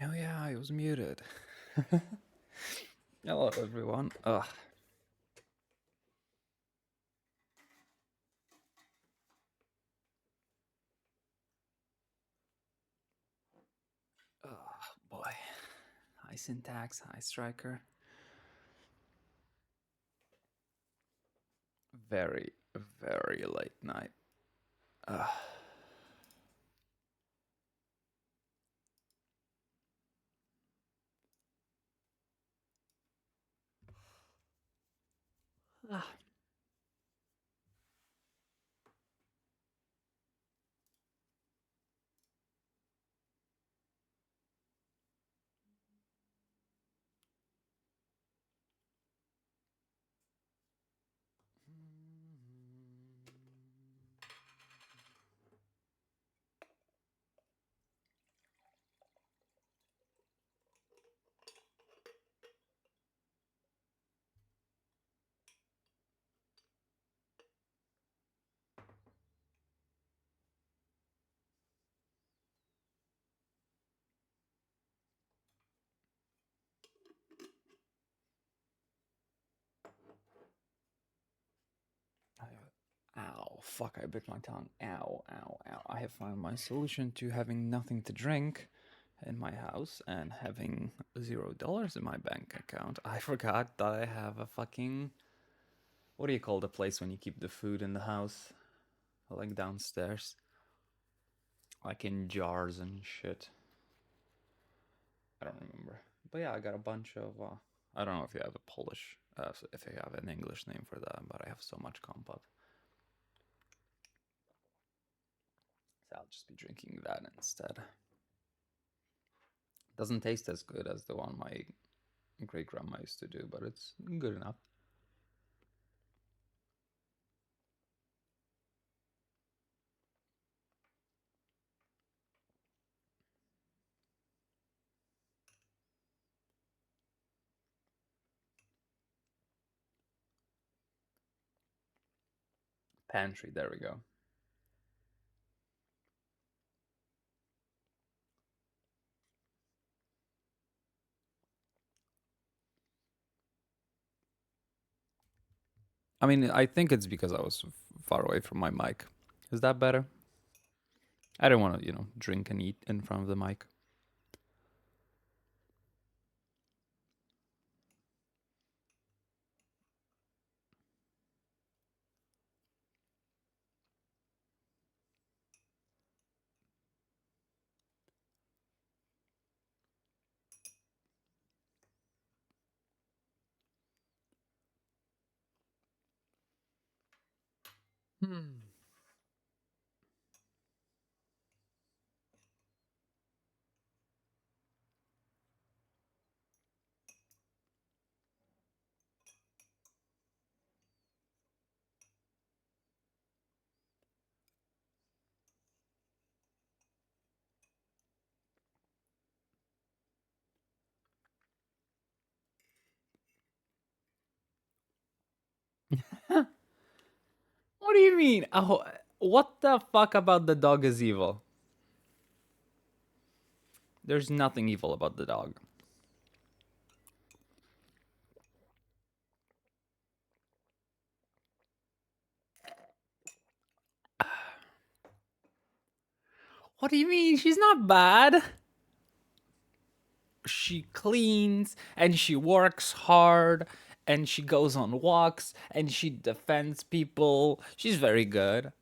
Oh yeah, I was muted. Hello everyone. Ugh. Oh boy. Hi Syntax, hi Striker. Very, very late night. Ugh. Ah. Ow, fuck, I bit my tongue. Ow, ow, ow. I have found my solution to having nothing to drink in my house and having $0 in my bank account. I forgot that I have a fucking... What do you call the place when you keep the food in the house? Like downstairs? Like in jars and shit. I don't remember. But yeah, I got a bunch of... I don't know if you have a Polish... if you have an English name for that, but I have so much compote. So I'll just be drinking that instead. Doesn't taste as good as the one my great grandma used to do, but it's good enough. Pantry, there we go. I mean, I think it's because I was far away from my mic. Is that better? I don't want to, drink and eat in front of the mic. Hmm. What do you mean? Oh, what the fuck about the dog is evil? There's nothing evil about the dog. What do you mean? She's not bad. She cleans and she works hard and she goes on walks and she defends people. She's very good.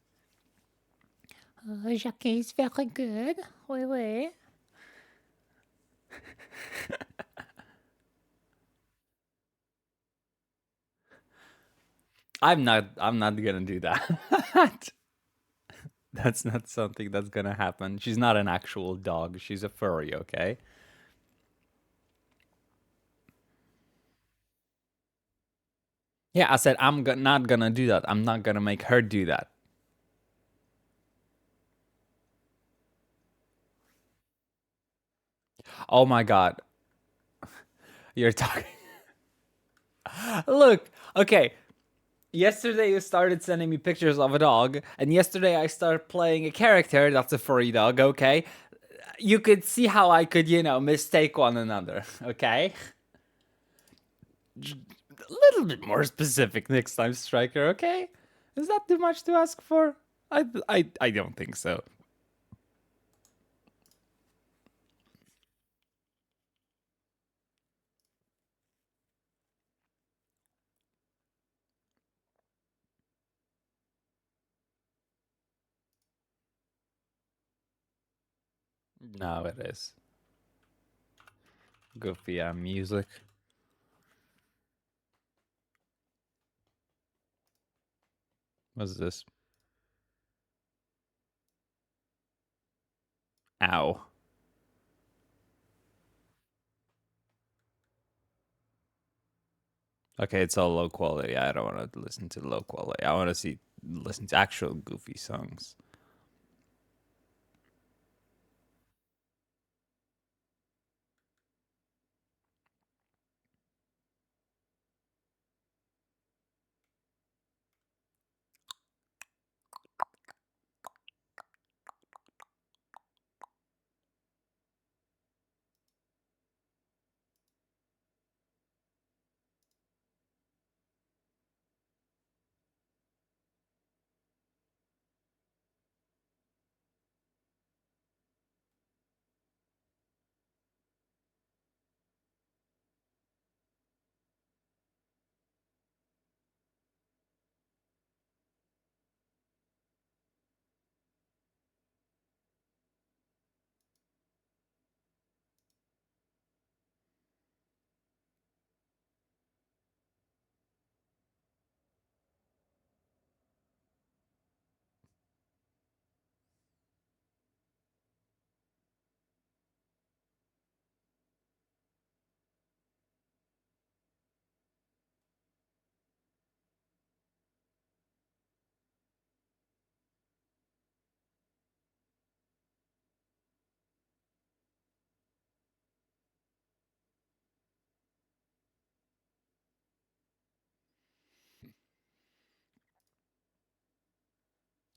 Jacques is very good. Oui, oui. I'm not gonna do that. That's not something that's gonna happen. She's not an actual dog. She's a furry, okay? Yeah, I said I'm not gonna do that. I'm not gonna make her do that. Oh my god. You're talking. Look, okay. Yesterday you started sending me pictures of a dog, and yesterday I started playing a character that's a furry dog, okay? you could see how I could, mistake one another. Okay, a little bit more specific next time, Striker. Okay, is that too much to ask for? I don't think so. No, it is goofy music. What's this? Ow. Okay, it's all low quality. I don't want to listen to low quality. I want to listen to actual goofy songs.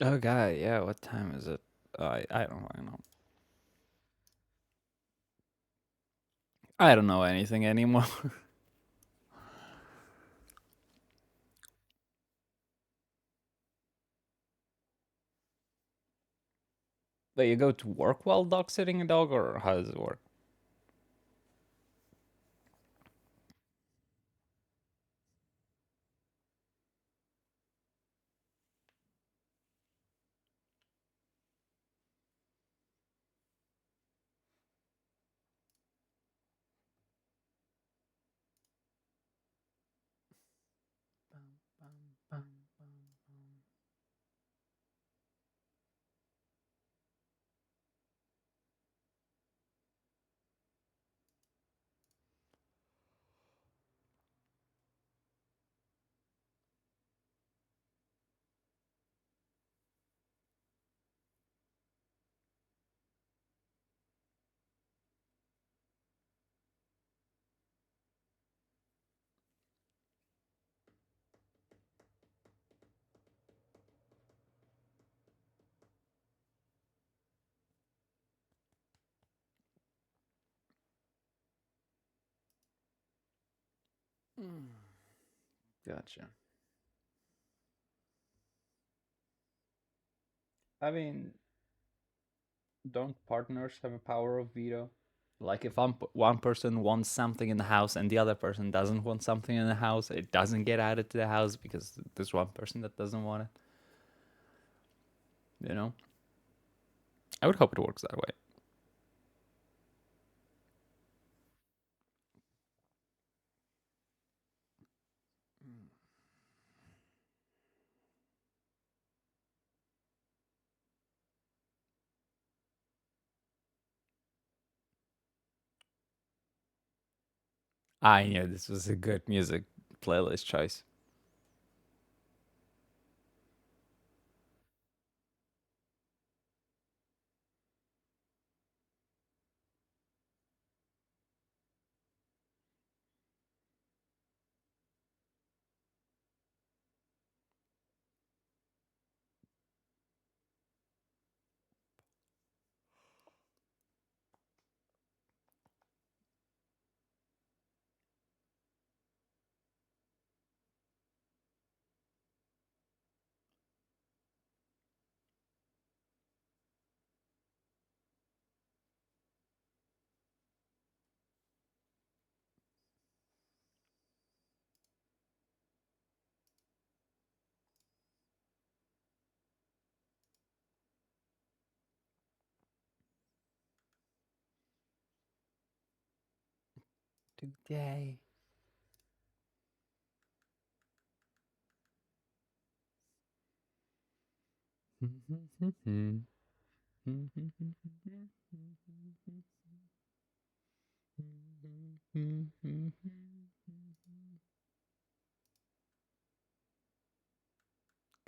Oh god, yeah. What time is it? I don't know. I don't know anything anymore. But you go to work while dog sitting a dog, or how does it work? Gotcha. I mean, don't partners have a power of veto? Like if one person wants something in the house and the other person doesn't want something in the house, it doesn't get added to the house because there's one person that doesn't want it. You know, I would hope it works that way. I knew this was a good music playlist choice. today.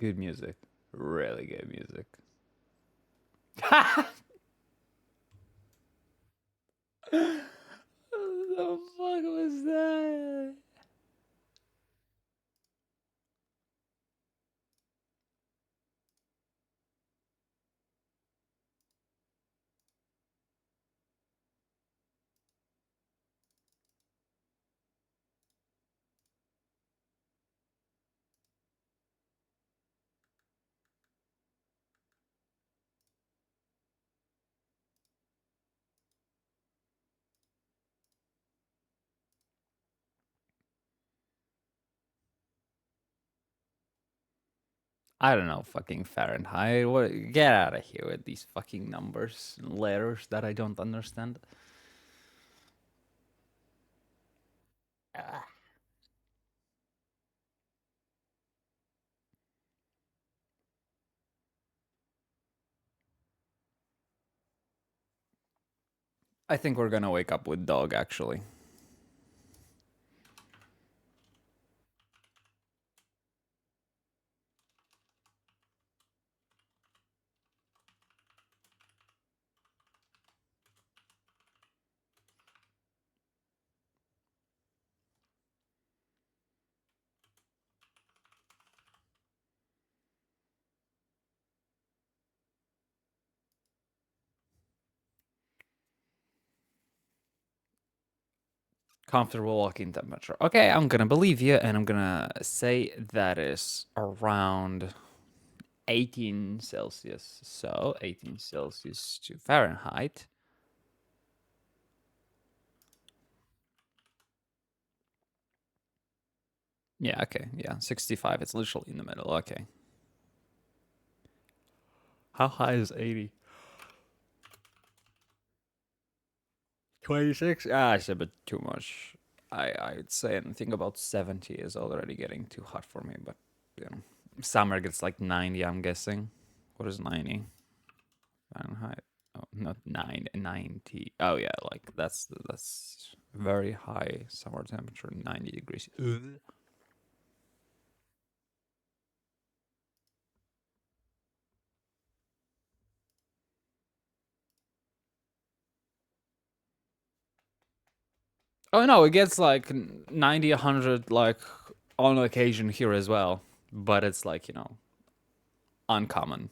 Good music. Really good music. What the fuck was that? I don't know, fucking Fahrenheit. What? Get out of here with these fucking numbers and letters that I don't understand. Ah. I think we're gonna wake up with dog, actually. Comfortable walking temperature. Okay, I'm gonna believe you, and I'm gonna say that is around 18 Celsius. So 18 Celsius to Fahrenheit. Yeah, okay. Yeah, 65. It's literally in the middle. Okay. How high is 80? 26? Ah, it's a bit too much. I'd say anything about 70 is already getting too hot for me, but you know. Summer gets like 90, I'm guessing. What is 90? Fahrenheit. Oh, not 90. Oh yeah, like that's very high summer temperature, 90 degrees. Ugh. Oh no, it gets like 90, 100 like on occasion here as well, but it's like, uncommon.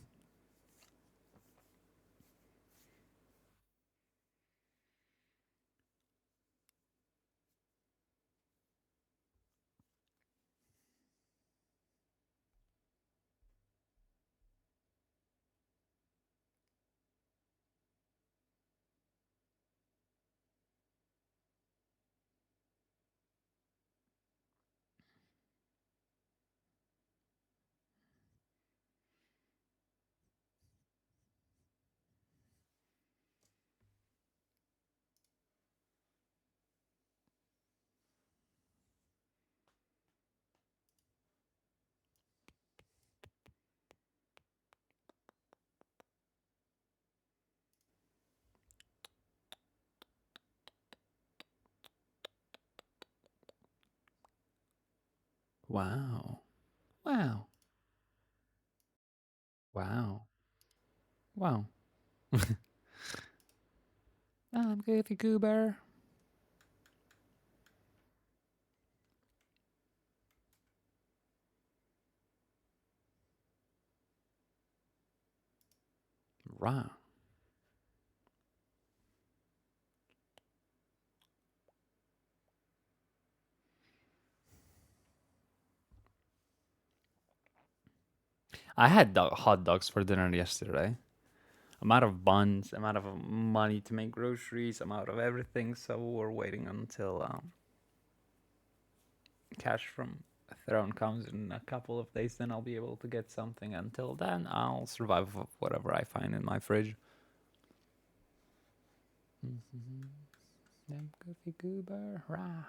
Wow. Wow. Wow. Wow. I'm Goofy Goober. Wow. I had hot dogs for dinner yesterday. I'm out of buns. I'm out of money to make groceries. I'm out of everything. So we're waiting until cash from Throne comes in a couple of days. Then I'll be able to get something. Until then, I'll survive with whatever I find in my fridge. Them goofy goober, rah.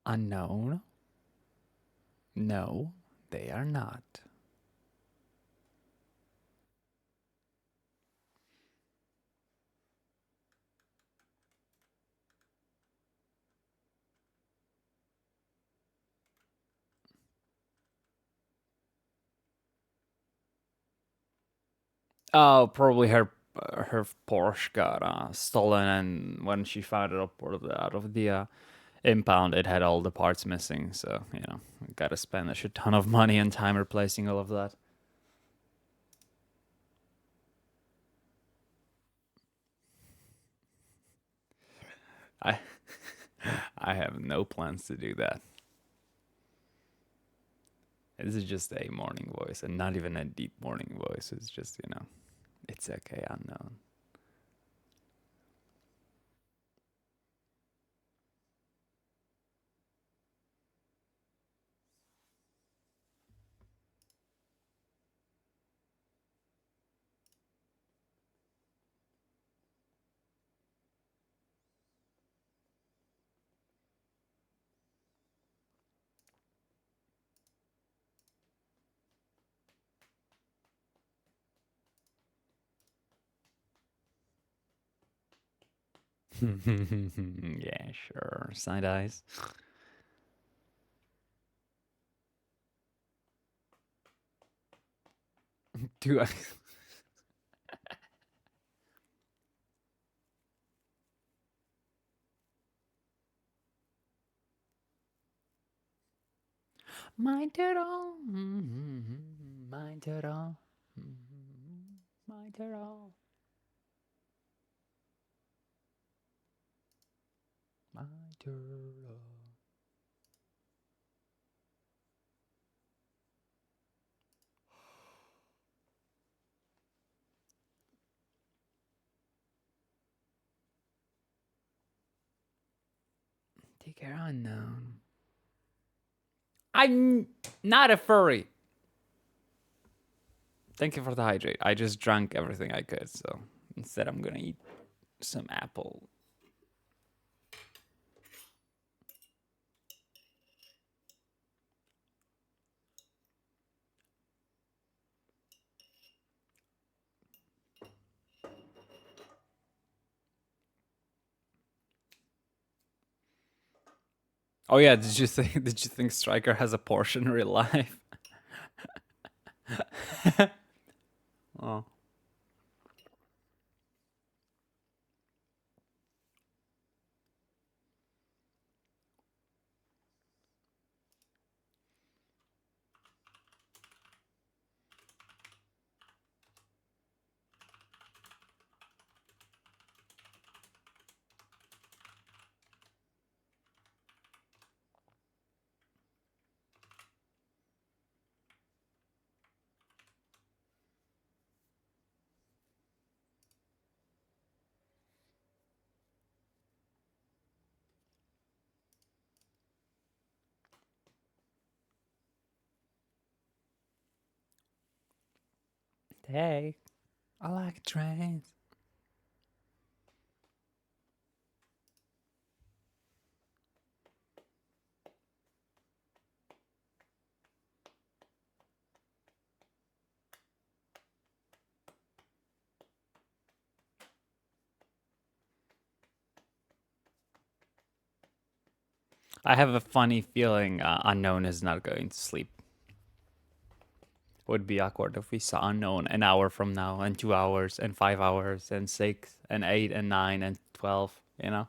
Unknown? No, they are not. Oh, probably her Porsche got stolen, and when she found it out of the impound, it had all the parts missing. So gotta spend a shit ton of money and time replacing all of that. I I have no plans to do that. This is just a morning voice, and not even a deep morning voice. It's just it's okay, unknown. Yeah, sure. Side eyes. Do I? My turtle. My turtle. My turtle. My turtle. Take care, unknown. I'm not a furry. Thank you for the hydrate. I just drank everything I could, so instead I'm gonna eat some apple. Oh yeah, did you think Stryker has a Porsche in real life? Oh. Hey, I like trains. I have a funny feeling Unknown is not going to sleep. Would be awkward if we saw Unknown an hour from now, and 2 hours, and 5 hours, and 6, and 8, and 9, and 12, you know?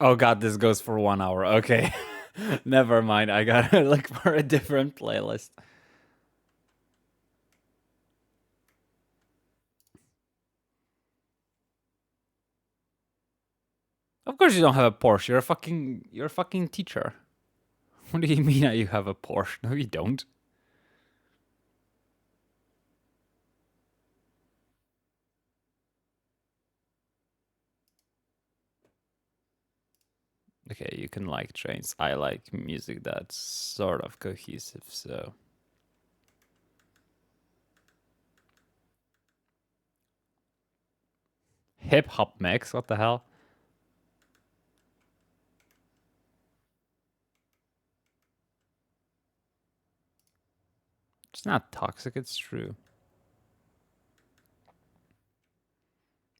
Oh god, this goes for 1 hour. Okay. Never mind. I gotta look for a different playlist. Of course you don't have a Porsche. You're a fucking teacher. What do you mean that you have a Porsche? No, you don't. Okay, you can like trains. I like music that's sort of cohesive, so hip hop mix, what the hell? It's not toxic, it's true.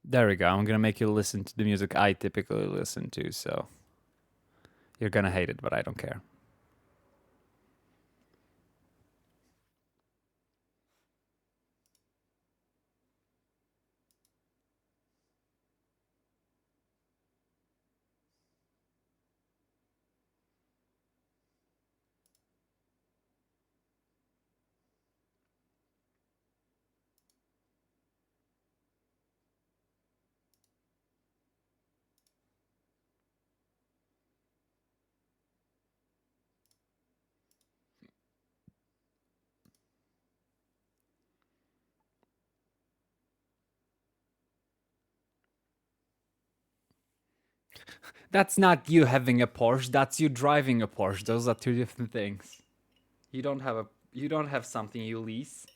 There we go. I'm gonna make you listen to the music I typically listen to, so you're gonna hate it, but I don't care. That's not you having a Porsche, that's you driving a Porsche. Those are two different things. You don't have something you lease.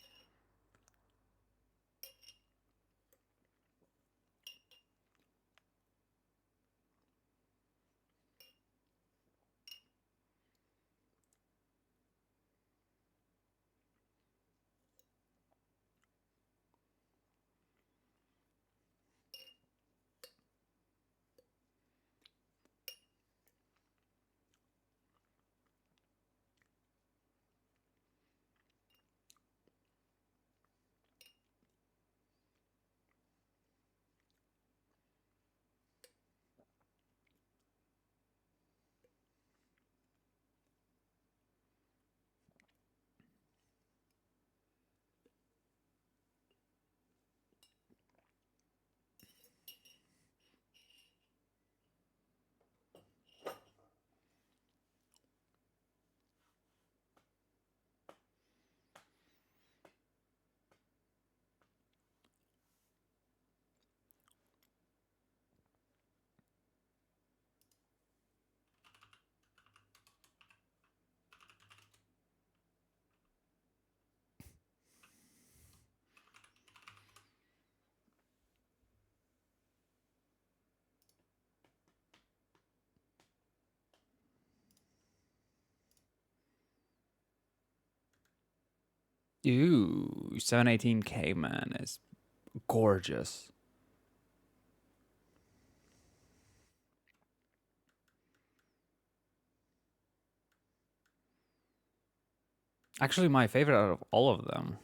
Ooh, 718K man is gorgeous. Actually, my favorite out of all of them.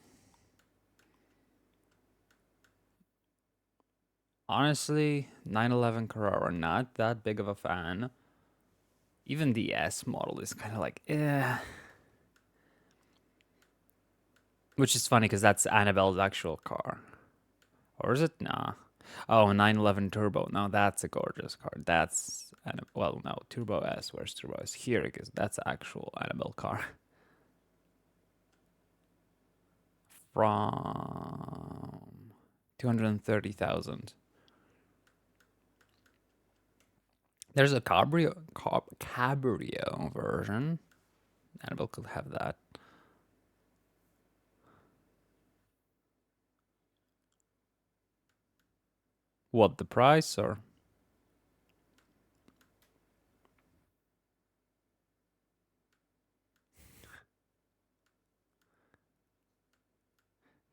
Honestly, 911 Carrara, not that big of a fan. Even the S model is kind of like, eh. Which is funny because that's Annabelle's actual car. Or is it? Nah. Oh, 911 Turbo. Now that's a gorgeous car. That's well, no, Turbo S. Where's Turbo S? Here it is. That's actual Annabelle car from 230,000. There's a cabrio version. Annabelle could have that. What the price or?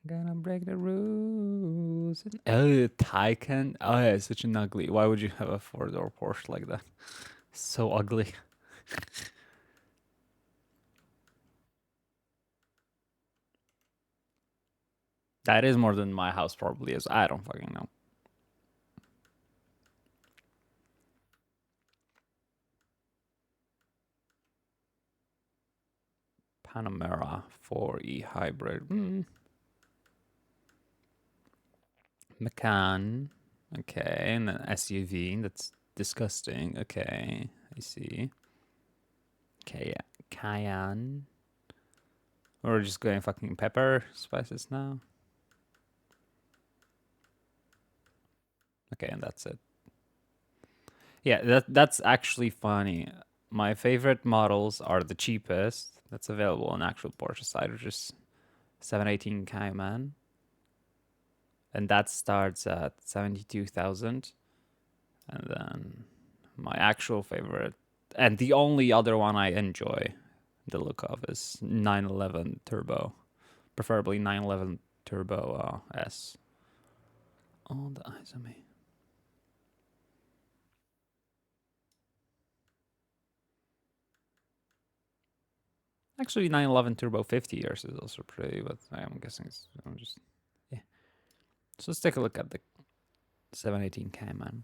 Gonna break the rules. Oh, Taycan. Oh, yeah, it's such an ugly. Why would you have a four-door Porsche like that? So ugly. That is more than my house probably is. I don't fucking know. Panamera 4E hybrid. Macan. Okay, and then SUV. That's disgusting. Okay, I see. Cayenne. We're just going fucking pepper spices now. Okay, and that's it. Yeah, that's actually funny. My favorite models are the cheapest that's available on actual Porsche side, which is 718 Cayman, and that starts at 72,000. And then my actual favorite, and the only other one I enjoy the look of is 911 Turbo, preferably 911 Turbo S. All the eyes on me. Actually, 911 Turbo 50 years is also pretty, but I'm guessing I'm just yeah. So let's take a look at the 718 Cayman.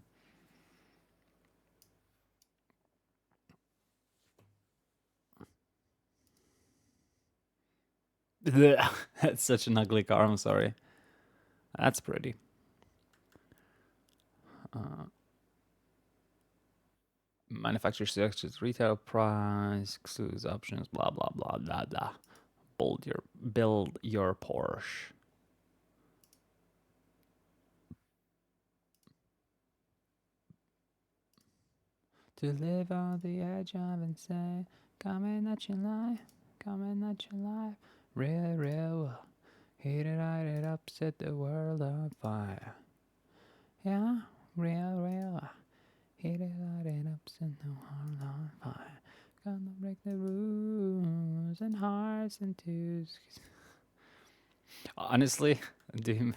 That's such an ugly car. I'm sorry. That's pretty. Uh, Manufacturer selections, retail price, excludes options, blah blah blah blah blah. Build your Porsche. To live on the edge of insane, coming at your life, coming at your life, real, real. Heat it, light it up, set the world on fire. Yeah, real, real. Heat it, light it up, set the world on fire. Gonna break the rules and hearts and twos. Honestly, Doom.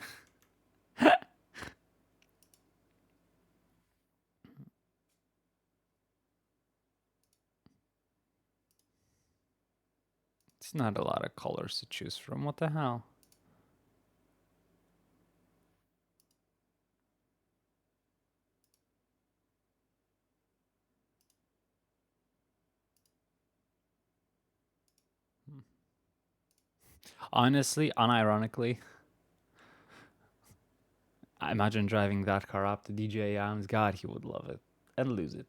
It's not a lot of colors to choose from. What the hell? Honestly, unironically, I imagine driving that car up to DJ Yams. God, he would love it and lose it.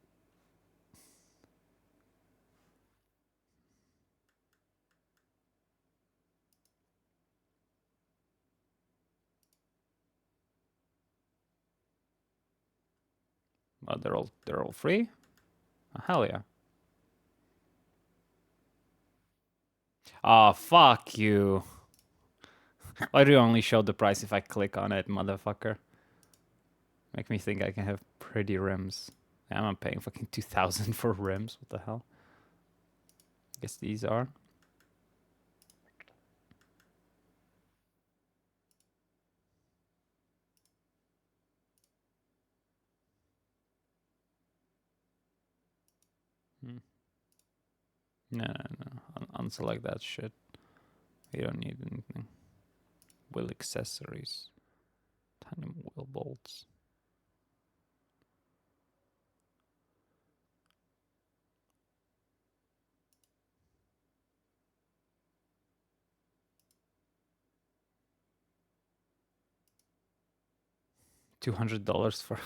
But they're all free. Oh, hell yeah. Oh fuck you. Why do you only show the price if I click on it, motherfucker? Make me think I can have pretty rims. I'm not paying fucking 2,000 for rims. What the hell? I guess these are. Hmm. No, no, no. Unselect that shit. You don't need anything. Wheel accessories. Tandem wheel bolts. $200 for.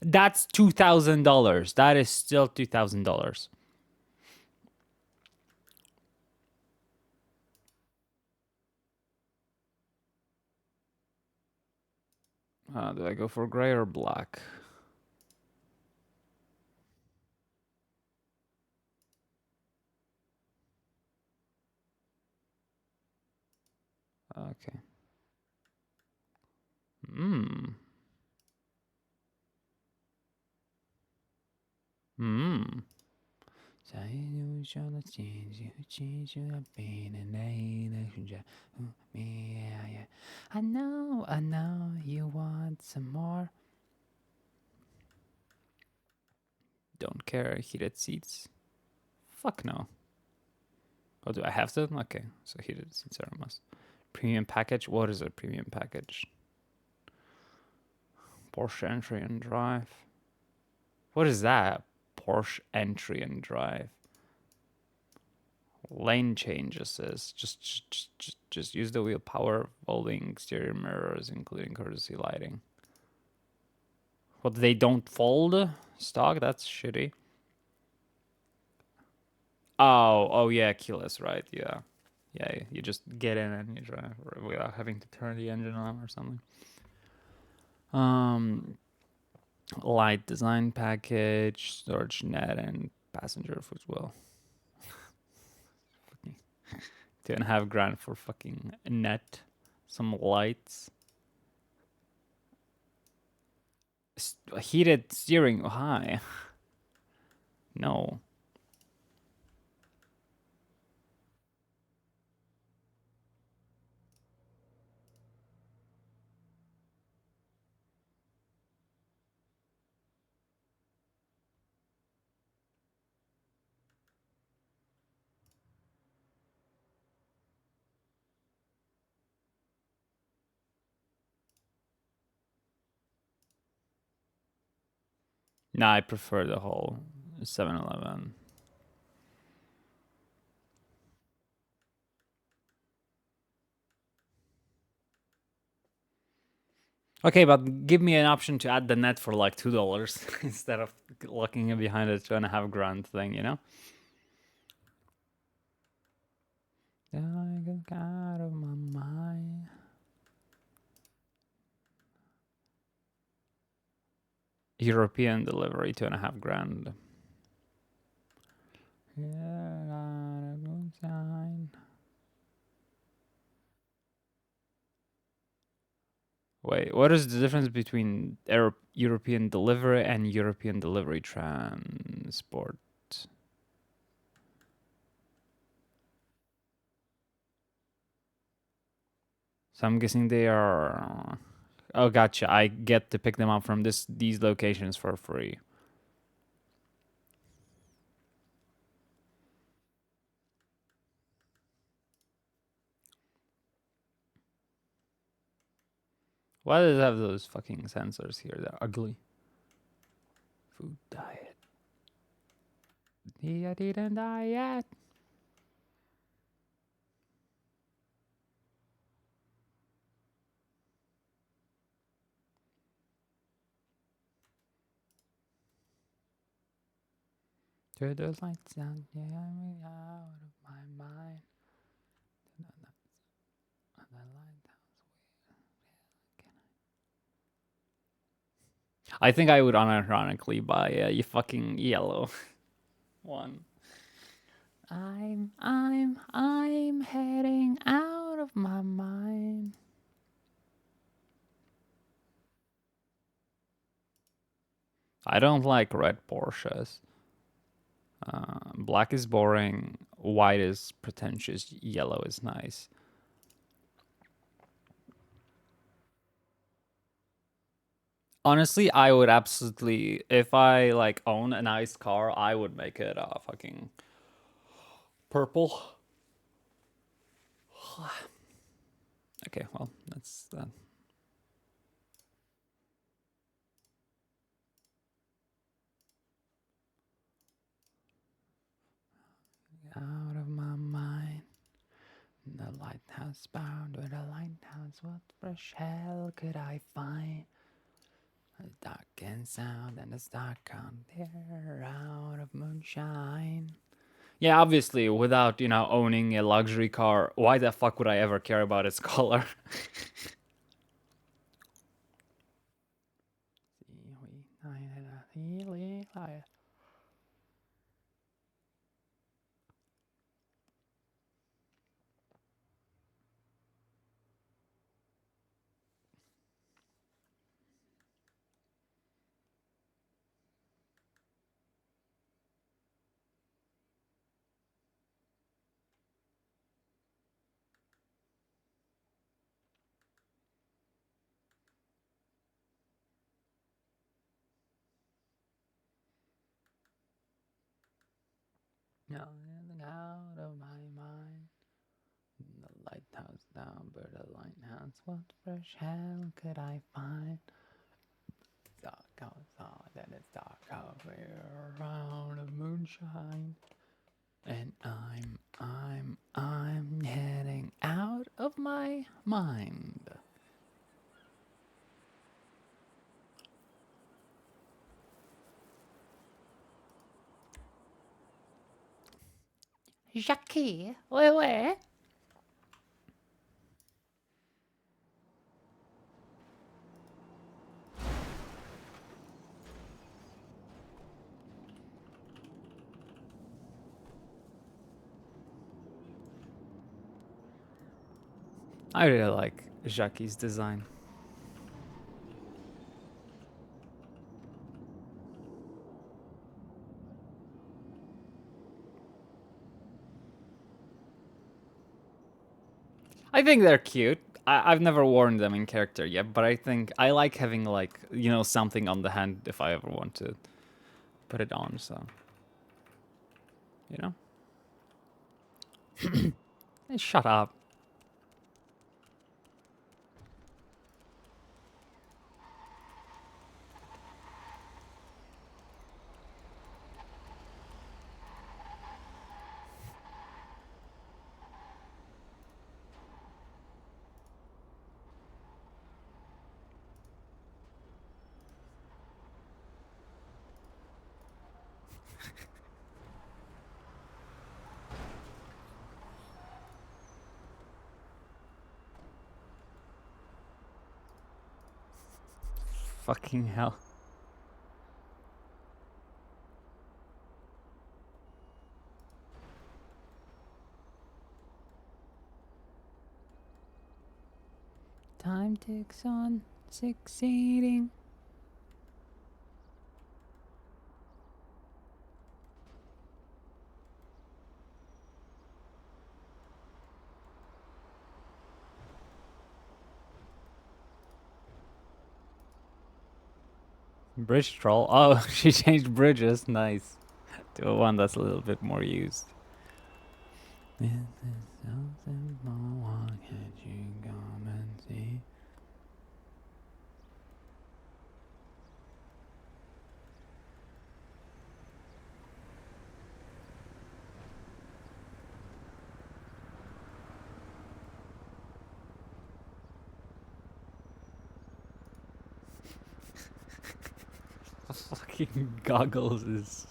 That's $2,000. That is still $2,000. Do I go for gray or black? Okay. Hmm. Hmm. I know you want some more. Don't care. Heated seats. Fuck no. Oh, do I have to? Okay, so heated seats are a must. Premium package? What is a premium package? Porsche entry and drive. What is that? Porsche entry and drive. Lane change assist. Just use the wheel power, folding exterior mirrors, including courtesy lighting. What, they don't fold stock? That's shitty. Oh yeah, keyless, right? Yeah, you just get in and you drive without having to turn the engine on or something. Light design package, storage net, and passenger footwell. 2.5 grand for fucking net, some lights, heated steering. Hi, no. Nah, I prefer the whole 7-Eleven. Okay, but give me an option to add the net for like $2 instead of locking it behind a 2.5 grand thing, you know? I got out of my mind. European delivery, 2.5 grand. Yeah, got a good sign. Wait, what is the difference between European delivery and European delivery transport? So I'm guessing they are. Oh, gotcha. I get to pick them up from these locations for free. Why does it have those fucking sensors here? They're ugly. Food diet. I didn't die yet. Turn those lights down. Yeah, I'm out of my mind. I think I would unironically buy a fucking yellow one. I'm heading out of my mind. I don't like red Porsches. Black is boring. White is pretentious. Yellow is nice. Honestly, I would absolutely, if I like own a nice car, I would make it fucking purple. Okay, well, that's that. Out of my mind. The light lighthouse bound with a lighthouse. What fresh hell could I find? It's dark and sound, and it's dark out there out of moonshine. Yeah, obviously, without, you know, owning a luxury car, why the fuck would I ever care about its color? Out of my mind. The lighthouse down, but the lighthouse. What fresh hell could I find? Dark outside, and it's dark out there around of moonshine. And I'm heading out of my mind. Jackie, where? I really like Jackie's design. I think they're cute. I've never worn them in character yet, but I think I like having, like, you know, something on the hand if I ever want to put it on, so. You know? Hey, shut up. Fucking hell. Time ticks on, succeeding. Bridge troll. Oh, she changed bridges. Nice. To a one that's a little bit more used. This is so simple. Why can't you come and see? Fucking goggles is.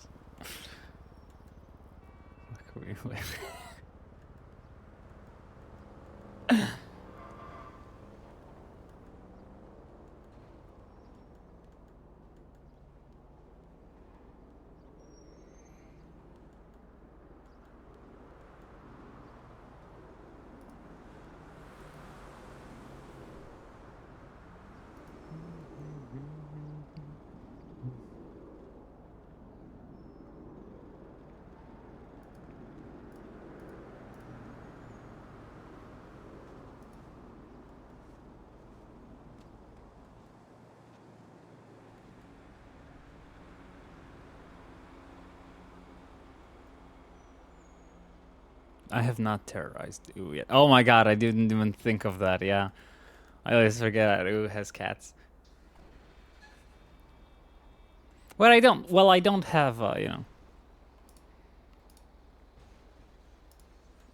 I have not terrorized Ooh yet. Oh my god, I didn't even think of that, yeah. I always forget that Ooh has cats. Well, I don't have, you know.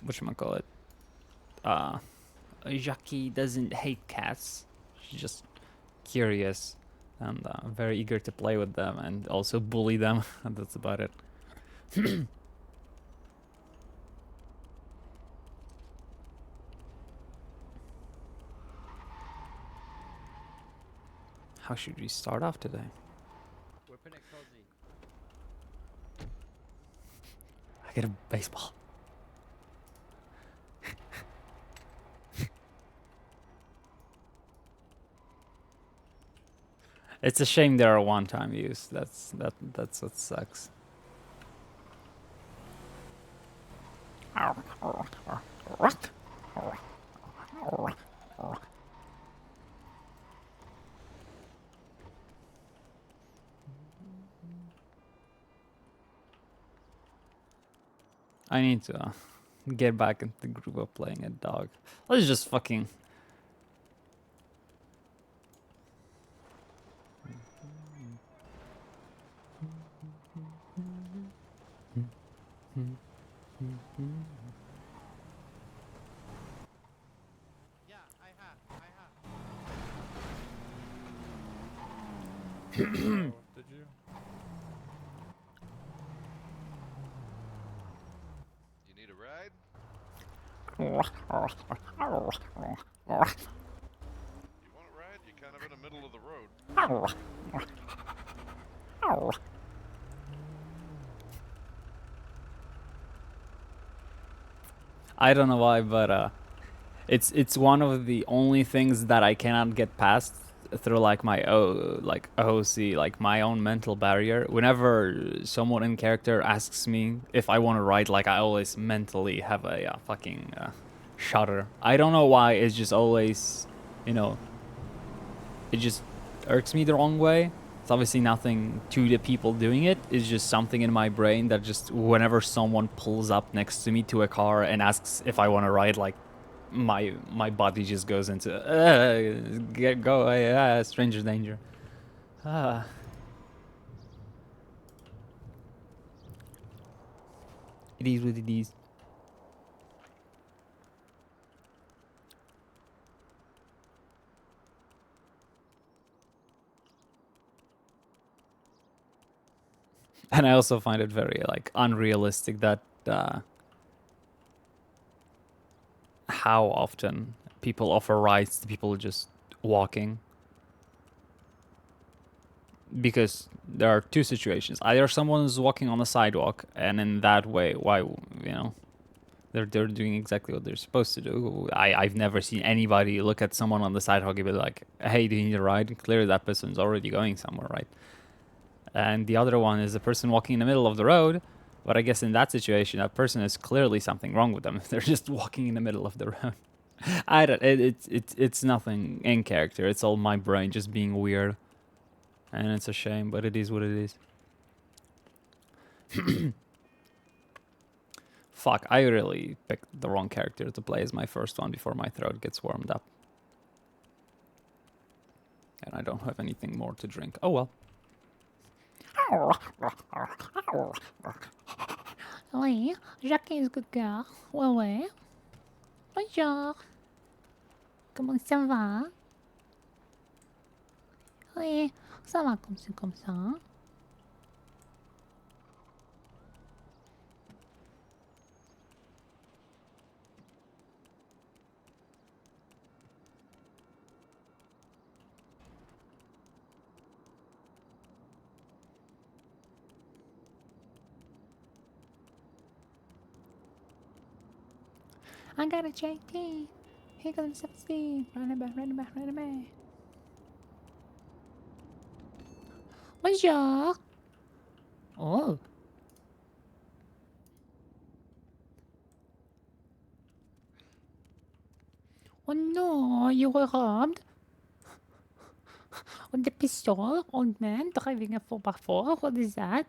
Whatchamacallit? Jackie doesn't hate cats. She's just curious and very eager to play with them and also bully them. And that's about it. How should we start off today? Whipping it cozy. I get a baseball. It's a shame there are one-time use. That's what sucks. I need to get back into the groove of playing a dog. Let's just fucking. Yeah, I have. Oh, did you? You need a ride? You want a ride? You're kind of in the middle of the road. I don't know why, but it's one of the only things that I cannot get past through like my OC, like my own mental barrier. Whenever someone in character asks me if I want to ride, like I always mentally have a fucking shudder. I don't know why. It's just always, you know, it just irks me the wrong way. It's obviously nothing to the people doing it. It's just something in my brain that just whenever someone pulls up next to me to a car and asks if I want to ride, like my body just goes into go away, stranger danger. It is what it is. And I also find it very like unrealistic that how often people offer rides to people just walking. Because there are two situations. Either someone's walking on the sidewalk, and in that way, why, they're doing exactly what they're supposed to do. I've never seen anybody look at someone on the sidewalk and be like, "Hey, do you need a ride?" Clearly, that person's already going somewhere, right? And the other one is a person walking in the middle of the road. But I guess in that situation, that person is clearly something wrong with them if they're just walking in the middle of the road. I don't. It's nothing in character. It's all my brain just being weird. And it's a shame, but it is what it is. Fuck, I really picked the wrong character to play as my first one before my throat gets warmed up. And I don't have anything more to drink. Oh well. Oui, Jacques is good girl. Ouais, ouais. Bonjour. Comment ça va? Oui, ça va comme ça. I got a JT. Here comes the speed. Run it back. Bonjour. Oh. Oh no, you were robbed. On the pistol, old man driving a 4x4. What is that?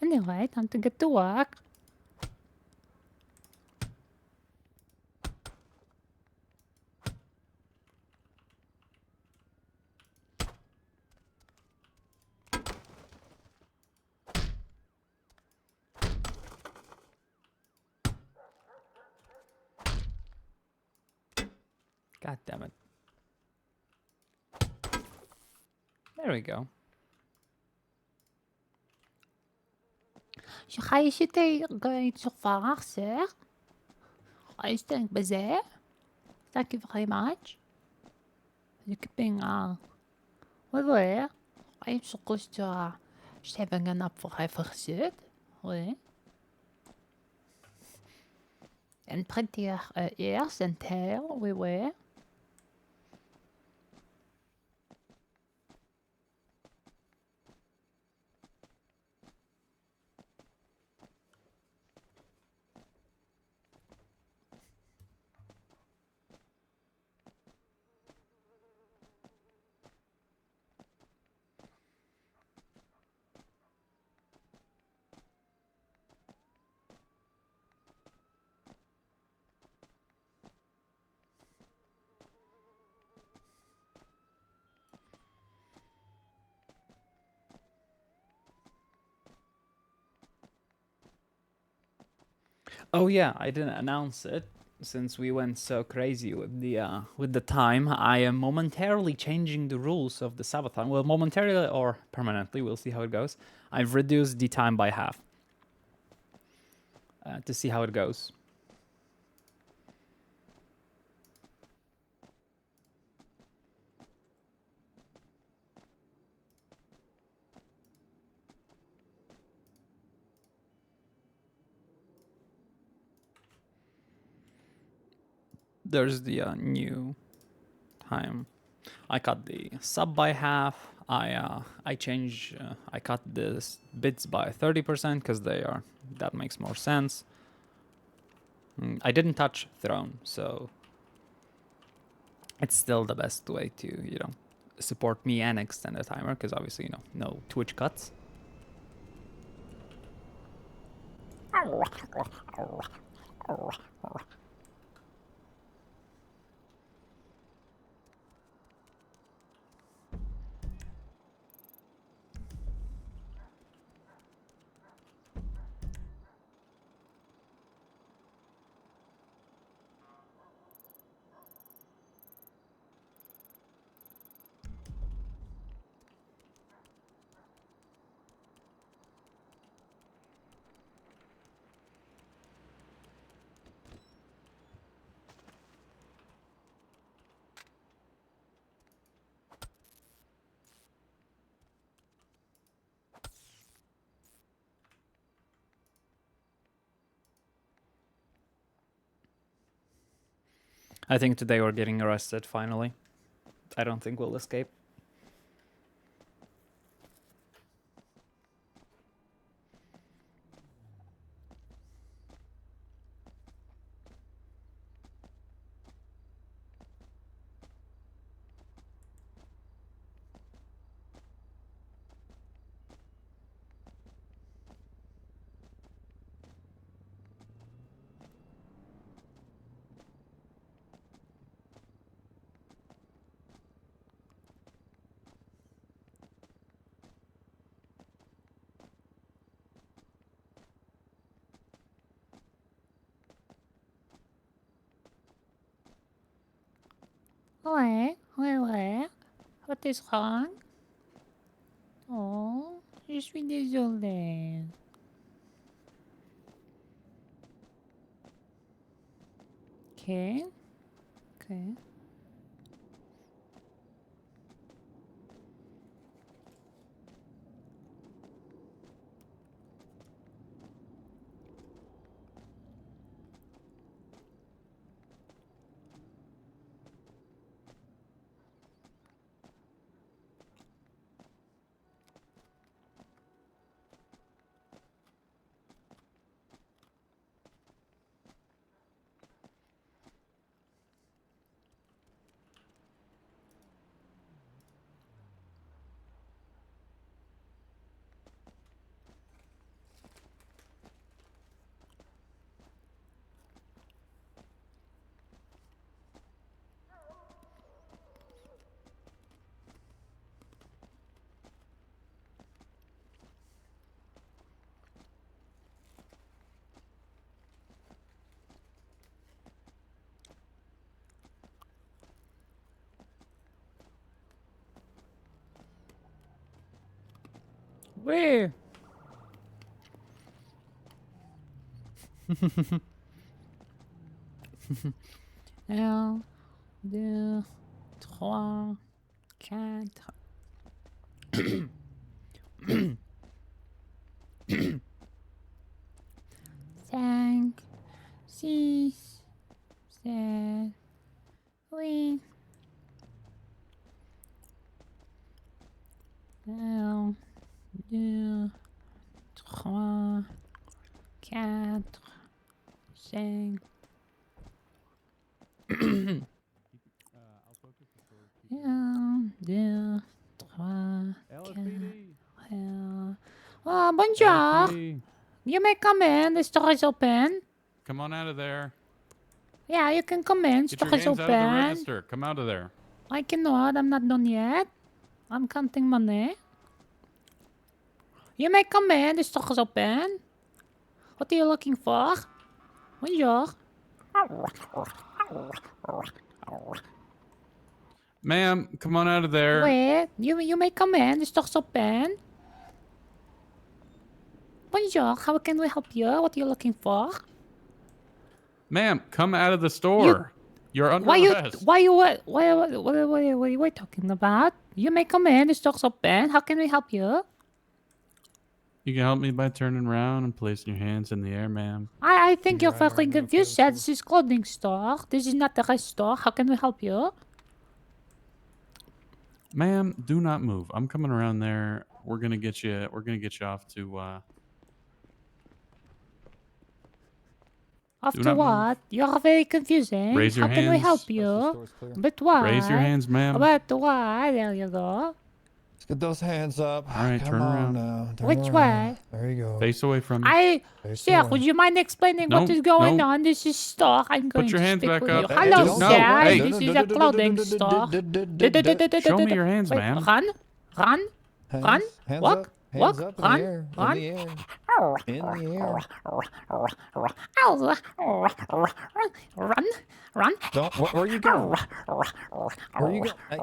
Anyway, time to get to work. God damn it. There we go. Ga je zitten iets zo vaag, zeg? I think bazaar. Thank you very much. You keeping wait. I'm supposed to just having an up for even gezet. Wait. And plenty of ears and tail, we were. Oh yeah, I didn't announce it since we went so crazy with the time. I am momentarily changing the rules of the sabathon. Well, momentarily or permanently, we'll see how it goes. I've reduced the time by half to see how it goes. There's the new time. I cut the sub by half. I change. I cut the bits by 30% because that makes more sense. I didn't touch Throne, so it's still the best way to support me and extend the timer because obviously no Twitch cuts. I think today we're getting arrested finally. I don't think we'll escape. Ouais. What is wrong? Oh, je suis désolée. Okay. Where? Un, deux, trois, quatre. 5, 6, 7, 8. 1, 2, 3, 4, 5. 1, 2, 3, 4. Oh, bonjour. LSPD, You may come in. The store is open. come on out of there. Yeah, you can come in. Get your Store is hands out of the open. register. Come out of there. I cannot. I'm not done yet. I'm counting money. You may come in. The store is open. What are you looking for? Bonjour. Ma'am, come on out of there. Wait, you may come in. The store's open. Bonjour. How can we help you? What are you looking for? Ma'am, come out of the store. You're under arrest. What are you talking about? You may come in. The store's open. How can we help you? You can help me by turning around and placing your hands in the air, ma'am. I think you're very confused. This is clothing store. This is not a rest store. How can we help you? Ma'am, do not move. I'm coming around there. We're gonna get you off to Off Do to not move. what? You're very confusing. Raise your How can we hands. help you? But why? raise your hands, ma'am. But why? There you go. Let's get those hands up. All right, Come turn on around. now. Turn Which around. way? There you go. Face away from me. Face Sir, away. would you mind explaining what No, is going no. on? This is store. I'm going your to hands speak back with up. you. Hey, Hello, don't- sir. Hey. This is a clothing store. Show me your hands, Wait, ma'am. Run. Hands, Run. hands Walk. up. Hands Walk. up Run. in the air. Run. In the air. In the air. Run. Don't. Where are you going? Where are you going? Hey.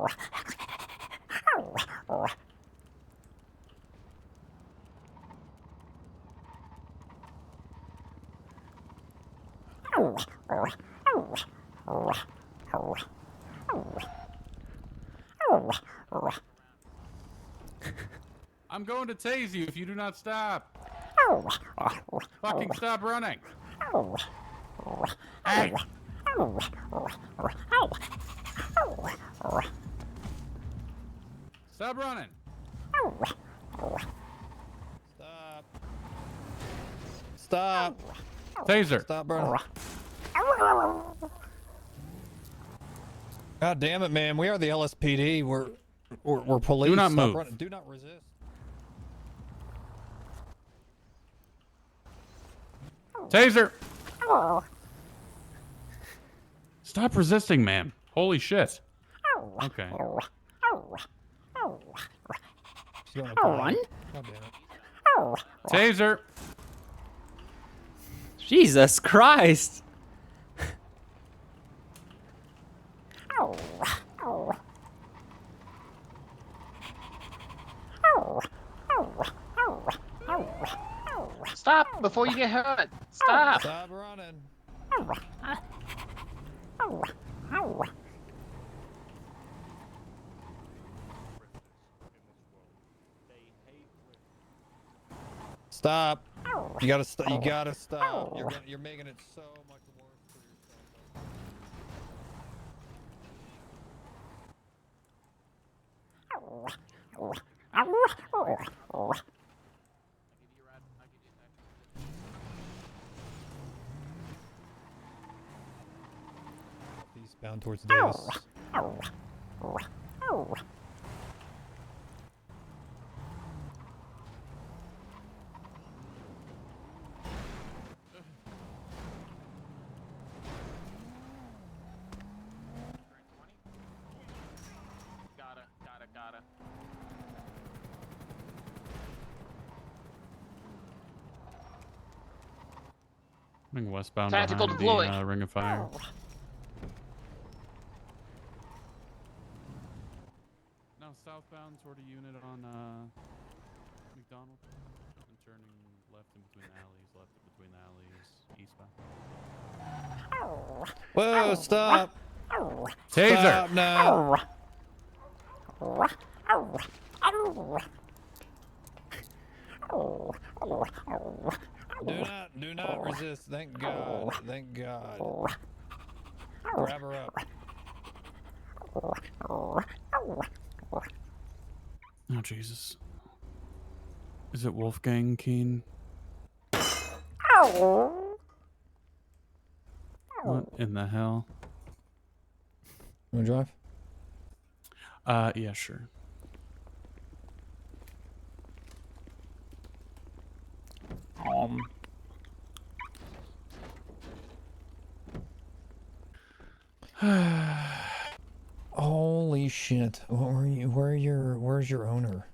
I'm going to tase you if you do not stop. Fucking stop running. Hey. Stop running. Stop. Stop. Taser. Stop burning. God damn it, man. We are the LSPD. We're police. Do not Stop move. running. Do not resist. Taser. Stop resisting, ma'am. Holy shit. Okay. She's going to Run. God damn it. Taser. Jesus Christ! Stop before you get hurt. Stop. Stop running. Stop. You gotta stop. You gotta stop. You're making it so much worse for yourself. Eastbound towards Davis. Got it. Coming westbound Tactical behind deploy. the ring of fire. Now southbound toward a unit on McDonald. Whoa, stop. Taser. Stop now. Do not resist. Thank God. Thank God. Grab her up. Oh, Jesus. Is it Wolfgang Keen? What in the hell? You wanna drive? Yeah, sure. Holy shit. What were you? Where's your owner?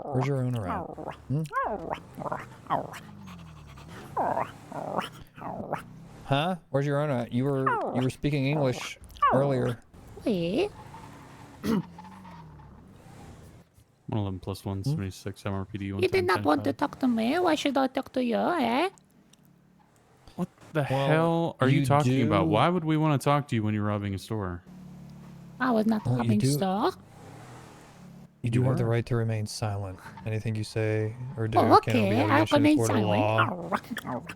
Where's your owner at? Hmm? Huh? Where's your owner at? You were speaking English earlier. Wait. 111 plus 176 MRPD. You did not want to 110.5. talk to me. Why should I talk to you, eh? What the Well, hell are you you talking about? do- Why would we want to talk to you when you're robbing a store? I was not Well, you robbing do- store. You do You have the were. right to remain silent. Anything you say or do Oh, cannot be okay. held I'll against you in a remain court of law. silent.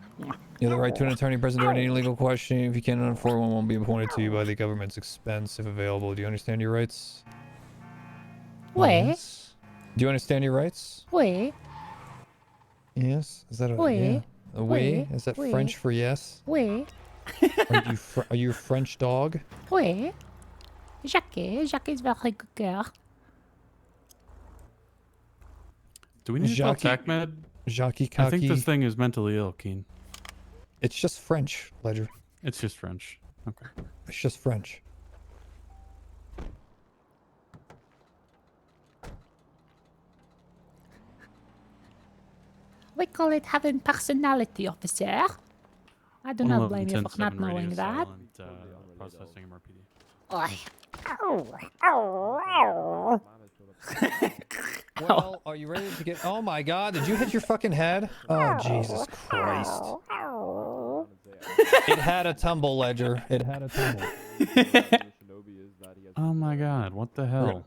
You have the right to an attorney present during any legal question. If you cannot afford one, won't be appointed to you by the government's expense if available. Do you understand your rights? Wait. Yes. Do you understand your rights? Wait. Yes. Is that a Oui. yeah? A Oui. Is that Oui. French for yes? Wait. Are you a French dog? Wait. Jackie. Jackie is very good girl. Do we need to call Jackie- TACMED? Jackie I think this Cocky. thing is mentally ill, Keen. It's just French, Ledger. It's just French. Okay. It's just French. We call it having personality, officer. I do not blame you for not knowing that. Processing MRPD. Oi. Well, are you ready to get? Oh my God! Did you hit your fucking head? Oh Jesus Christ! It had a tumble, Ledger. It had a tumble. Oh my God! What the hell?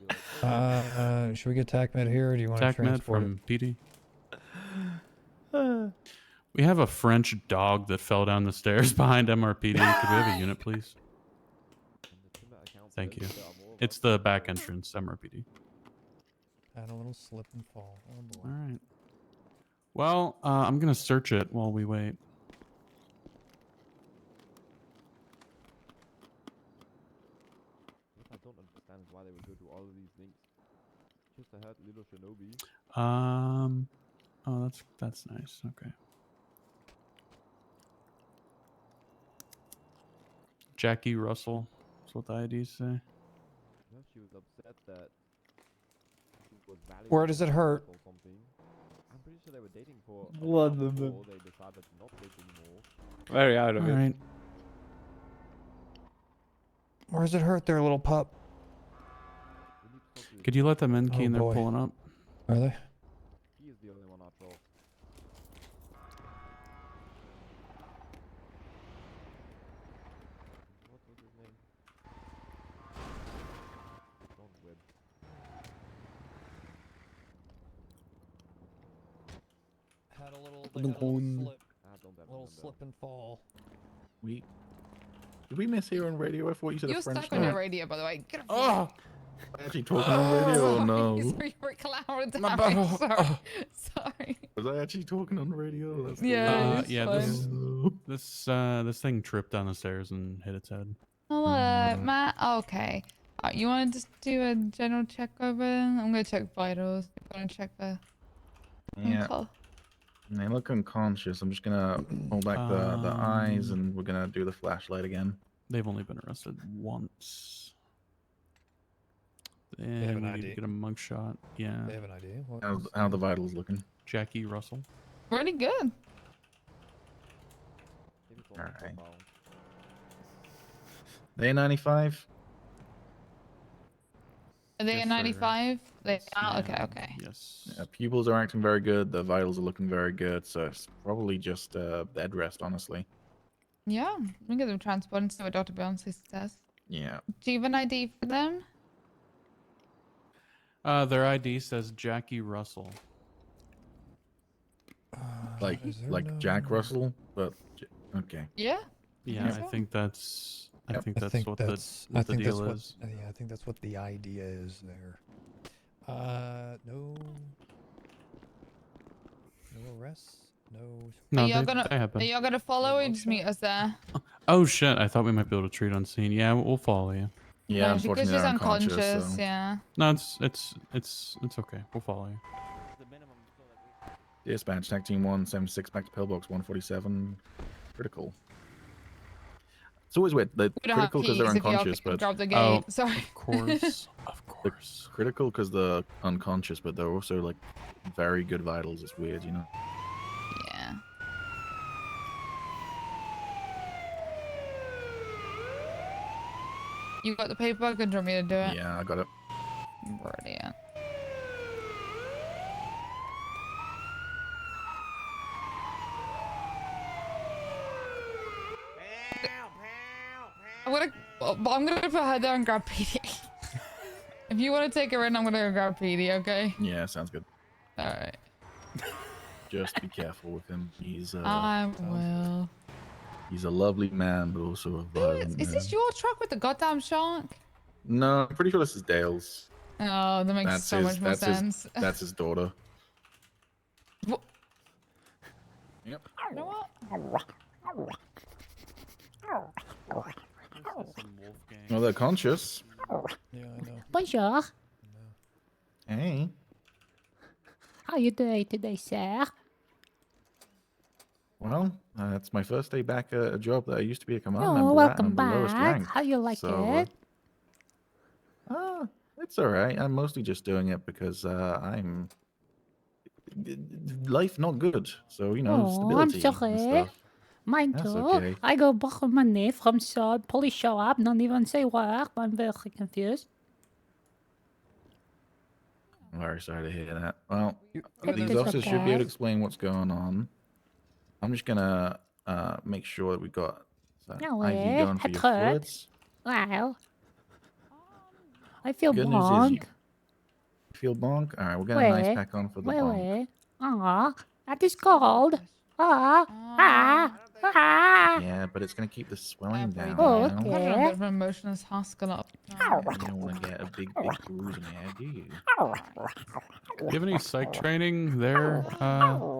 Should we get TACMED here, or do you want to TACMED transport from PD. We have a French dog that fell down the stairs behind MRPD. Could we have a unit, please? Thank you. It's the back entrance, MRPD. Had a little slip and fall. Oh boy. All right. Well, I'm gonna search it while we wait. I don't understand why they would go to all of these links just to hurt little Shinobi. Oh, that's nice. Okay. Jackie Russell. That's what the IDs say. No, she was upset that she was valuable Where does it hurt? or something. I'm pretty sure they were dating for a What while the- before they decided to not date anymore. Very out of All it. right. Where does it hurt there, little pup? We need to talk to Could you let them in, Keen? They're boy. pulling up. Are they? he is the only one I trust. What was his name? John Webb. Had a little, Little slip, I don't have little the slip and fall. Did we miss you on radio? I thought you said You're a French stuck on your dog. radio, by the way. Get Am off I actually talking on radio or no? Sorry, you're loud. My Sorry, bad. sorry. Sorry. Was I actually talking on the radio? That's Yeah, it's yeah. fine. This thing tripped down the stairs and hit its head. Oh, Matt. Okay. You want to just do a general check over? I'm gonna check vitals. I'm gonna check the. Yeah. Call. They look unconscious. I'm just gonna pull back the eyes and we're gonna do the flashlight again. They've only been arrested once. have And an we need ID. to get a mugshot. Yeah. They have an idea. How the vitals looking? Jackie Russell. Pretty good. Alright. They 95? Are they Yes, a sir. 95? They are? Okay, and okay. Yes. Pupils are acting very good. The vitals are looking very good. So it's probably just bed rest, honestly. Yeah, we can get them transported and see what Dr. Beyoncé says. Yeah. Do you have an ID for them? Their ID says Jackie Russell. Like Is there like no- Jack Russell, but okay. Yeah. Yeah, so. I think that's. I Yep. think I that's think what that's. the I think that's deal what. is. Yeah, I think that's what the idea is there. No. No arrests. No. No, Are y'all they gonna happen. Are y'all gonna follow or just mugshot? meet us there? Oh shit! I thought we might be able to treat on scene. Yeah, we'll follow you. Yeah, No, unfortunately because she's they're unconscious. unconscious. So. Yeah. No, it's okay. We'll follow you. Dispatch, Tech Team 176, back to Pillbox 147. Critical. It's always weird. They're We don't have critical because they're keys if y'all unconscious, can but grab the gate. Oh, Sorry. of course, of they're course. critical because they're unconscious, but they're also like very good vitals. It's weird, you know. Yeah. You got the paperwork, or do you want me to do it? Yeah, I got it. Brilliant. I'm gonna put her there and grab PD. If you want to take her in, I'm gonna go grab PD. Okay. Yeah, sounds good. All right. Just be careful with him. He's I will. he's a lovely man, but also a violent Is this man. your truck with the goddamn shark? No, I'm pretty sure this is Dale's. Oh, that makes That's so his. much more That's sense. his. That's his daughter. Wha- Yep. You know what? Well, they're conscious. Yeah, I know. Bonjour. Hey. How you doing today, sir? Well, it's my first day back at a job that I used to be a command Oh, member at. welcome I'm the lowest back. rank. How you like So, it? It's all right. I'm mostly just doing it because life not good. So you know, Oh, I'm stability and sorry. stuff. Mine That's too. okay. I go back money from some police show up, don't even say where. I'm very confused. I'm very sorry to hear that. Well, It these is officers should be able okay. to explain what's going on. I'm just gonna make sure that we got No IV way. going for Het your hurt. fluids. Wow. I feel Good news is you bonk. feel bonk. All right, we'll get a nice Wait. pack on for the Wait, bonk. wait. Aw, that is cold. Ah. Yeah, but it's gonna keep the swelling down. Oh, you know? I'm having a bit of an emotional haskell up. You don't want to get a big bruise on your head, do you? Do you have any psych training there,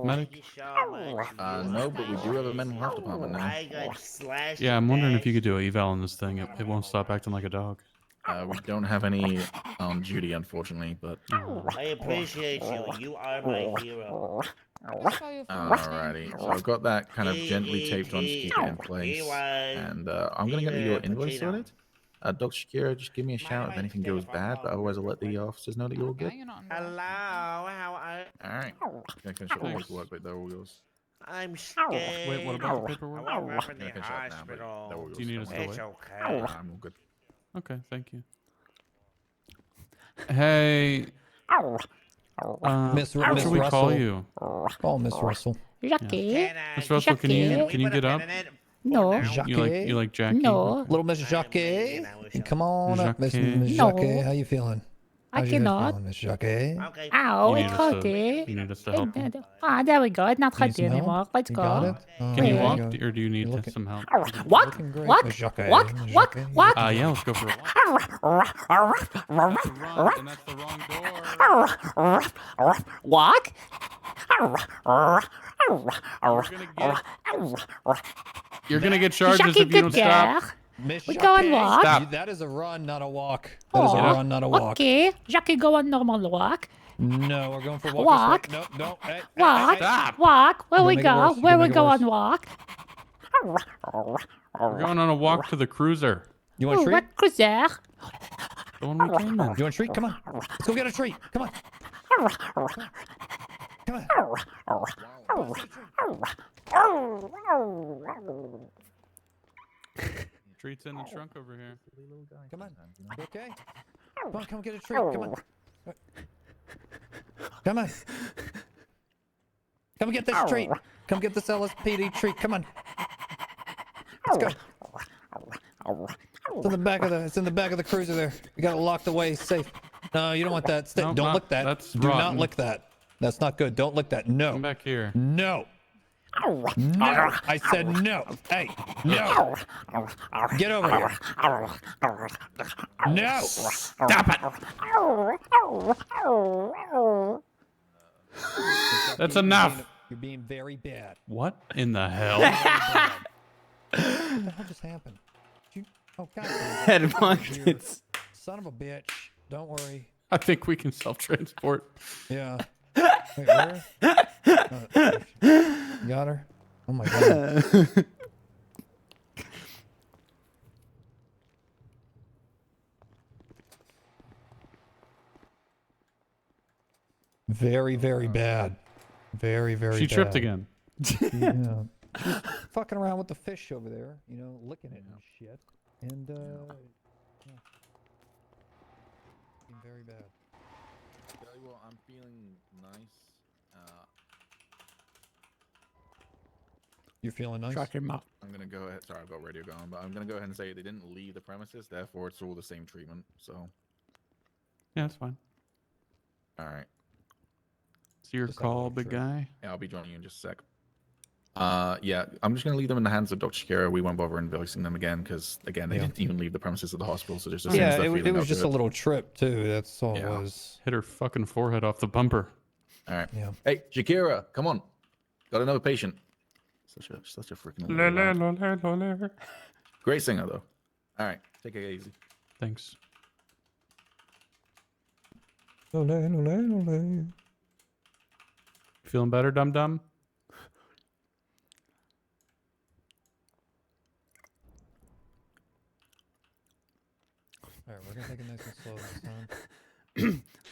medic? No, but we do have a mental health department now. Yeah, I'm wondering if you could do an eval on this thing. It won't stop acting like a dog. We don't have any on duty, unfortunately, but. I appreciate you. You are my hero. Alrighty, so I've got that kind of gently taped on to keep it in place. And I'm going to get your invoice sorted. Dr. Shakira, just give me a shout if anything goes bad, but otherwise I'll let the officers know that you're all good. Hello, how are Alright, gonna finish up the paperwork, but there all goes. I'm scared. Wait, what about the paperwork? I went from Gonna the finish up now, but hospital. there all goes. Do you need us to It's wait? okay. I'm all good. Okay, thank you. Hey. Miss What should we call Russell. you? Call Miss Russell. Jackie? Miss Russell, can you get up? No. You like Jackie? No. Little Miss Jackie. Come on up, Miss Jackie. Jackie. No. How you feeling? I How's your head cannot. feeling, Miss Jackie? Okay. Ow, You it need us to- hurted. You need us to help you? There we go. It's not Need hurting some help? anymore. Let's You go. got it? Can you Wait. walk, there you go. or do you need You're looking- some help? Walk, Looking great, walk, Miss Jackie. walk, Miss walk, Jackie. walk. Yeah, let's go for a walk. And that's the wrong door. Walk. You're gonna get charges Jackie, if you don't good stop. girl. Miss We go and Jackie. walk. Stop. That is a run, not a walk. That is a Oh, run, not a walk. Okay, Jackie, go on normal walk. No, we're going for a walk. Walk. This way. No, no. Hey, Walk. Stop. Walk. Where You're we gonna make it go? worse. You're Where gonna we make it go worse. on walk? We're going on a walk to the cruiser. You want a Ooh, treat? what cruiser? The one we came in. You want a treat? Come on. Let's go get a treat. Come on. Come on. Treats in the trunk over here. Come on. You okay? Come on, come get a treat. Come on. Come on. Come get this treat. Come get this LSPD treat. Come on. Let's go. It's in the back of the cruiser there. You got it locked away, safe. No, you don't want that. Nope, Don't lick that. that's Do not rotten. lick that. That's not good. Don't lick that. No. Come back here. No. No. I said no. Hey, no. Get over here. No. Stop it. That's enough. You're being very bad. What in the hell? What the hell just happened? Oh, God. Head magnets. Son of a bitch. Don't worry. I think we can self-transport. Yeah. Wait, where? Got her? Oh my god. Very, very bad. Very, very She bad. tripped again. Yeah. She was fucking around with the fish over there, you know, licking it and shit. And, yeah. Very bad. Tell you what, I'm feeling nice. You're feeling nice? Shut him up. I'm gonna go ahead. Sorry, I've got radio going, but I'm gonna go ahead and say they didn't leave the premises, therefore it's all the same treatment. So, Yeah, that's fine. all right. It's your Just call, out big guy. Yeah, I'll be joining you in just a sec. Yeah, I'm just gonna leave them in the hands of Dr. Shakira. We won't bother invoicing them again because again they didn't even leave the premises of the hospital, so just Yeah, it was just a little trip too. That's all it Yeah. was. Hit her fucking forehead off the bumper. All right. Yeah. Hey, Shakira, come on. Got another patient. Such a freaking great singer though. All right, take it easy. Thanks. Feeling better, dum dum? Alright, we're gonna take it nice and slow this time.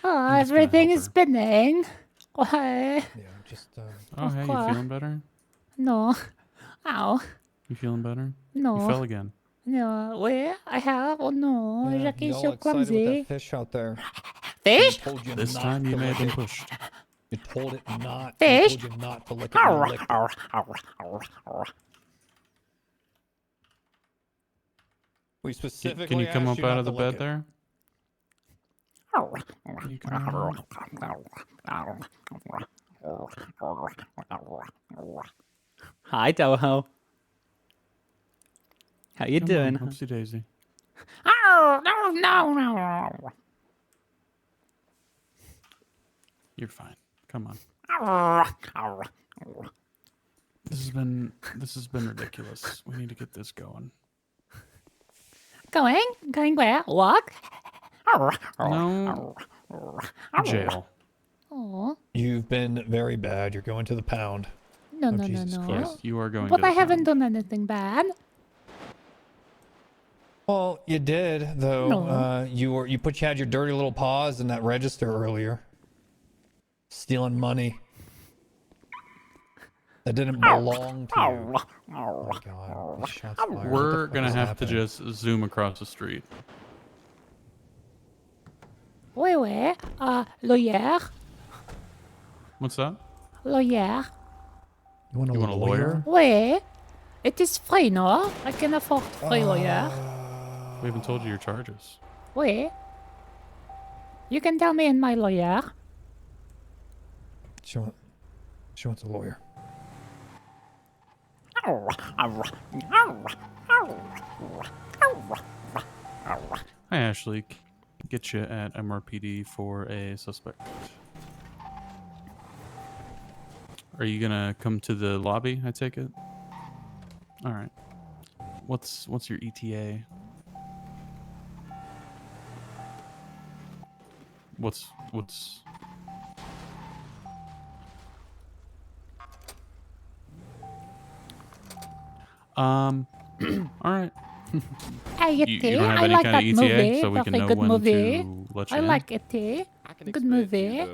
Oh, I'm just gonna everything help is her. spinning. Why? Yeah, just Oh, hey, you Pourquoi? feeling better? No. Ow. You feeling better? No. You fell again. No. Where? I have? Oh no. yeah, Jackie is y'all so excited with clumsy. that fish out there. Fish? Told you This not time you to may have lick been it. pushed. You told it not. Fish? I told you not to lick it. You licked it. We specifically Can you come asked up you out not of the to lick bed it. there? Can you come out? Hi, Toho. How you Come doing? on, Oopsie daisy. Oh, no. You're fine. Come on. This has been ridiculous. We need to get this going. Going? Going where? Walk? No. Jail. Oh. You've been very bad. You're going to the pound. No, Oh, no, Jesus no, no. Yes, you are going But to I the haven't pound. done anything bad. Well, you did though. No. You had your dirty little paws in that register earlier, stealing money that didn't belong to you. Oh my God! These shots fired. What the We're fuck gonna is have to happening? just zoom across the street. Where? Lawyer? What's that? Lawyer? You want a You want a lawyer? Where? It is free, no? I can afford free lawyer. We haven't told you your charges. Where? You can tell me in my lawyer. She wants a lawyer. Hi, Ashley. Get you at MRPD for a suspect. Are you gonna come to the lobby? I take it. All right. What's your ETA? What's all right. You don't have I any like kind that of ETA, movie. so we can Very know good when movie. to let you I in? like it. Good movie.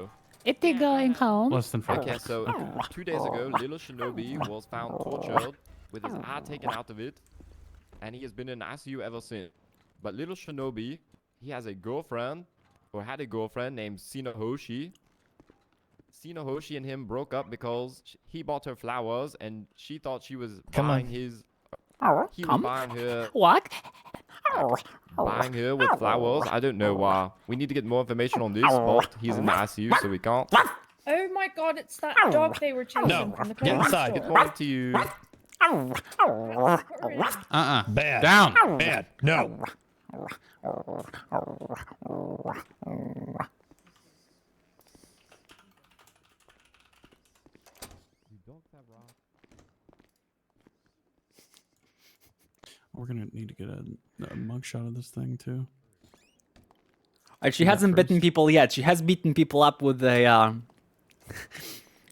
It going home. Less than 5. Okay, so 2 days ago, little Shinobi was found tortured with his eye taken out of it, and he has been in ICU ever since. But little Shinobi, he has a girlfriend, or had a girlfriend named Sina Hoshi, Hoshi and him broke up because he bought her flowers and she thought she was Come on. buying his. He was Come. buying her. What? Buying her with flowers. I don't know why. We need to get more information on this, but he's in the ICU, so we can't. Oh my god, it's that dog they were chasing No, from the get clothing inside. Good store. morning to you. Bad. Down. Bad. No. We're gonna need to get a mugshot of this thing too. And she Yeah, hasn't bitten first. people yet. She has beaten people up with a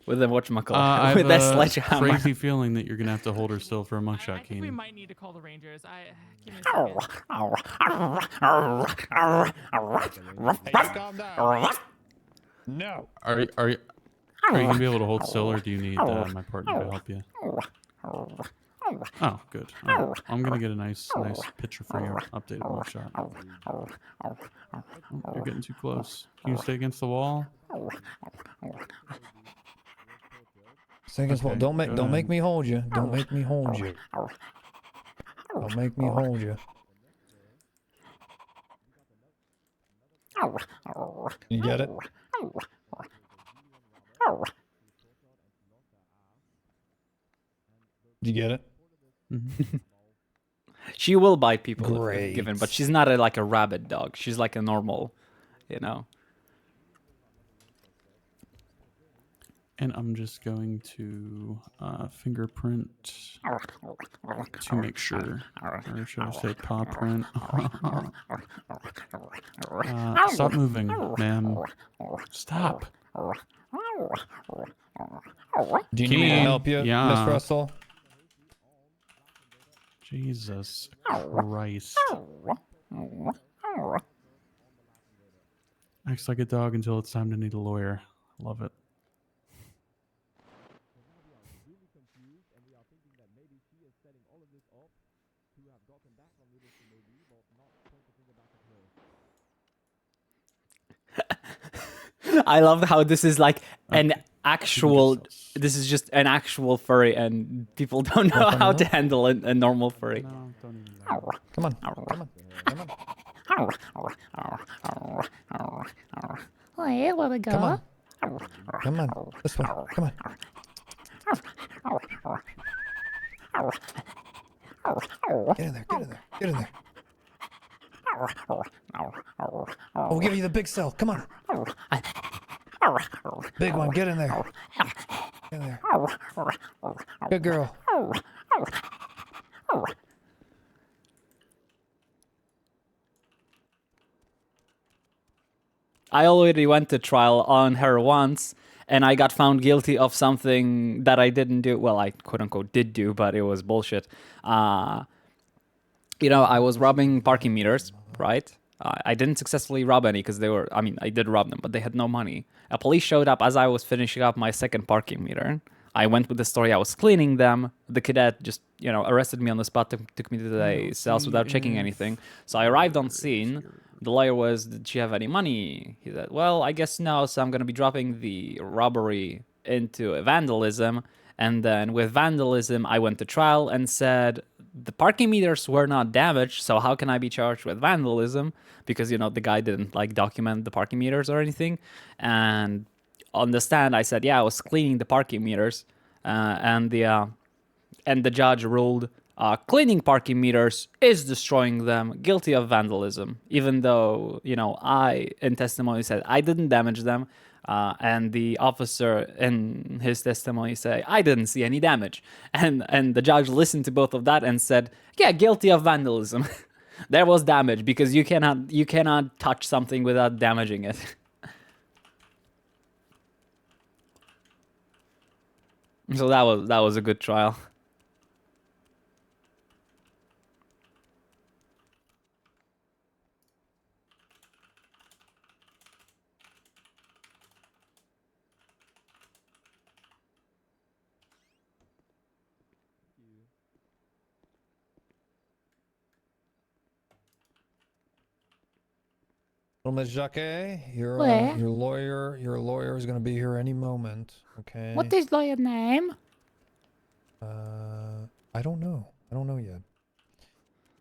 with a I whatchamacallit, with a have a sledgehammer. crazy feeling that you're gonna have to hold her still for a mugshot, I think we Keenan. might need to call the Rangers. Give me a second. Hey, calm down. No. Are you gonna be able to hold still, or do you need my partner to help you? Oh, good. All right. I'm gonna get a nice picture for your updated mugshot. Oh, you're getting too close. Can you stay against the wall? Stay against the wall. Okay, Don't make good. me hold you. Don't make me hold you. Don't make me hold you. You get it? Did you get it? She will bite people if Great. given, but she's not like a rabid dog. She's like a normal, you know. And I'm just going to fingerprint to make sure, or should I say paw print? Stop moving, ma'am. Stop. Do you need me to Keen, help you, yeah. Miss Russell? Jesus Christ. Acts like a dog until it's time to need a lawyer. Love it. I love how this is like an Okay. actual. This is just an actual furry, and people don't know how to handle a normal furry. No, don't even. Come on. Come on. Come on. Oh, here we go. Come on. Come on. This way. Come on. Get in there. Get in there. Get in there. We'll give you the big cell. Come on. Big one. Get in there. Get in there. Good girl. I already went to trial on her once, and I got found guilty of something that I didn't do. Well, I quote unquote did do, but it was bullshit. You know, I was robbing parking meters, right? I didn't successfully rob any because they were, I mean, I did rob them, but they had no money. A police showed up as I was finishing up my second parking meter. I went with the story I was cleaning them. The cadet just, you know, arrested me on the spot, took me to the cells without checking anything. So I arrived on scene. The lawyer was, did she have any money? He said, well, I guess no, so I'm going to be dropping the robbery into vandalism. And then with vandalism, I went to trial and said, the parking meters were not damaged, so how can I be charged with vandalism? Because, you know, the guy didn't, like, document the parking meters or anything. And on the stand, I said, yeah, I was cleaning the parking meters. And the judge ruled, cleaning parking meters is destroying them, guilty of vandalism, even though, you know, I, in testimony, said I didn't damage them. And the officer in his testimony say, I didn't see any damage. And the judge listened to both of that and said, yeah, guilty of vandalism. There was damage because you cannot touch something without damaging it. So that was a good trial. Well, Miss Jacques, your Where? your lawyer is gonna be here any moment. Okay. What is lawyer name? I don't know. I don't know yet.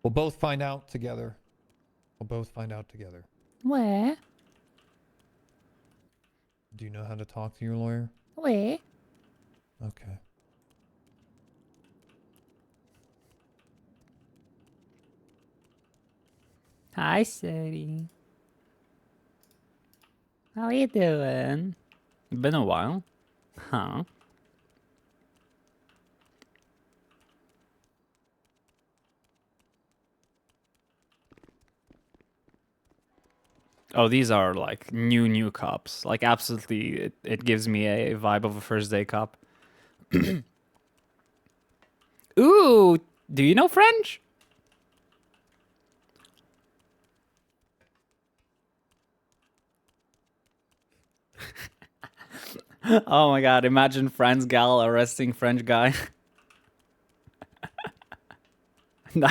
We'll both find out together. We'll both find out together. Where? Do you know how to talk to your lawyer? Where? Okay. Hi, Sadie. How you doing? Been a while. Huh? Oh, these are like new cups. Like absolutely, it gives me a vibe of a first day cup. Ooh, do you know French? Oh my god, imagine France gal arresting French guy. No.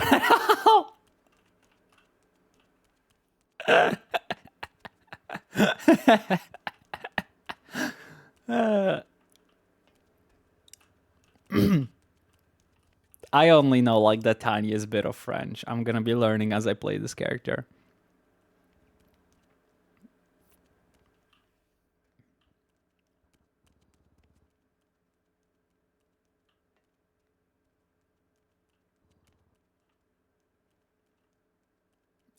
I only know like the tiniest bit of French. I'm gonna be learning as I play this character.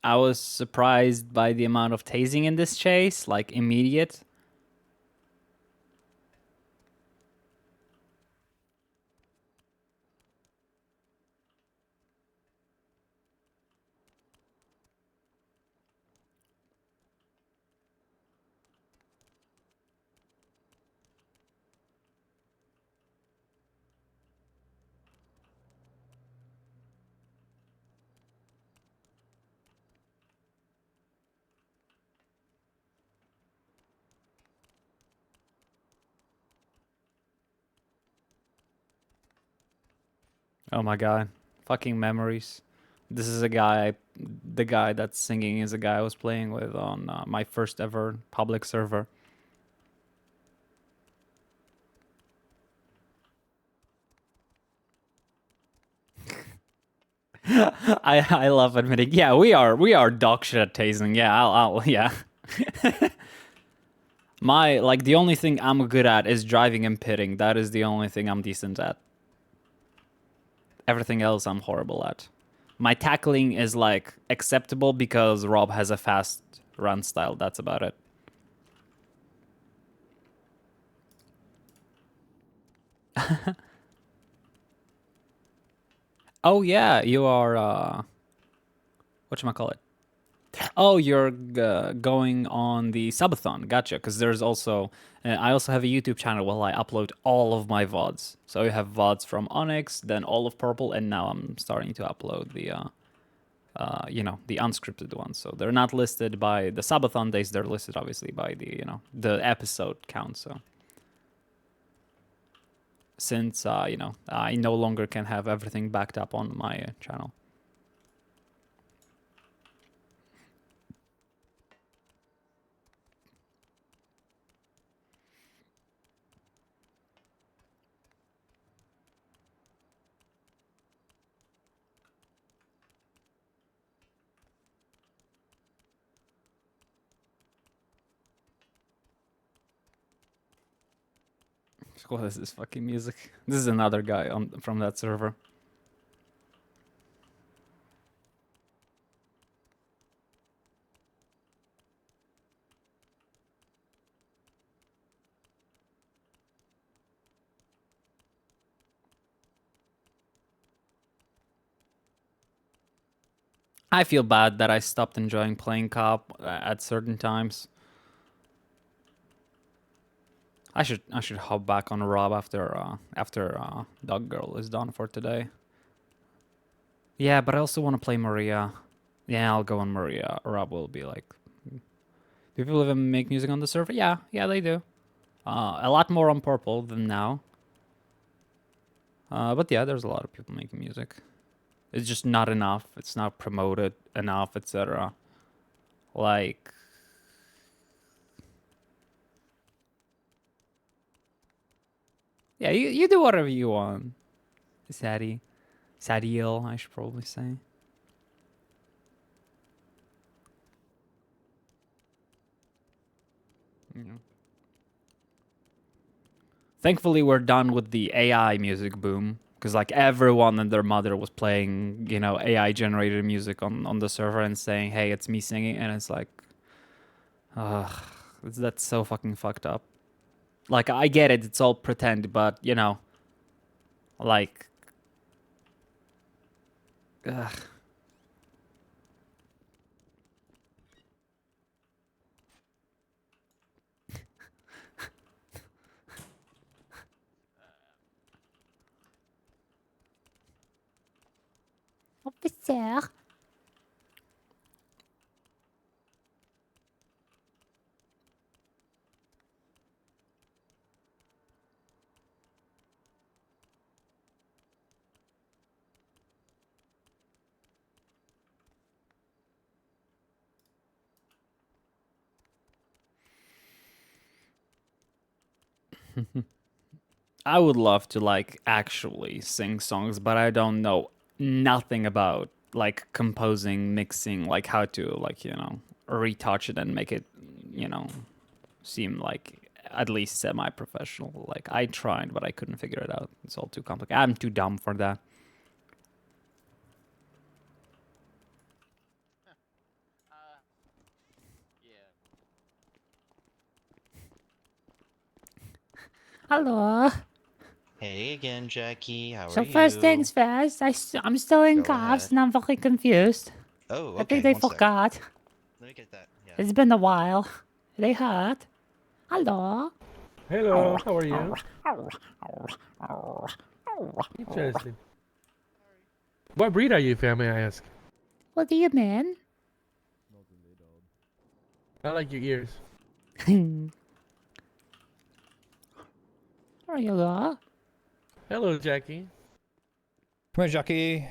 I was surprised by the amount of tasing in this chase, like immediate. Oh my god. Fucking memories. This is the guy that's singing is a guy I was playing with on my first ever public server. I love admitting, yeah, we are dog shit at tasing. Yeah, I'll yeah. My like the only thing I'm good at is driving and pitting. That is the only thing I'm decent at. Everything else I'm horrible at. My tackling is like acceptable because Rob has a fast run style. That's about it. Oh yeah, you are whatchamacallit? Oh, you're going on the subathon. Gotcha. Because there's also I also have a YouTube channel where I upload all of my VODs. So you have VODs from Onyx, then all of Purple, and now I'm starting to upload the you know, the unscripted ones. So they're not listed by the subathon days. They're listed obviously by the, you know, the episode count. So since you know, I no longer can have everything backed up on my channel. What is this fucking music? This is another guy on from that server. I feel bad that I stopped enjoying playing co-op at certain times. I should hop back on Rob after Dog Girl is done for today. Yeah, but I also want to play Maria. Yeah, I'll go on Maria. Rob will be like, do people even make music on the server? Yeah, they do. A lot more on Purple than now. But yeah, there's a lot of people making music. It's just not enough. It's not promoted enough, etc. Like, Yeah, you do whatever you want. Sadie. Sadiel, I should probably say. Yeah. Thankfully, we're done with the AI music boom. Because, like, everyone and their mother was playing, you know, AI-generated music on the server and saying, hey, it's me singing. And it's like, ugh, that's so fucking fucked up. Like, I get it, it's all pretend, but, you know, like, ugh. Officer. I would love to, like, actually sing songs, but I don't know nothing about, like, composing, mixing, like, how to, like, you know, retouch it and make it, you know, seem like at least semi-professional. Like, I tried, but I couldn't figure it out. It's all too complicated. I'm too dumb for that. Hello. Hey again, Jackie. How So are you? first things first, I'm still in Go cuffs ahead. and I'm very confused. Oh, okay. I think they one sec. forgot. Let me get that. Yeah. It's been a while. They hurt. Hello. Hello, how are you? Interesting. What breed are you, if I may ask? What do you mean? I like your ears. There you go. Hello, Jackie. Come here, Jackie.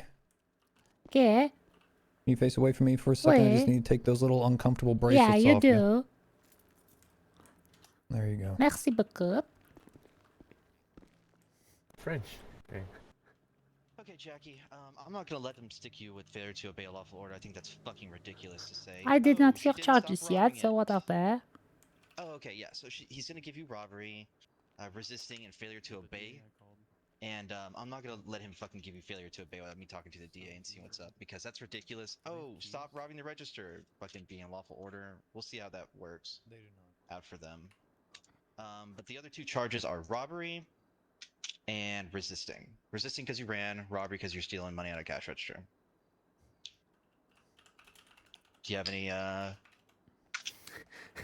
Okay. Can you face away from me for a second? I just Wait. need to take those little uncomfortable bracelets Yeah, you off do. There you go. Merci beaucoup. French. Okay. Okay, Jackie. I'm not gonna let them stick you with failure to obey a lawful order. I think that's fucking ridiculous to say. I did Oh, not she hear didn't stop charges robbing yet, so it. what are they? Oh, okay, yeah. So he's gonna give you robbery, resisting, and failure to obey. And I'm not gonna let him fucking give you failure to obey without me talking to the DA and seeing what's up, because that's ridiculous. Oh, stop robbing the register. Fucking being in lawful order. We'll see how that works. They do not. Out for them. But the other two charges are robbery and resisting. Resisting because you ran, robbery because you're stealing money out of cash register. Do you have any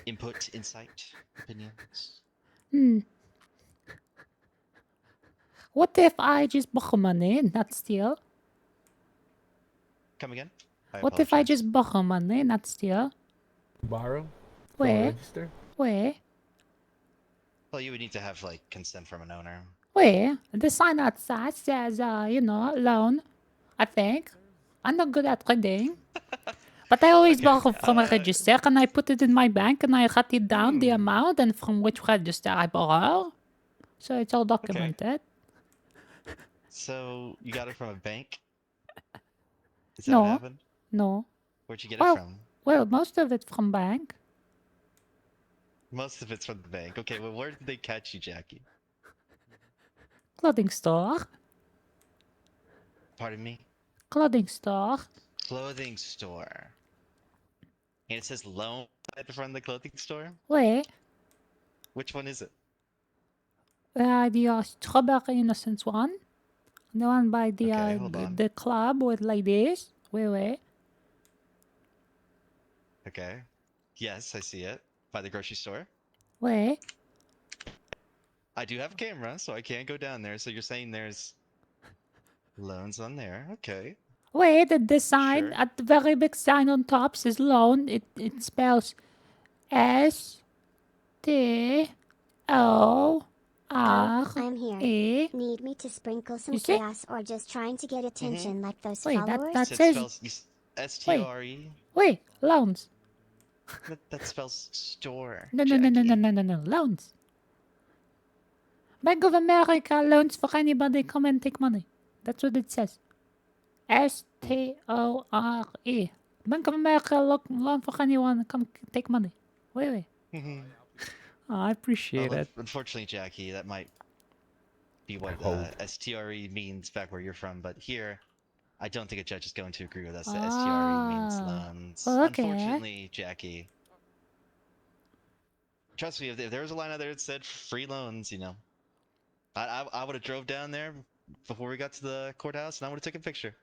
input, insight, opinions? What if I just borrow money and not steal? Come again? What if I just borrow money and not steal? Borrow? Where? Register? Where? Well, you would need to have like consent from an owner. Where? The sign outside says, you know, loan. I think. I'm not good at reading. But I always borrow from a register and I put it in my bank and I write it down the amount and from which register I borrow. So it's all documented. So you got it from a bank? Is that No. what happened? No. Where'd you get Well, it from? well, most of it from bank. Most of it's from the bank. Okay, well, where did they catch you, Jackie? Clothing store. Pardon me? Clothing store. Clothing store. And it says loan at the front of the clothing store? Where? Which one is it? The strawberry innocence one. The one by the Okay, hold on. the club with ladies. Where? Okay. Yes, I see it. By the grocery store. Where? I do have a camera, so I can go down there. So you're saying there's loans on there. Okay. Wait, the sign Sure. at the very big sign on top says loan. It spells I'm here. STORE. Need me to sprinkle some You see? chaos or just trying to get attention like those Wait, followers? that So it says spells S-T-O-R-E? wait, loans. That spells store. No, loans. Bank of America loans for anybody come and take money. That's what it says. STORE. Bank of America loan for anyone come take money. Wait. Oh, I appreciate it. Unfortunately, Jackie, that might be what STRE means back where you're from, but here, I don't think a judge is going to agree with us that STRE means loans. Okay. Unfortunately, Jackie. Trust me, if there was a line out there that said free loans, you know, I would have drove down there before we got to the courthouse and I would have taken a picture.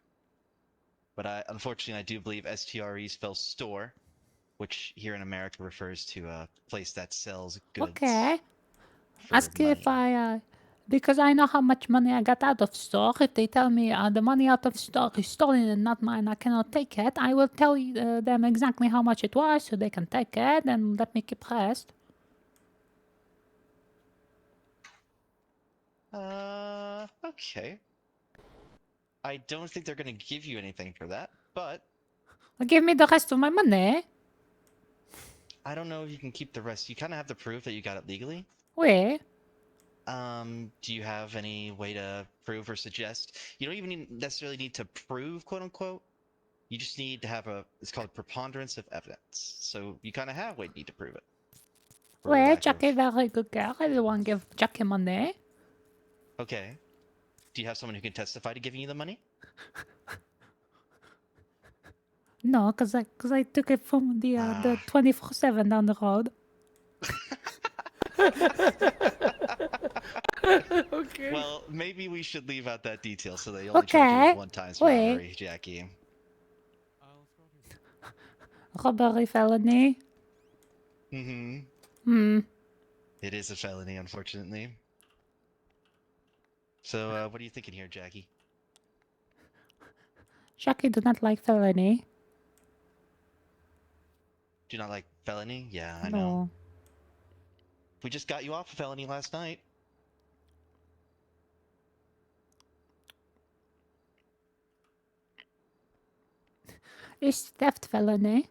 But unfortunately, I do believe STRE spells store, which here in America refers to a place that sells goods. Okay. for Ask if because I know how much money I got out of store. If they tell me the money out of store is stolen and not mine, I cannot take it, I will tell them exactly how much it was so they can take it and let me keep rest. Okay. I don't think they're gonna give you anything for that, but Give me the rest of my money. I don't know if you can keep the rest. You kind of have to prove that you got it legally. Wait. Do you have any way to prove or suggest? You don't even necessarily need to prove, quote unquote. You just need to have it's called preponderance of evidence. So you kind of have what you need to prove it. Wait, Jackie very good girl. I don't want to give Jackie money. Okay. Do you have someone who can testify to giving you the money? No, cause I took it from the 24/7 down the road. Okay. Well, maybe we should leave out that detail so they only charge you with one times robbery, Jackie. Robbery felony. Mm-hmm. It is a felony, unfortunately. So, what are you thinking here, Jackie? Jackie do not like felony. Do you not like felony? Yeah, I No. know. We just got you off a felony last night. Is theft felony?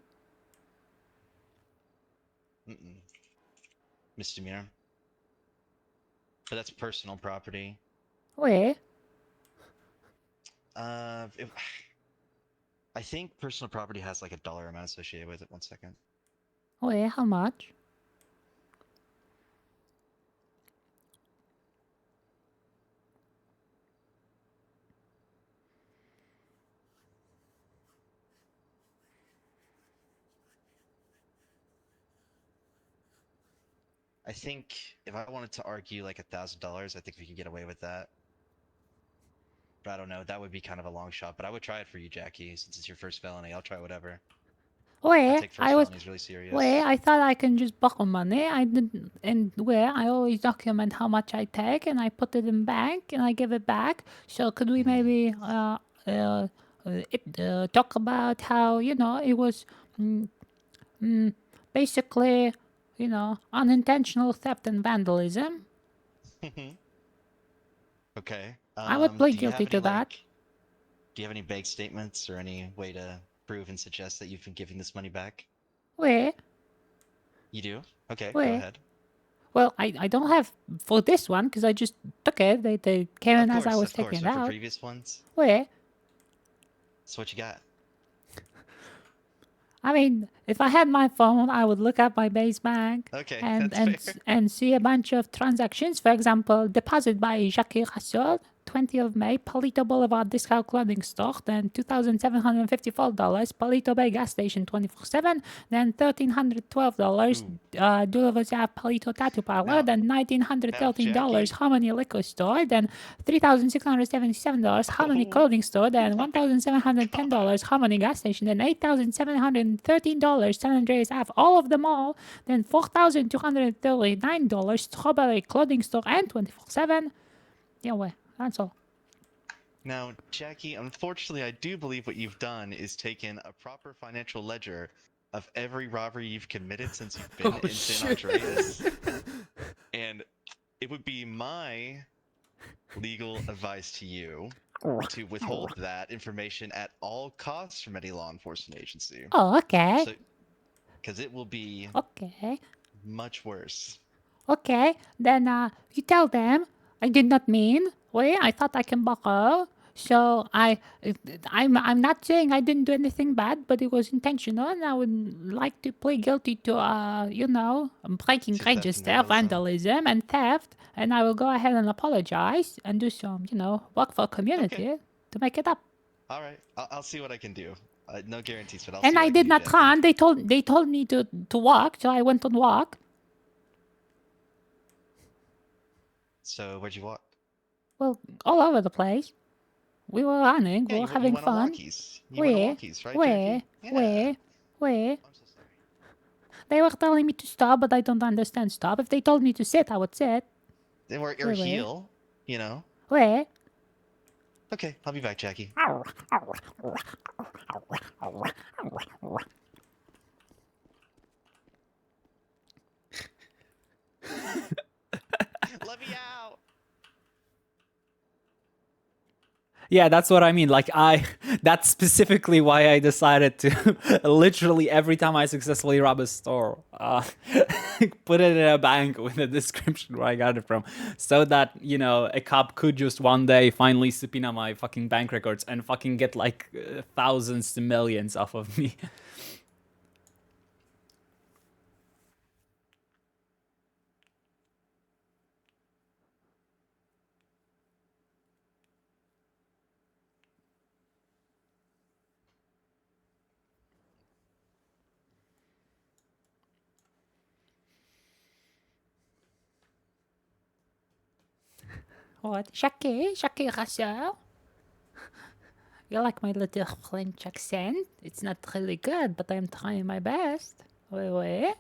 Misdemeanor. But that's personal property. Wait. I think personal property has like a dollar amount associated with it. 1 second. Wait, how much? I think if I wanted to argue like $1,000, I think we could get away with that. But I don't know. That would be kind of a long shot. But I would try it for you, Jackie, since it's your first felony. I'll try whatever. Wait, take first felonies really serious. Wait, I thought I can just borrow money. I didn't, and where I always document how much I take, and I put it in bank, and I give it back. So could we maybe talk about how it was basically unintentional theft and vandalism? Okay. I would plead guilty to that. Do you have any bank statements or any way to prove and suggest that you've been giving this money back? Wait. You do? Okay, Wait. go ahead. Well, I don't have for this one because I just took it. They came in as I was taking it But out. for previous ones? Wait. So what you got? I mean, if I had my phone, I would look at my base bank and see a bunch of transactions. For example, deposit by Jackie Rassol, 20th of May, Palito Boulevard Discount Clothing Store, then $2,754, Palito Bay Gas Station 24/7, then $1,312, Dulavezia Palito Tattoo Parlor, then $1,913, Harmony Liquor Store, then $3,677, Harmony Clothing Store, then $1,710, Harmony Gas Station, then $8,713, San Andreas Ave, all of them all, then $4,239, Strawberry Clothing Store, and 24/7. Yeah, well, that's all. Now, Jackie, unfortunately, I do believe what you've done is taken a proper financial ledger of every robbery you've committed since you've been in San Andreas. And it would be my legal advice to you to withhold that information at all costs from any law enforcement agency. Oh, okay. Because it will be okay. much worse. Okay, then you tell them I did not mean. Wait, I thought I can borrow. So I'm not saying I didn't do anything bad, but it was intentional, and I would like to plead guilty to breaking To theft and register, vandalism, and theft. And I will go ahead and apologize and do some, work for community to make it up. All right, I'll see what I can do. No guarantees, but I'll And see what I I can did do, not Jackie. run. They told me to walk, so I went on walk. So where'd you walk? Well, all over the place. We were running. Yeah, We were you having went on fun. walkies. You went on walkies, right, Jackie? Yeah. Where? I'm so sorry. They were telling me to stop, but I don't understand stop. If they told me to sit, I would sit. Then we're Where? heel, you know. Where? Okay, I'll be back, Jackie. Let me out. Yeah, that's what I mean. Like, that's specifically why I decided to literally every time I successfully rob a store, put it in a bank with a description where I got it from, so that, a cop could just one day finally subpoena my fucking bank records and fucking get like thousands to millions off of me. What? Shaki Russell? You like my little French accent? It's not really good, but I'm trying my best. Wait.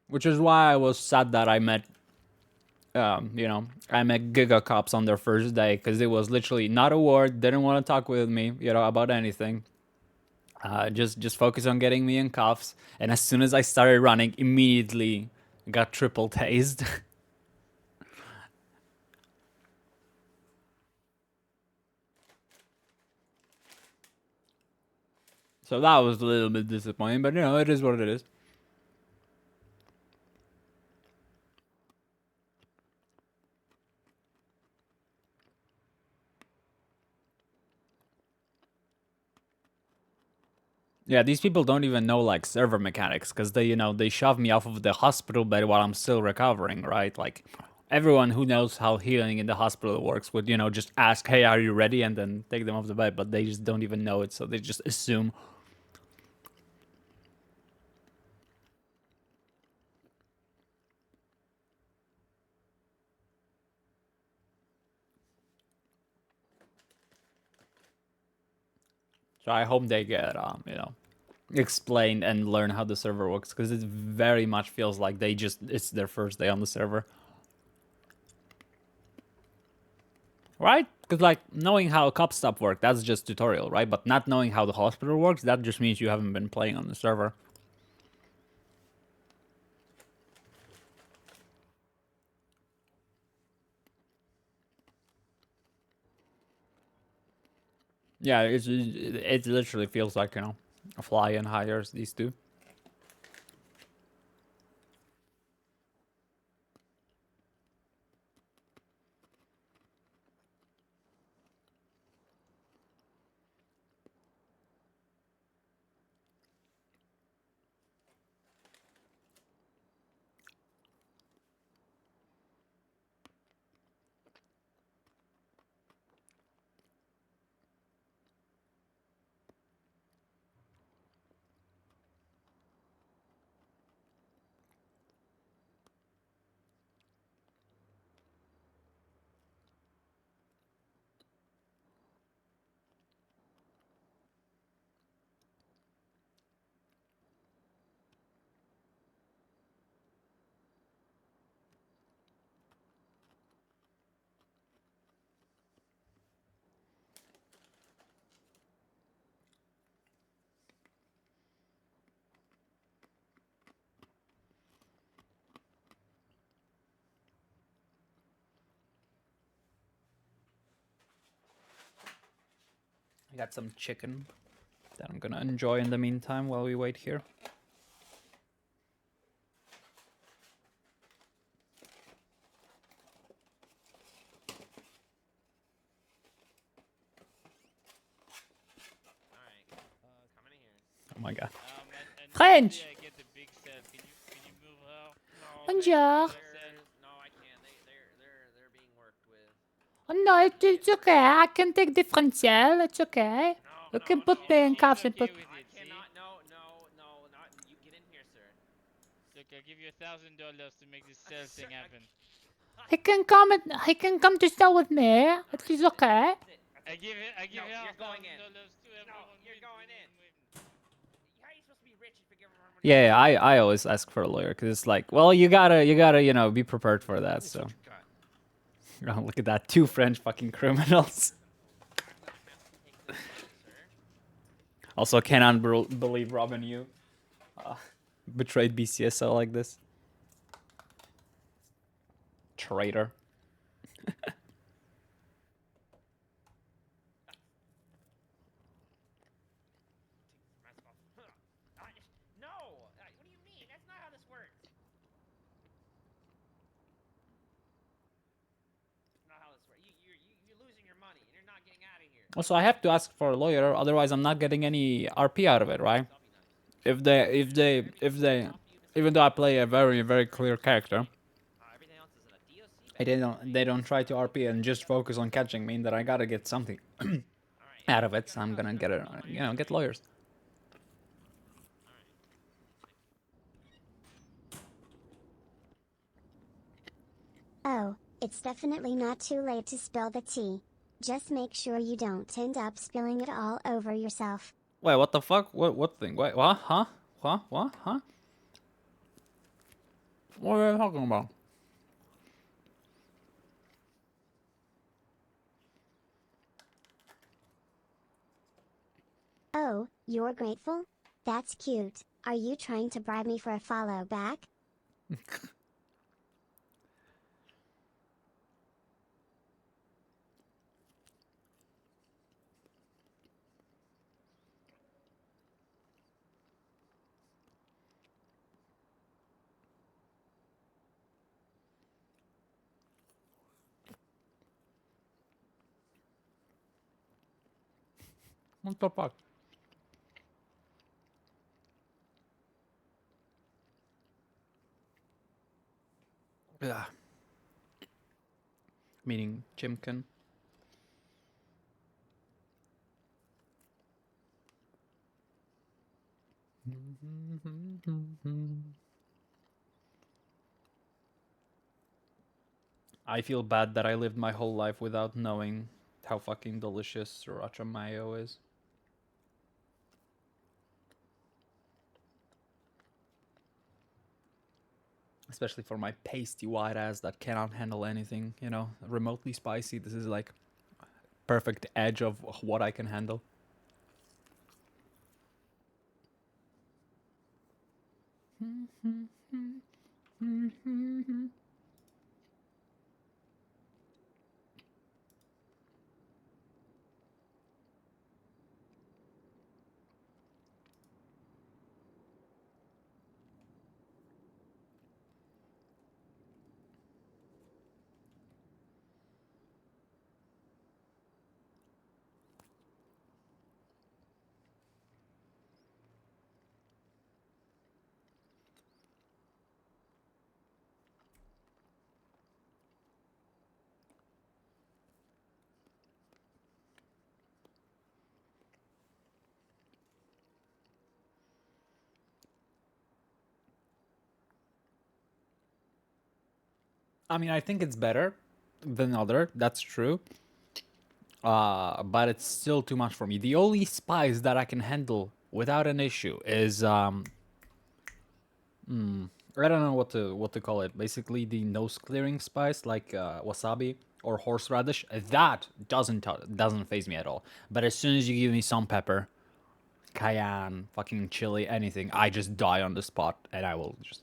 Which is why I was sad that I met Giga Cops on their first day, because it was literally not a word, didn't want to talk with me, about anything. Just focus on getting me in cuffs. And as soon as I started running, immediately got triple tased. So that was a little bit disappointing, but it is what it is. Yeah, these people don't even know like server mechanics, because they shove me off of the hospital bed while I'm still recovering, right? Like everyone who knows how healing in the hospital works would, just ask, "Hey, are you ready?" and then take them off the bed, but they just don't even know it, so they just assume. So I hope they get explained and learn how the server works, because it very much feels like it's their first day on the server. Right? Because like knowing how cop stuff works, that's just tutorial, right? But not knowing how the hospital works, that just means you haven't been playing on the server. Yeah, it literally feels like, a fly and hires these two. I got some chicken that I'm gonna enjoy in the meantime while we wait here. Oh my god. French. Bonjour. Oh, no, it's okay. I can take differential. It's okay. You can put me in cuffs and put. Look, I'll give you $1,000 to make this sale thing happen. He can come to sell with me. It's okay. I give you $1,000 to everyone. You're going in. How are you supposed to be rich if you give everyone money? Yeah, I always ask for a lawyer because it's like, well, you gotta, you know, be prepared for that. So, oh, look at that, 2 French fucking criminals. Also, cannot believe Robin, you betrayed BCSL like this. Traitor. No! What do you mean? That's not how this works. That's not how this works. You're losing your money. You're not getting out of here. Also, I have to ask for a lawyer, otherwise I'm not getting any RP out of it, right? If they, even though I play a very, very clear character, they don't try to RP and just focus on catching me, then I gotta get something out of it. So I'm gonna get it, you know, get lawyers. Oh, it's definitely not too late to spill the tea. Just make sure you don't end up spilling it all over yourself. Wait, what the fuck? What thing? Wait, what? Huh? What? Huh? What are you talking about? Oh, you're grateful? That's cute. Are you trying to bribe me for a follow back? What the fuck? Yeah. Meaning Chimkin. I feel bad that I lived my whole life without knowing how fucking delicious sriracha mayo is. Especially for my pasty white ass that cannot handle anything, you know, remotely spicy. This is like perfect edge of what I can handle. I mean, I think it's better than other. That's true. But it's still too much for me. The only spice that I can handle without an issue is I don't know what to call it. Basically, the nose clearing spice like wasabi or horseradish. That doesn't faze me at all. But as soon as you give me some pepper, cayenne, fucking chili, anything, I just die on the spot, and I will just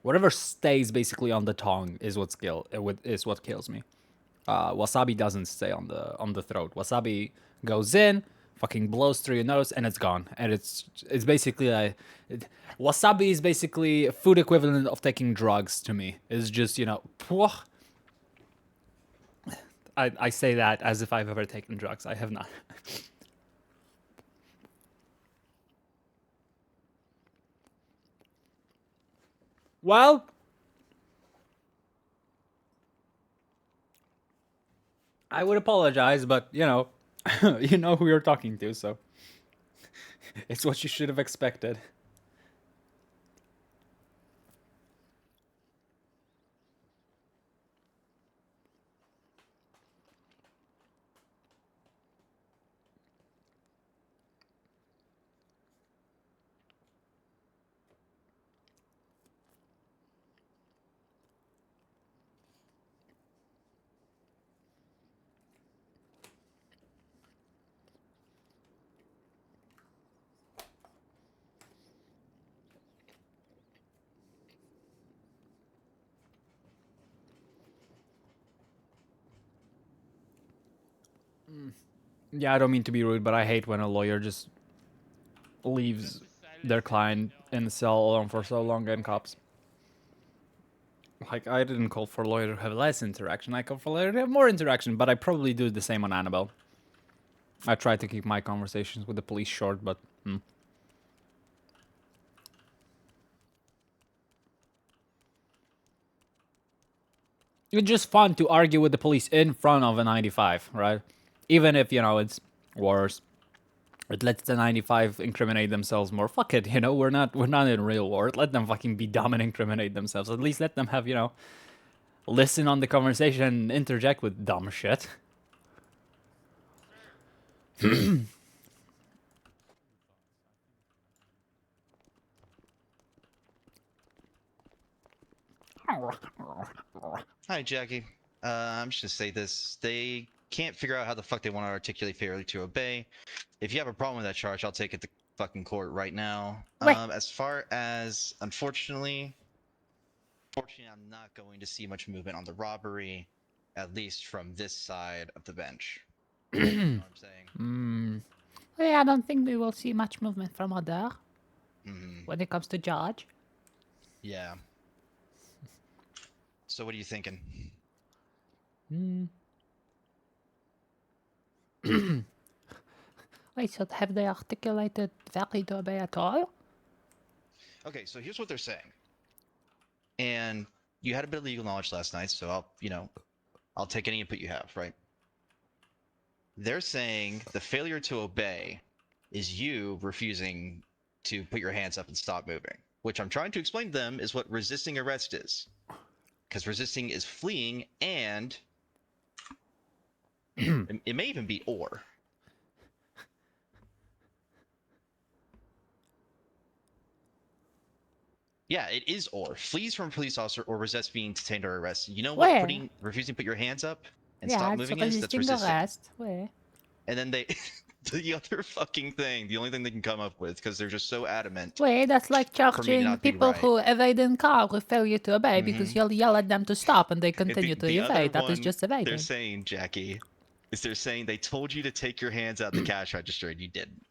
whatever stays basically on the tongue is what kills me. Wasabi doesn't stay on the throat. Wasabi goes in, fucking blows through your nose, and it's gone. And it's basically wasabi is basically food equivalent of taking drugs to me. It's just, you know, I say that as if I've ever taken drugs. I have not. Well, I would apologize, but you know, you know who you're talking to, so it's what you should have expected. Yeah, I don't mean to be rude, but I hate when a lawyer just leaves their client in the cell alone for so long and cops. Like, I didn't call for a lawyer to have less interaction. I called for a lawyer to have more interaction, but I probably do the same on Annabelle. I try to keep my conversations with the police short, but... It's just fun to argue with the police in front of a 95, right? Even if, you know, it's worse. It lets the 95 incriminate themselves more. Fuck it, you know, we're not in real war. Let them fucking be dumb and incriminate themselves. At least let them have, you know, listen on the conversation and interject with dumb shit. Hi, Jackie. I'm just gonna say this. They can't figure out how the fuck they want to articulate failure to obey. If you have a problem with that charge, I'll take it to fucking court right now. As far as, unfortunately, I'm not going to see much movement on the robbery, at least from this side of the bench. You know what I'm saying? Well, I don't think we will see much movement from other when it comes to judge. Yeah. So what are you thinking? Wait, so have they articulated failure to obey at all? Okay, so here's what they're saying. And you had a bit of legal knowledge last night, so I'll take any input you have, right? They're saying the failure to obey is you refusing to put your hands up and stop moving, which I'm trying to explain to them is what resisting arrest is. Because resisting is fleeing, and it may even be or. Yeah, it is or. Flees from a police officer or resists being detained or arrested. You know what refusing to put your hands up and stop moving is? That's resisting. Arrest. Where? And then they, the other fucking thing, the only thing they can come up with, because they're just so adamant. Wait, that's like charging people who evade in car with failure to obey because you'll yell at them to stop and they continue to evade. That is just evading. They're saying, Jackie, is they're saying they told you to take your hands out the cash register and you didn't.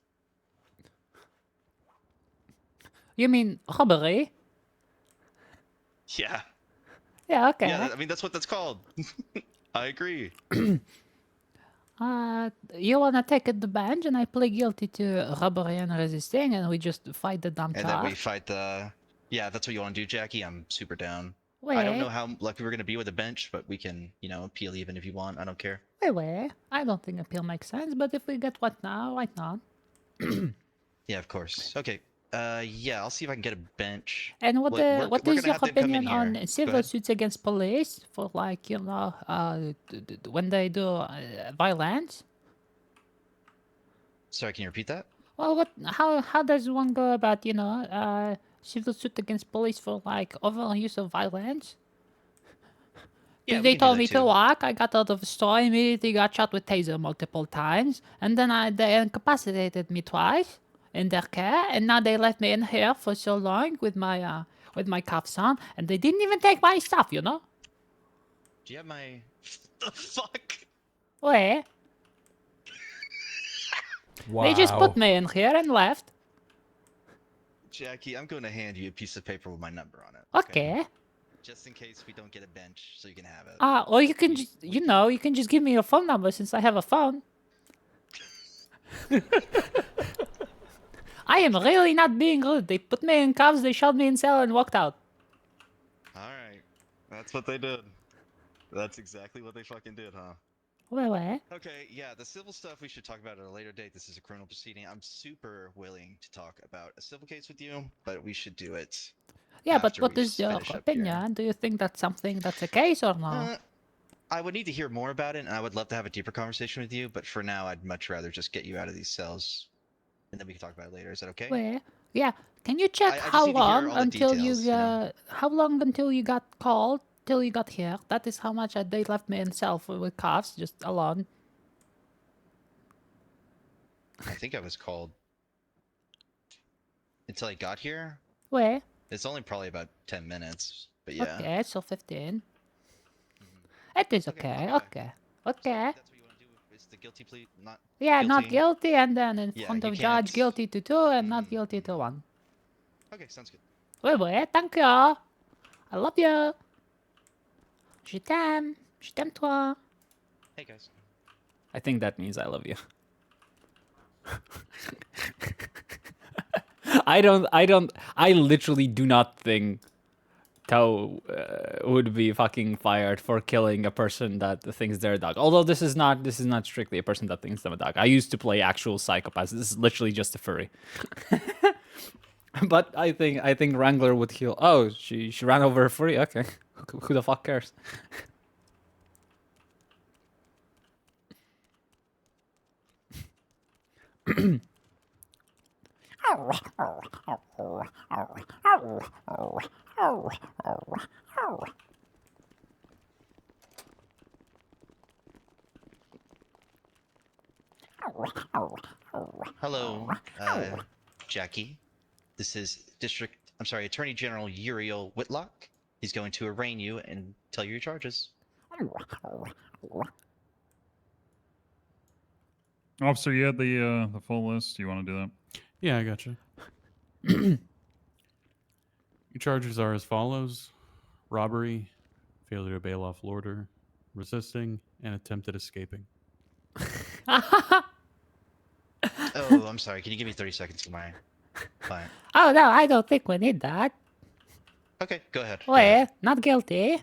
You mean robbery? Yeah. Yeah, okay. Yeah, I mean, that's what that's called. I agree. You wanna take it the bench and I plead guilty to robbery and resisting and we just fight the dumb charge? And then we fight the... Yeah, that's what you want to do, Jackie. I'm super down. I don't know how lucky we're going to be with a bench, but we can, you know, appeal even if you want. I don't care. Wait. I don't think appeal makes sense, but if we get what now, why not? Yeah, of course. Okay. Yeah, I'll see if I can get a bench. And what is your opinion on civil suits against police for, like, you know, when they do violence? Sorry, can you repeat that? Well, how does one go about, you know, civil suit against police for, like, overuse of violence? Yeah, they told me to walk. I got out of the store, immediately got shot with taser multiple times, and then they incapacitated me twice in their care, and now they left me in here for so long with my cuffs on, and they didn't even take my stuff, you know? Do you have my... The fuck? Wait. They just put me in here and left. Jackie, I'm going to hand you a piece of paper with my number on it. Okay. Just in case we don't get a bench, so you can have it. Or you can just, you can just give me your phone number since I have a phone. I am really not being rude. They put me in cuffs, they shot me in cell and walked out. Alright. That's what they did. That's exactly what they fucking did, huh? Wait. Okay, yeah, the civil stuff we should talk about at a later date. This is a criminal proceeding. I'm super willing to talk about a civil case with you, but we should do it. Yeah, but after what we is your finish up here. opinion? Do you think that's something that's a case or no? I would need to hear more about it, and I would love to have a deeper conversation with you, but for now, I'd much rather just get you out of these cells, and then we can talk about it later. Is that okay? Wait. Yeah. Can you check I just how need to hear long all the until details, how long until you got called till you got here? That is how much they left me in cell with cuffs, just alone. I think I was called until I got here. Wait. It's only probably about 10 minutes, but yeah. Okay, so 15. It is okay. Okay. That's what you want to do. Is the guilty plea not? Yeah, guilty? not guilty, and then in Yeah, front you of can't- judge, guilty to 2 and not guilty to 1. Okay, sounds good. Wait, thank you. I love you. Je t'aime. Je t'aime toi. Hey guys. I think that means I love you. I literally do not think Tao would be fucking fired for killing a person that thinks they're a dog. Although this is not strictly a person that thinks they're a dog. I used to play actual psychopaths. This is literally just a furry. But I think Wrangler would kill. Oh, she ran over a furry. Okay, who the fuck cares? Hello, Jackie. This is Attorney General Uriel Whitlock. He's going to arraign you and tell you your charges. Officer, you had the full list. You want to do that? Yeah, I gotcha. Your charges are as follows: robbery, failure to bail off order, resisting, and attempted escaping. Oh, I'm sorry. Can you give me 30 seconds for my client? Oh, no, I don't think we need that. Okay, go ahead. Wait, not guilty.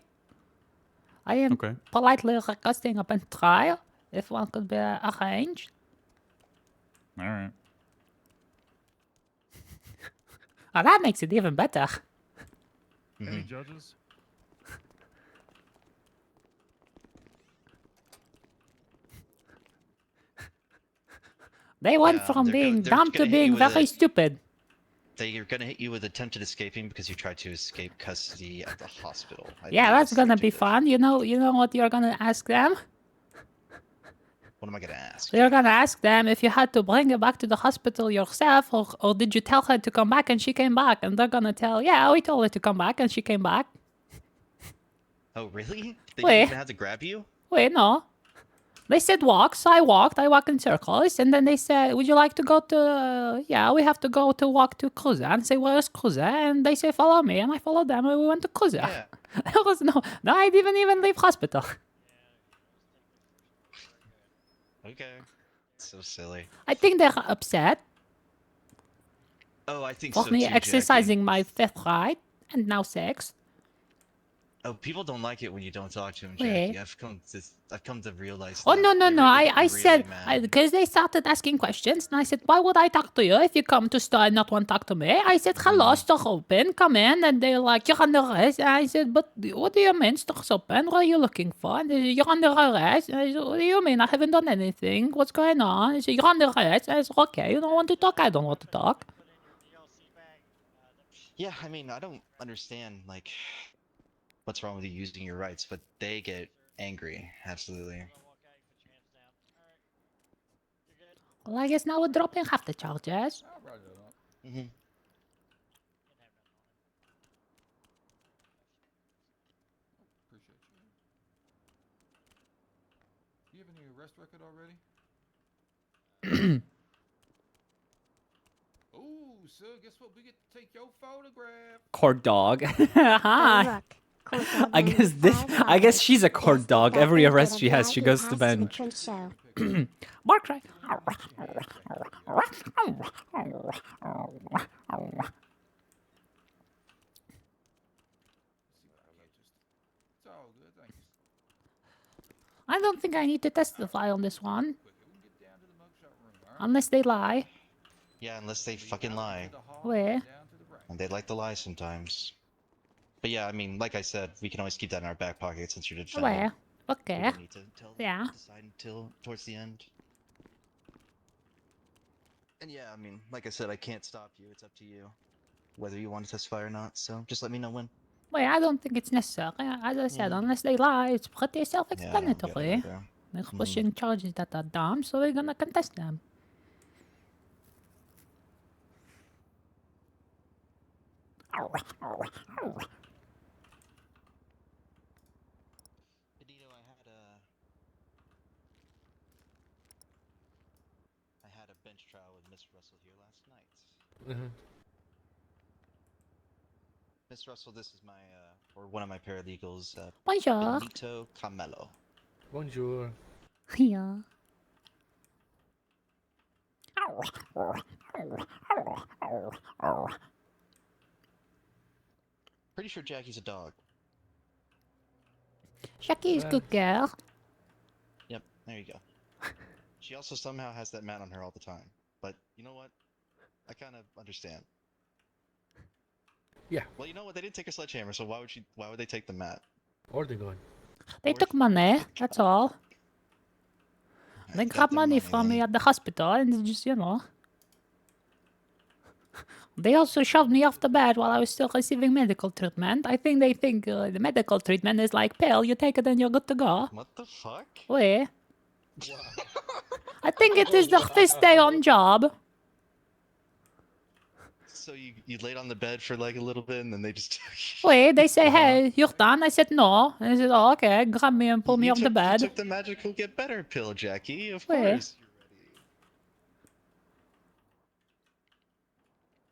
I am Okay. politely requesting a bench trial, if one could be arranged. All right. Oh, that makes it even better. Any judges? They went Yeah, from they're being they're dumb to gonna hit you being with very stupid. They're gonna hit you with attempted escaping because you tried to escape custody at the hospital. Yeah, that's gonna be fun. You know what you're gonna ask them? What am I gonna ask? You're gonna ask them if you had to bring her back to the hospital yourself, or did you tell her to come back and she came back? And they're gonna tell, yeah, we told her to come back and she came back. Oh, really? They Wait. didn't even have to grab you? Wait, no. They said walk, so I walked in circles, and then they said, would you like to go to, yeah, we have to go to walk to Cruiser. And I say, where's Cruiser? And they say, follow me, and I followed them, and we went to Cruiser. Yeah. There was no, I didn't even leave hospital. Okay. So silly. I think they're upset Oh, I think for so me too, Jackie. exercising my fifth right, and now sex. Oh, people don't like it when you don't talk to them, Wait. Jackie. I've come to realize Oh, that. no. They I really said, mad. because they started asking questions, and I said, why would I talk to you if you come to store and not want to talk to me? I said, hello, store open, come in. And they're like, you're under arrest. And I said, but what do you mean, store's open? What are you looking for? And they said, you're under arrest. And I said, what do you mean? I haven't done anything. What's going on? They said, you're under arrest. And I said, okay, you don't want to talk? I don't want to talk. Yeah, I mean, I don't understand, like, what's wrong with you using your rights, but they get angry. Absolutely. Well, I guess now we're dropping half the charges. Mm-hmm. Do you have any arrest record already? sir, guess what? We get to take your photograph. Court dog. Hey, Hi. look. Court dog I guess this. I guess $95. she's a court Guess dog. that Every brings arrest it she a has, she VIP goes to the pass bench. print show. Bark right. It's all good, thank you. I don't think I need to testify on this one. Unless they lie. Yeah, unless they fucking lie. Where? And they like to lie sometimes. But yeah, I mean, like I said, we can always keep that in our back pocket since you're the defendant. Where? We Okay. don't need to Yeah. decide until towards the end. And yeah, I mean, like I said, I can't stop you. It's up to you whether you want to testify or not. So just let me know when. Wait, I don't think it's necessary. As I said, unless they lie, it's pretty self-explanatory. They're pushing charges that are dumb, so we're gonna contest them. I had a bench trial with Miss Russell here last night. Miss Russell, this is my or one of my paralegals, Bonjour. Benito Camelo. Bonjour. Yeah. Pretty sure Jackie's a dog. Jackie is good girl. Yep, there you go. She also somehow has that mat on her all the time. But you know what? I kind of understand. Yeah. Well, you know what? They didn't take a sledgehammer, so why would they take the mat? Or the gun. They took money, that's all. They grabbed money from me at the hospital and just, you know. They also shoved me off the bed while I was still receiving medical treatment. I think they think the medical treatment is like pill, you take it and you're good to go. What the fuck? Wait. I think it is the first day on job. So you laid on the bed for like a little bit and then they just Wait, they say, hey, you're done. I said no. And I said, oh, okay. Grab me and pull me off the bed. You took the magical get better pill, Jackie. Of Wait. course.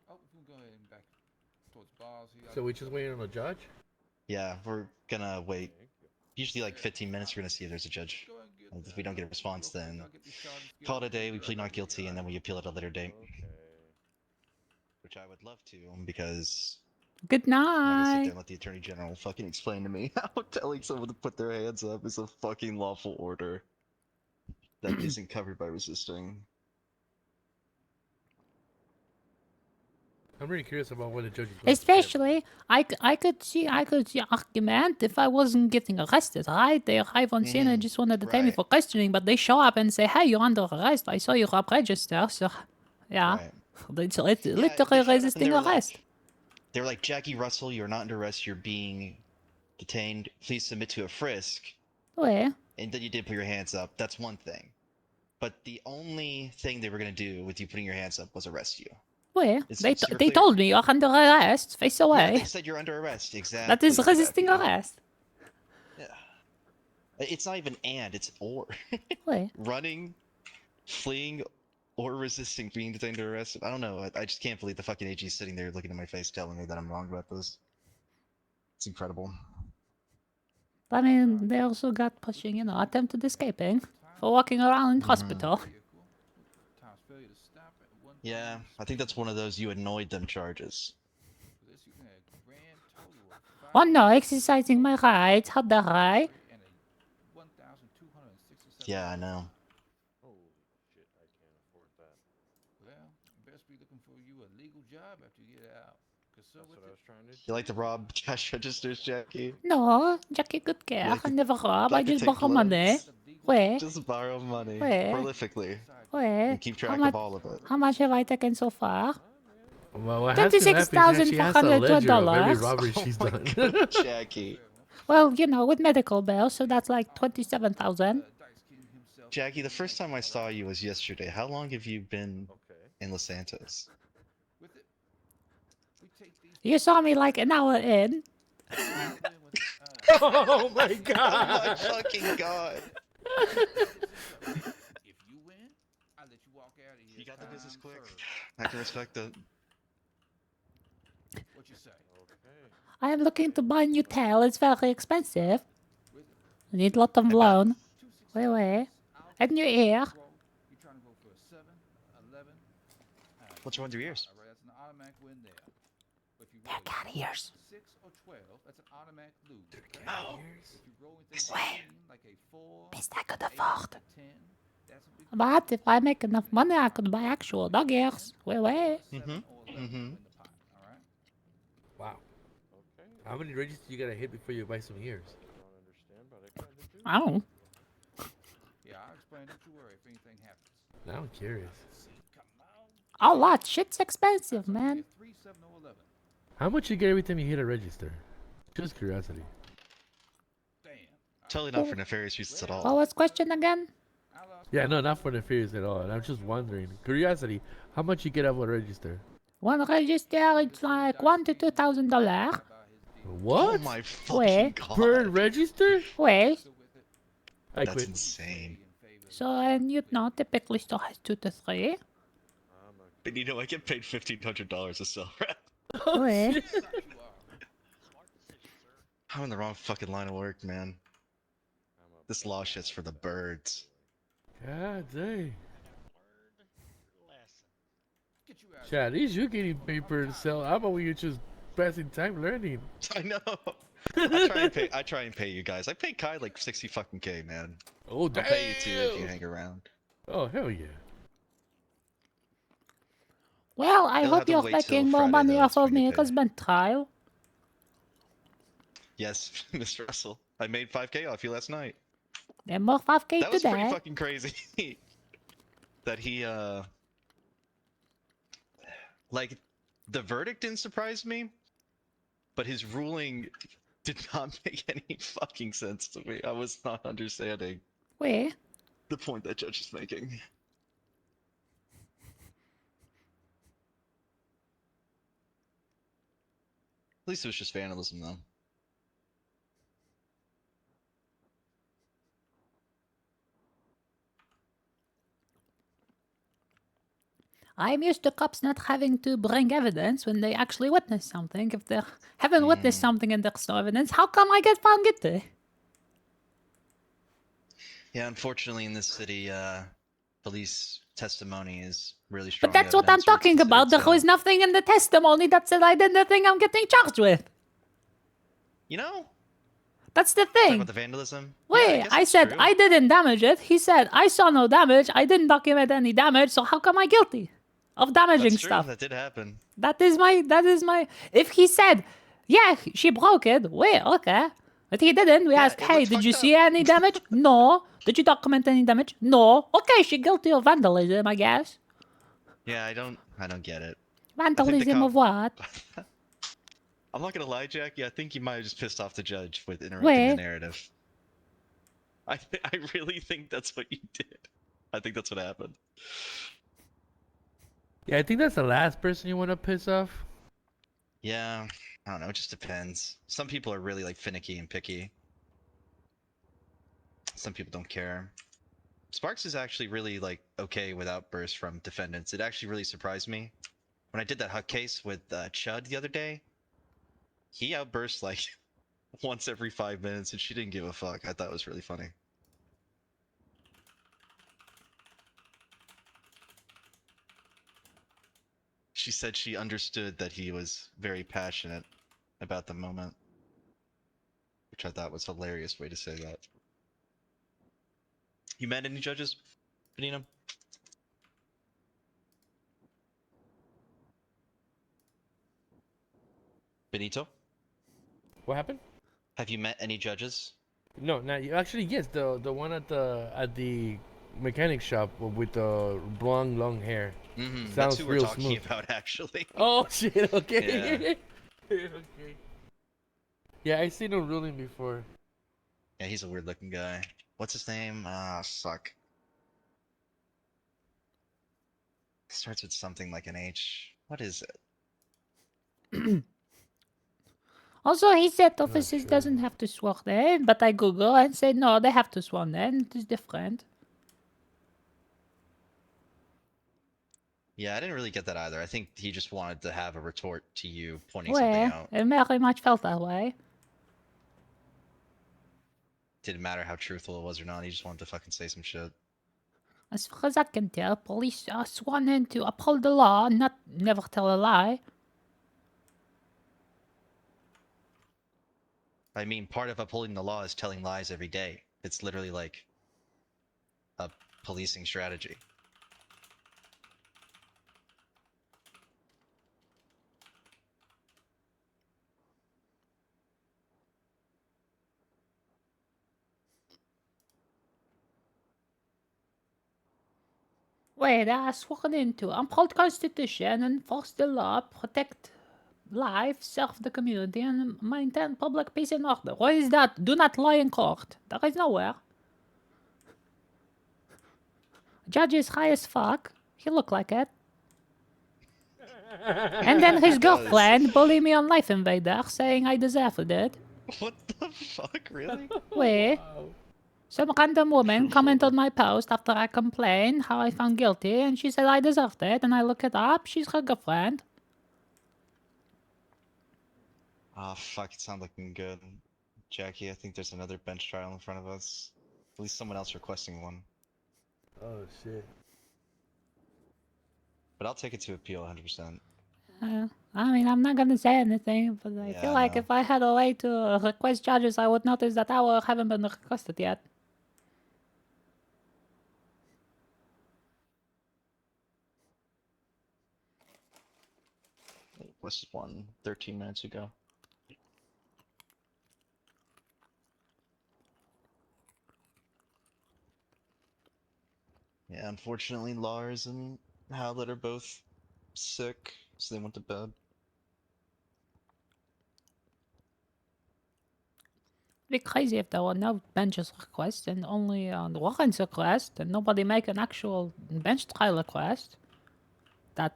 Oh, we can go ahead and back towards bars here. So we just waiting on a judge? Yeah, we're gonna wait. Usually like 15 minutes. We're gonna see if there's a judge. And if we don't get a response, then call it a day. We plead not guilty, and then we appeal at a later date. Which I would love to, because Good I'm not gonna sit night. there and let the Attorney General fucking explain to me how telling someone to put their hands up is a fucking lawful order that isn't covered by resisting. I'm really curious about what the judge is going to say. Especially, I could see argument if I wasn't getting arrested, right? They arrive on scene and just wanted to take me for questioning, but they show up and say, hey, you're under arrest. I saw your register, so yeah. It's literally resisting arrest. They're like, Jackie Russell, you're not under arrest, you're being detained. Please submit to a frisk. Wait. And then you did put your hands up. That's one thing. But the only thing they were going to do with you putting your hands up was arrest you. Wait, It's they super they clear. told me you're under arrest. Face away. Yeah, they said you're under arrest. Exactly. That is resisting arrest. Yeah. It's not even and, it's or. Wait. Running, fleeing, or resisting being detained or arrested. I don't know. I just can't believe the fucking AG is sitting there looking at my face telling me that I'm wrong about this. It's incredible. I mean, they also got pushing, you know, attempted escaping for walking around in hospital. Yeah, I think that's one of those you annoyed them charges. Oh no, exercising my rights. How dare I? Yeah, I know. Well, best be looking for you a legal job after you get out. Cause so what I was trying to You like to rob cash registers, Jackie? No, Jackie, good care. Like I never rob. I like to just take borrow money. loans? Wait, Just borrow money. Where? Prolifically. wait. And keep How track much? of all of it. How much have I taken so far? Well, what has to happen is that she has a ledger of every robbery she's done. Jackie. Well, you know, with medical bill, so that's like 27,000. Jackie, the first time I saw you was yesterday. How long have you been in Los Santos? You saw me like an hour in. Oh my god! Oh my fucking god! If you win, I'll let you walk out of here. You got the business quick. I can respect it. I am looking to buy a new tail. It's very expensive. I need a lot of loan. Wait. A new ear. You're trying to go for a 7, 11. What's wrong with your ears? All right, that's an automatic win there. But if you They're cat ears. 6 or 12, that's an automatic lose. Okay? Oh. If you roll into Wait. like a 4, Best I could 8, afford. 10, that's a big But if I make enough money, I could buy actual dog ears. Wait. Wow. How many registers you gotta hit before you buy some ears? I don't know. Yeah, I'll explain. Don't you worry if anything happens. Now I'm curious. A lot. Shit's expensive, man. 3, 7, or 11. How much you get every time you hit a register? Just curiosity. Totally not for nefarious reasons at all. What was question again? Yeah, no, not for nefarious at all. I'm just wondering. Curiosity, how much you get out of a register? One register, it's like $1,000 to $2,000. What? Oh my fucking Wait. god. Per register? Wait. I That's quit. insane. So, and you know, typically store has 2 to 3. But you know, I get paid $1,500 a cell rep. Wait. I'm in the wrong fucking line of work, man. This law shit's for the birds. God dang. Chad, at least you're getting paper to sell. How about when you're just passing time learning? I know. I try and pay you guys. I pay Kai like 60 fucking K, man. Oh, damn. I'll pay you too if you hang around. Oh, hell yeah. Well, I You'll hope have to you're wait making till more Friday, money though, off to of get me paid. because been trial. Yes, Mr. Russell. I made 5K off you last night. And more 5K That was pretty today. fucking crazy. That he, like, the verdict didn't surprise me, but his ruling did not make any fucking sense to me. I was not understanding Wait. the point that judge is making. At least it was just vandalism, though. I'm used to cops not having to bring evidence when they actually witness something. If they haven't witnessed something and there's no evidence, how come I get found guilty? Yeah, unfortunately, in this city, police testimony is really strong. But that's what I'm talking about. There was nothing in the testimony that said I did the thing I'm getting charged with. You know? That's the Talking thing. about the vandalism. Wait, I said I didn't damage it. He said I saw no damage. I didn't document any damage. So how come I guilty of damaging That's true, stuff? that did happen. That is my. If he said, yeah, she broke it. Wait, okay. But he didn't. We asked, hey, did you see any damage? No. Did you document any damage? No. Okay, she guilty of vandalism, I guess. Yeah, I don't get it. Vandalism of what? I'm not gonna lie, Jackie. I think you might have just pissed off the judge with interrupting Wait. the narrative. I really think that's what you did. I think that's what happened. Yeah, I think that's the last person you want to piss off. Yeah, I don't know. It just depends. Some people are really like finicky and picky. Some people don't care. Sparks is actually really like okay with outbursts from defendants. It actually really surprised me when I did that Huck case with Chud the other day. He outbursts like once every 5 minutes, and she didn't give a fuck. I thought it was really funny. She said she understood that he was very passionate about the moment, which I thought was a hilarious way to say that. You met any judges, Benino? Benito? What happened? Have you met any judges? No, not you. Actually, yes. The one at the mechanic shop with the blonde long hair. Mm-hmm. Sounds That's who we're real talking smooth. about, actually. Oh shit! Okay. Yeah. Okay. Yeah, I seen him ruling before. Yeah, he's a weird-looking guy. What's his name? Ah, suck. Starts with something like an H. What is it? Also, he said officers doesn't have to swear in, but I Google and say no, they have to swear in. It is different. Yeah, I didn't really get that either. I think he just wanted to have a retort to you pointing something Well, out. it very much felt that way. Didn't matter how truthful it was or not. He just wanted to fucking say some shit. As far as I can tell, police are sworn in to uphold the law and not never tell a lie. I mean, part of upholding the law is telling lies every day. It's literally like a policing strategy. Wait, they are sworn in to uphold Constitution, enforce the law, protect life, serve the community, and maintain public peace and order. What is that? Do not lie in court. There is nowhere. Judge is high as fuck. He look like it. And then his He does. girlfriend bullied me on Life Invader, saying I deserved it. What the fuck, really? Wait. Some random woman commented on my post after I complained how I found guilty, and she said I deserved it, and I look it up, she's her girlfriend. Oh fuck, it sounds looking good. Jackie, I think there's another bench trial in front of us. At least someone else requesting one. Oh shit. But I'll take it to appeal 100%. I mean, I'm not gonna say anything, but I feel like if I had a way to request charges, I would notice that ours haven't been requested yet. This one 13 minutes ago. Yeah, unfortunately, Lars and Howlett are both sick, so they went to bed. It'd be crazy if there were no benches requests and only the warrants request, and nobody make an actual bench trial request that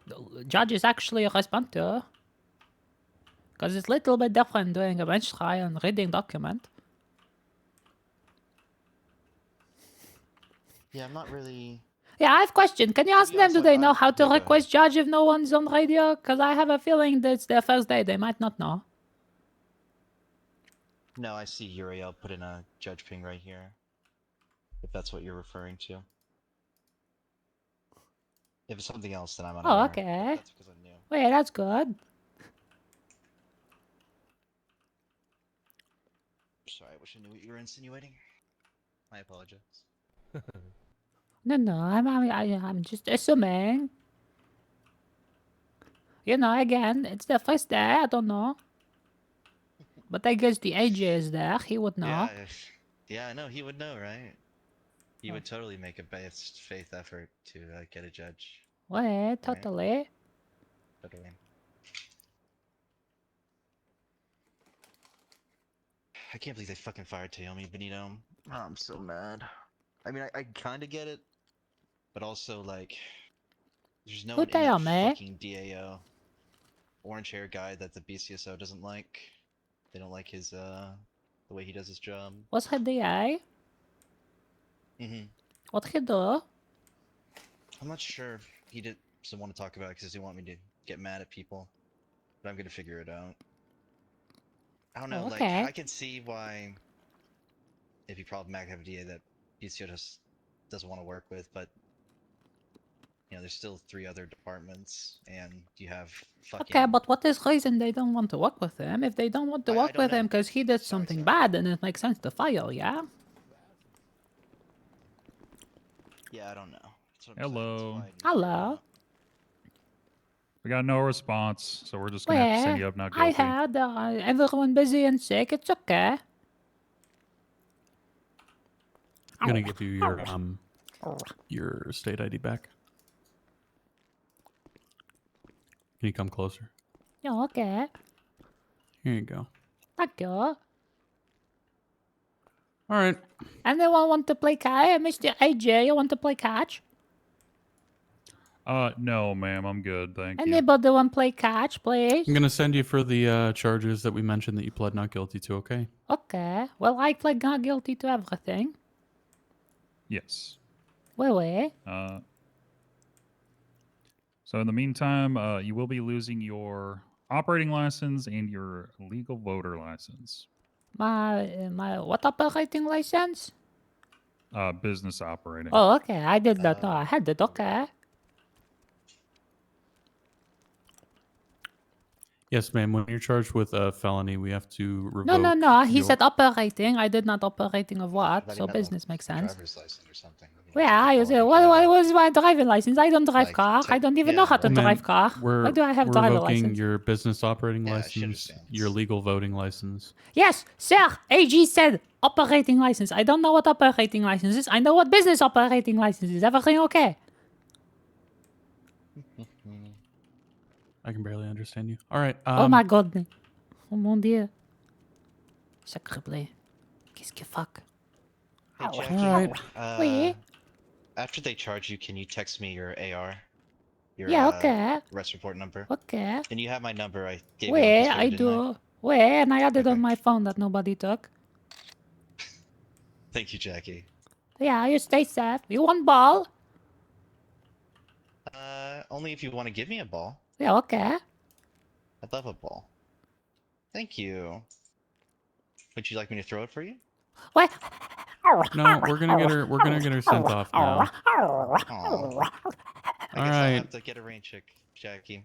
judges actually respond to. Because it's a little bit different doing a bench trial and reading document. Yeah, I'm not really... Yeah, I have a question. Can you ask them, do they know how to Yeah, go ahead. request judge if no one's on radio? Because I have a feeling that it's their first day. They might not know. No, I see Uriel put in a judge ping right here. If that's what you're referring to. If it's something else, then I'm unaware. Oh, okay. That's because I'm new. Wait, that's good. Sorry, I wish I knew what you were insinuating. I apologize. No, I'm just assuming. You know, again, it's the first day. I don't know. But I guess the AJ is there. He would know. Yeah, I know. He would know, right? He would totally make a best faith effort to get a judge. Wait, totally. Totally. I can't believe they fucking fired Tayomi Benito. Oh, I'm so mad. I mean, I kind of get it, but also like, there's no Who one in that Tayomi? fucking DAO orange hair guy that the BCSO doesn't like. They don't like his the way he does his job. What's her DA? What he do? I'm not sure if he doesn't want to talk about it because he doesn't want me to get mad at people, but I'm gonna figure it out. I don't know, Oh, okay. like, I can see why it'd be problematic to have a DA that BCO just doesn't want to work with, but, you know, there's still 3 other departments, and you have fucking... Okay, but what is reason they don't want to work with him? If they don't want to work with him because he did something bad, then it makes sense to fire, yeah? Yeah, I don't know. That's what I'm Hello. Hello. We got no response, so we're just gonna have to send you up not I guilty. had everyone busy and sick. It's okay. I'm gonna give you your state ID back. Can you come closer? Yeah, okay. Here you go. Thank you. All right. Anyone want to play catch? Mr. AJ, you want to play catch? No, ma'am, I'm good, thank you. Anybody want to play catch, please? I'm gonna send you for the charges that we mentioned that you pled not guilty to. Okay. Okay. Well, I pled not guilty to everything. Yes. Wait. So in the meantime, you will be losing your operating license and your legal voter license. My what operating license? Business operating. Oh, okay. I did not know I had it. Okay. Yes, ma'am. When you're charged with a felony, we have to revoke. No. He your- said operating. I did not operating of what. So business makes sense. Driver's license or something. Yeah, I was. What was my driving license? I don't drive car. I don't even know how to Ma'am, drive car. Why do I have we're driver revoking license? your business operating license, your legal voting license. Yes, sir. AG said operating license. I don't know what operating license is. I know what business operating license is. Everything okay? I can barely understand you. All right. Oh my god. Oh mon dieu. Sacre bleu. Qu'est-ce que fuck? Hey, Jackie. Oui. After they charge you, can you text me your AR? Your Yeah, okay. arrest report number. Okay. And you have my number. I gave you on Wait, Twitter, I didn't I? do. Wait, and I had it on my phone that nobody took. Thank you, Jackie. Yeah, you stay safe. You want ball? Only if you want to give me a ball. Yeah, okay. I'd love a ball. Thank you. Would you like me to throw it for you? What? No, we're gonna get her. We're gonna get her sent off now. Aw. I guess I'll right. have to get a rain check, Jackie.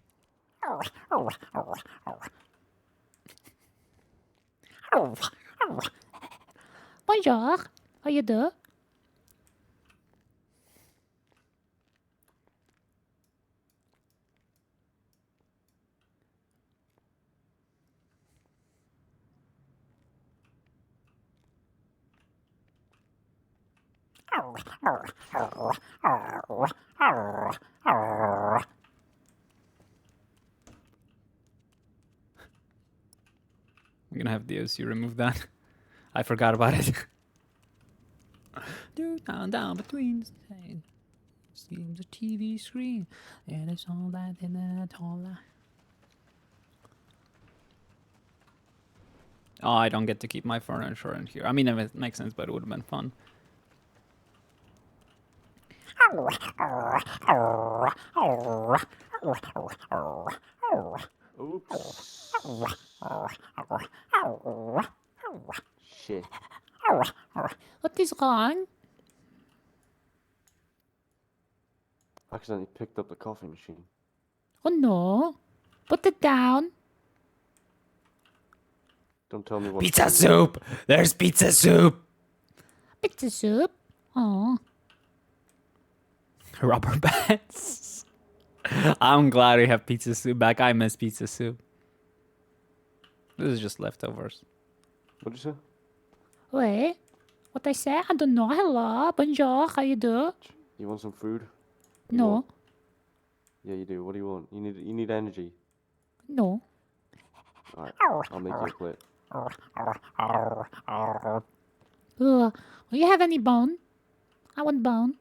Bonjour. How you do? I'm gonna have DOC remove that. I forgot about it. down between the stage. Seeing the TV screen. And it's all that in that all that. Oh, I don't get to keep my furniture in here. I mean, it makes sense, but it would have been fun. Shit. What is wrong? Accidentally picked up the coffee machine. Oh no. Put it down. Don't tell me what. Pizza soup! There's pizza soup! Pizza soup? Oh. Rubber bands. I'm glad we have pizza soup back. I miss pizza soup. This is just leftovers. What'd you say? Wait. What I say? I don't know. Hello. Bonjour. How you do? You want some food? No. Yeah, you do. What do you want? You need energy. No. Alright, I'll make you a plate. Do you have any bone? I want bone.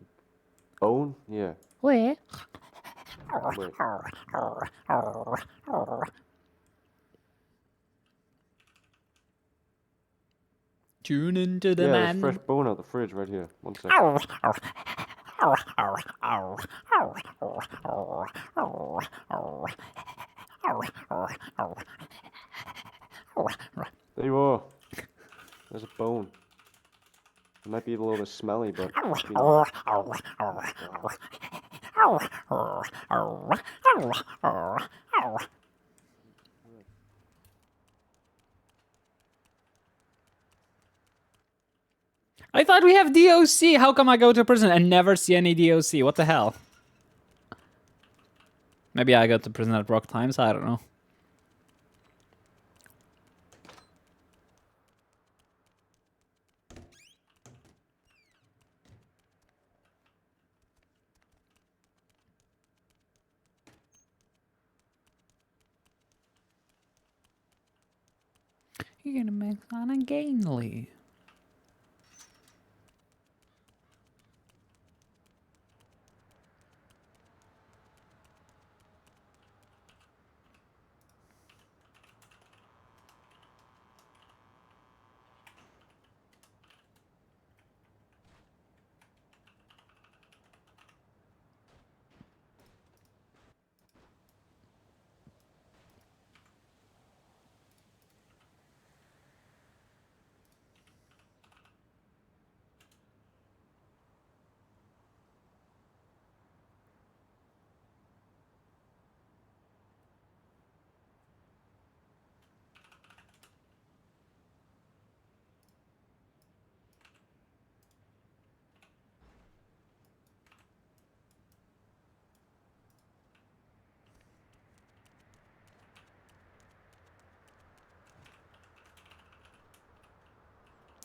Bone? Yeah. Wait. Wait. Tune into the Yeah, man. there's fresh bone out the fridge right here. One second. There you are. There's a bone. It might be a little bit smelly, but. I thought we have DOC. How come I go to prison and never see any DOC? What the hell? Maybe I go to prison at Rock Times. I don't know. You're gonna make that ungainly.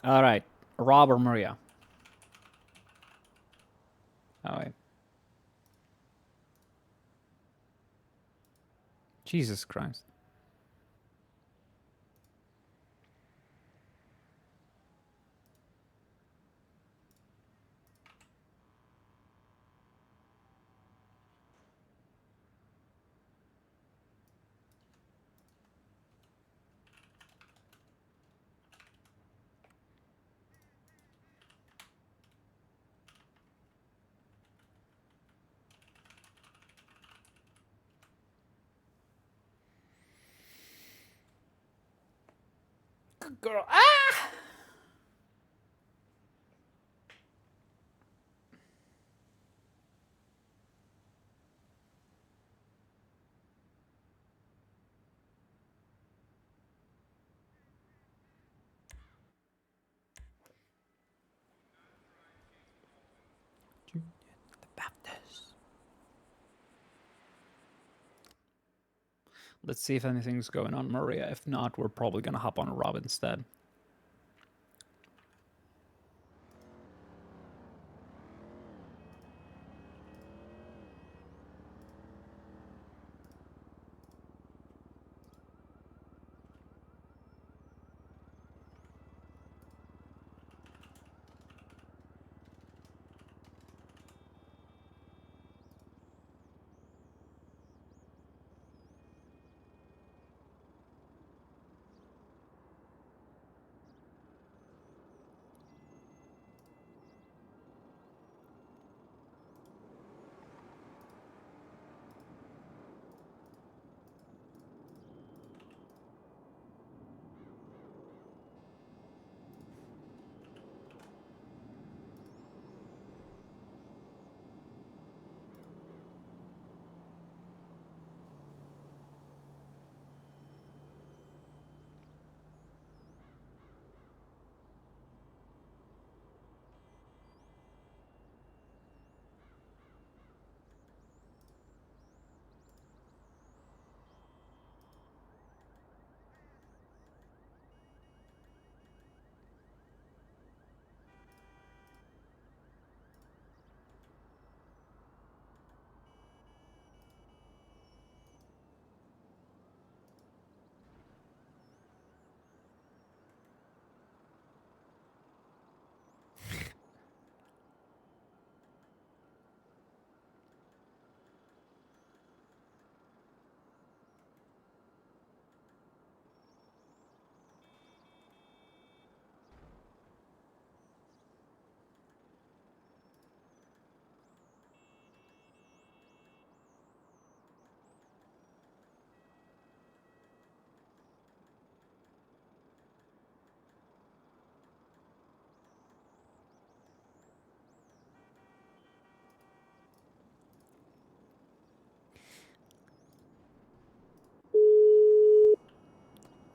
All right, Rob or Maria? Oh wait. Jesus Christ. Good girl. Ah! Let's see if anything's going on Maria. If not, we're probably gonna hop on Rob instead.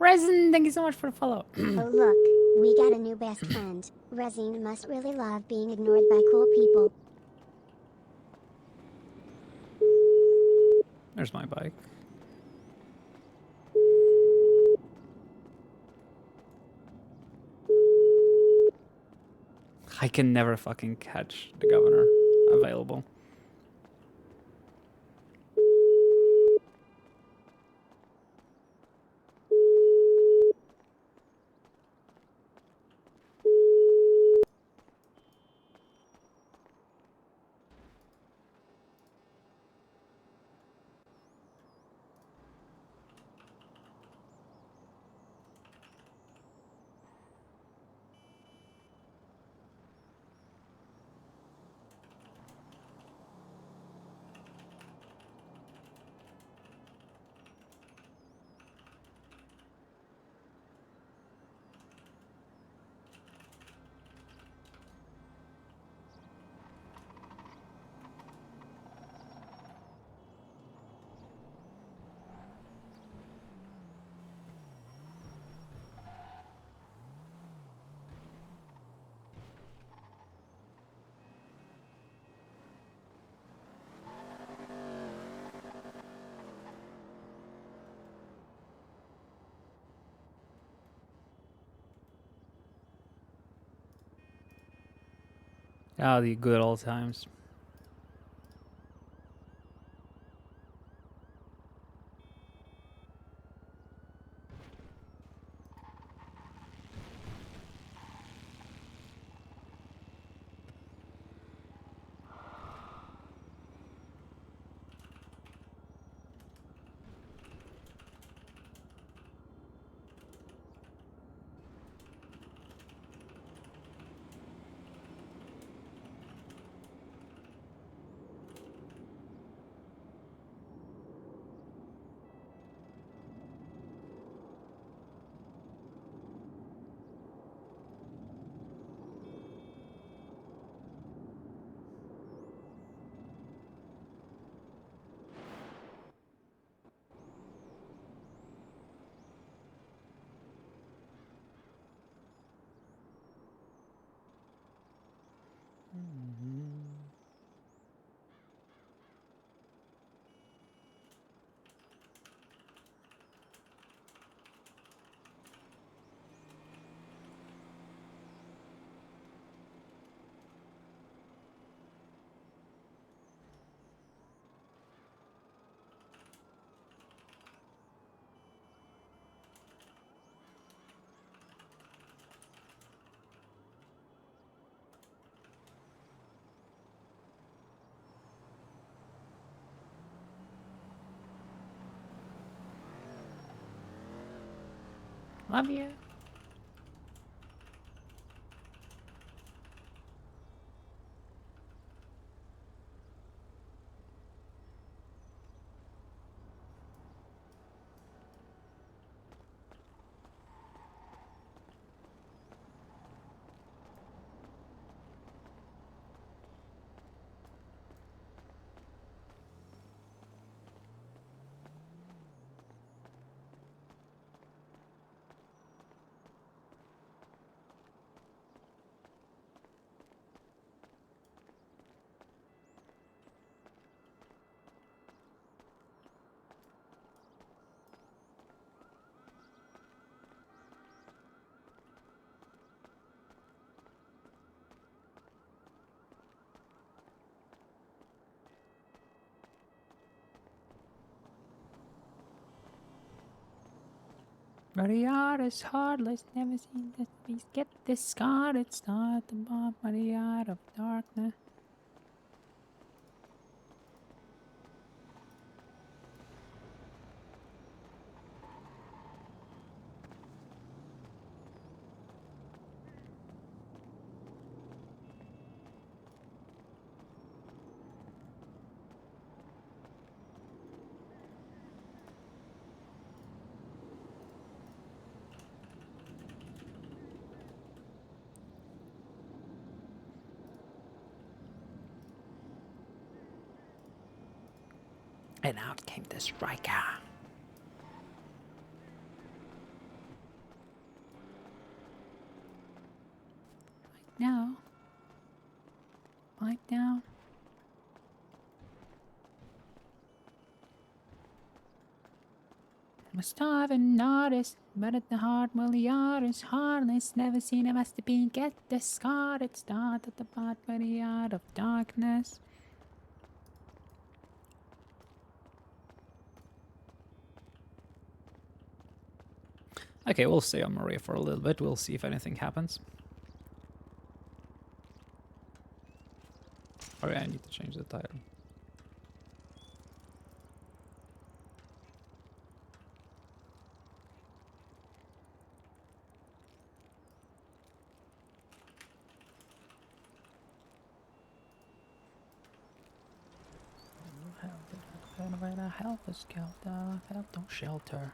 Resin, thank you so much for the follow. Oh look, we got a new best friend. Rezine must really love being ignored by cool people. There's my bike. I can never fucking catch the governor available. Ah, the good old times. Love you. Maria is heartless, never seen this beast get this scar. It's not the bomb, Maria of darkness. And out came the striker. Right now. Right now. I'm a starving artist, but at the heart, well, the art is heartless. Never seen a masterpiece get the scar. It started at the part by the art of darkness. Okay, we'll stay on Maria for a little bit. We'll see if anything happens. Oh yeah, I need to change the title. When I help a skelter, I felt no shelter.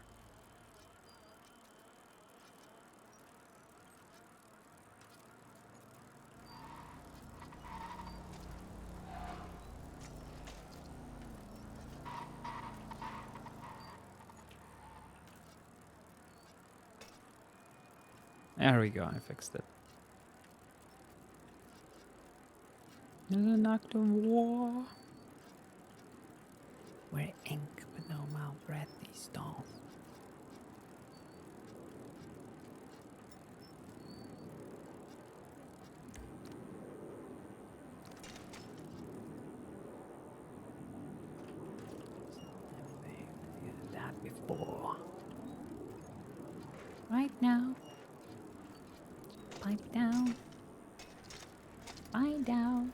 There we go, I fixed it. There's an act of war. Where ink with no mouth read these stalls. right now. Pipe down. Find out.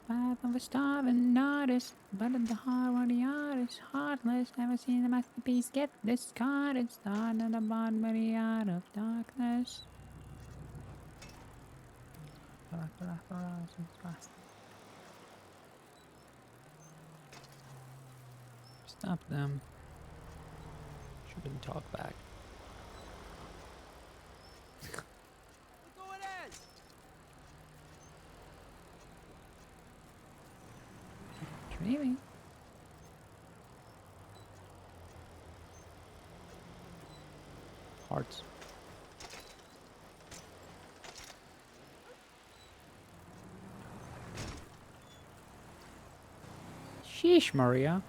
Path of a starving artist, but in the heart of the artist, heartless. Never seen a masterpiece get discarded. Started at the bottom of the art of darkness. Stop them. Shouldn't talk back. Dreaming. Hearts. Sheesh, Maria.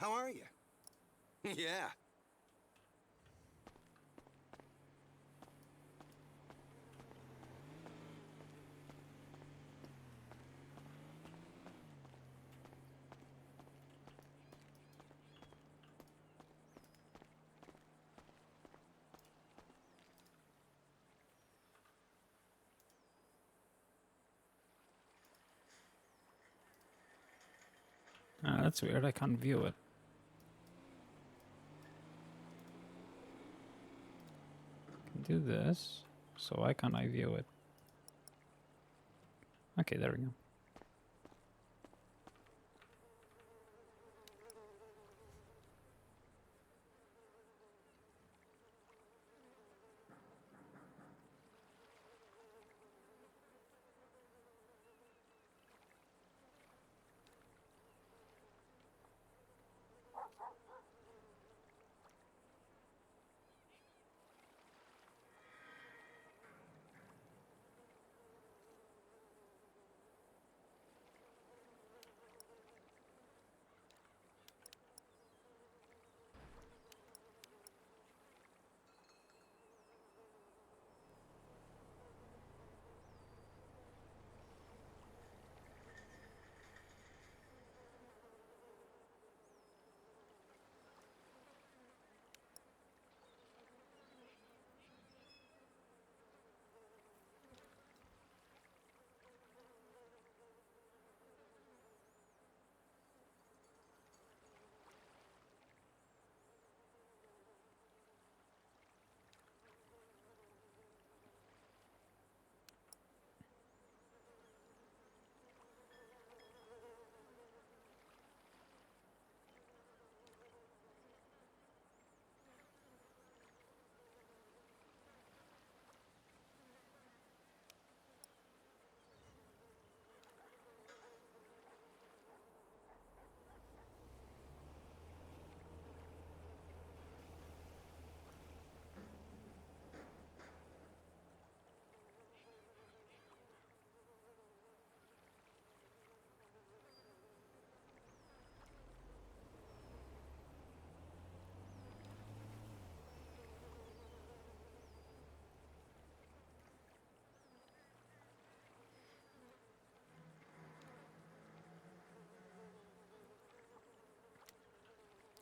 How are you? Yeah. Ah, that's weird. I can't view it. Do this. So why can't I view it? Okay, there we go.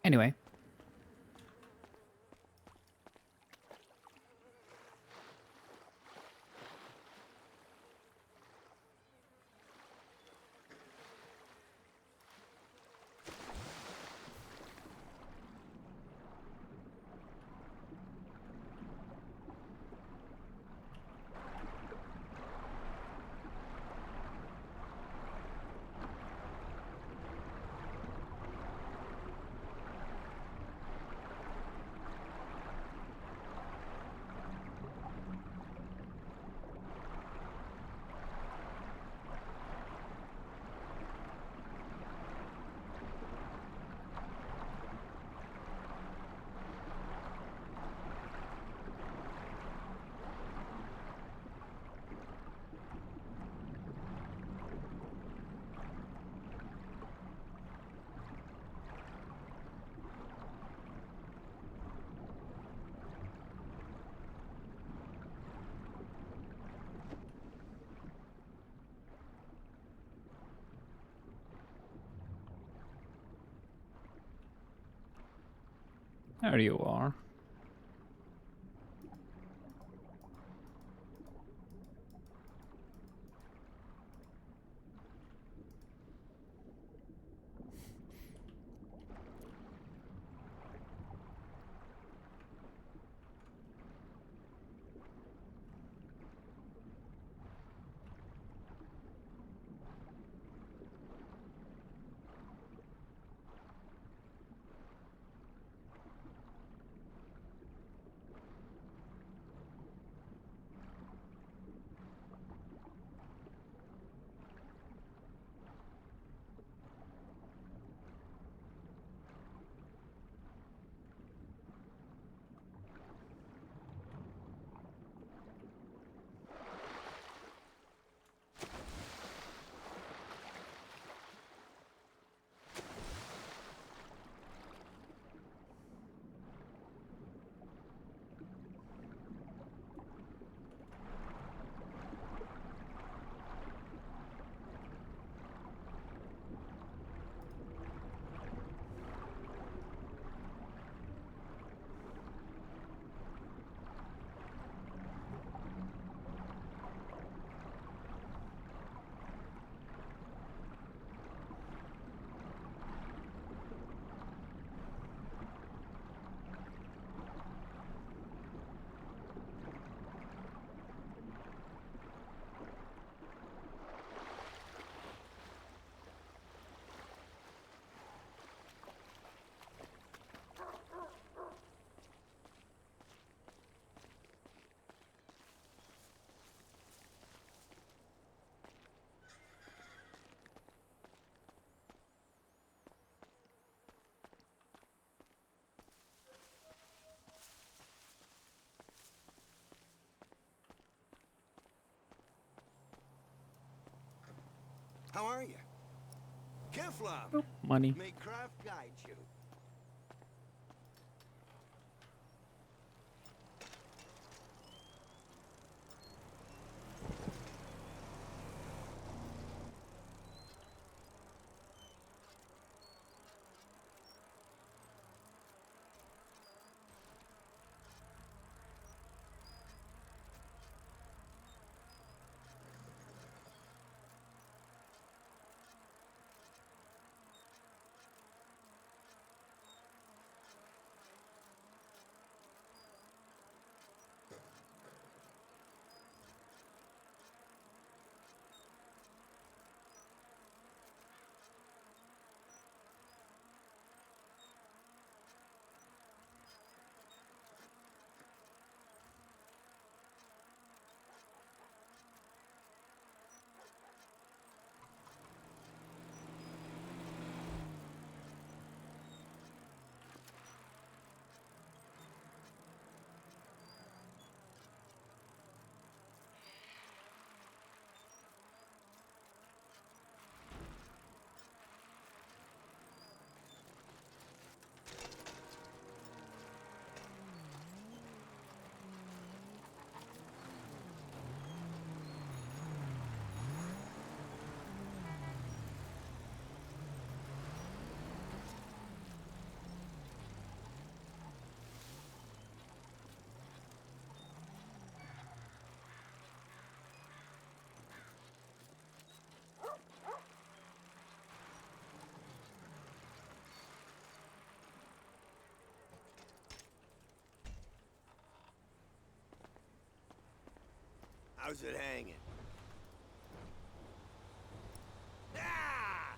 Anyway. There you are. How are you? Kevlar. Oh, money. May craft guide you. How's it hanging? Ah!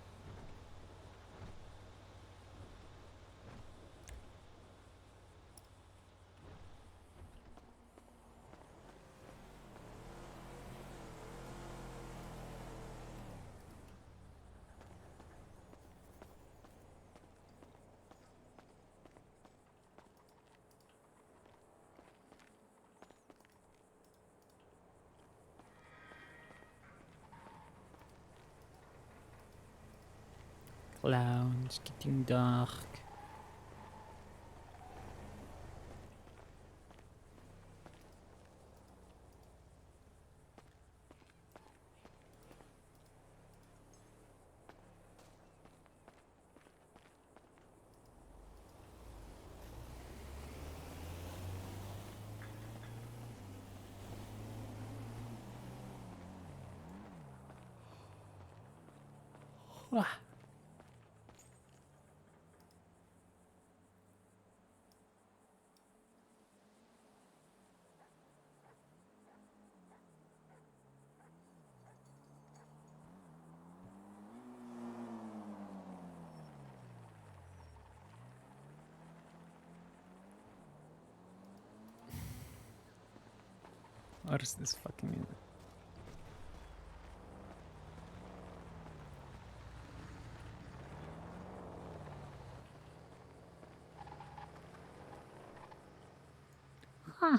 Clowns getting dark. Ah. What is this fucking... Huh.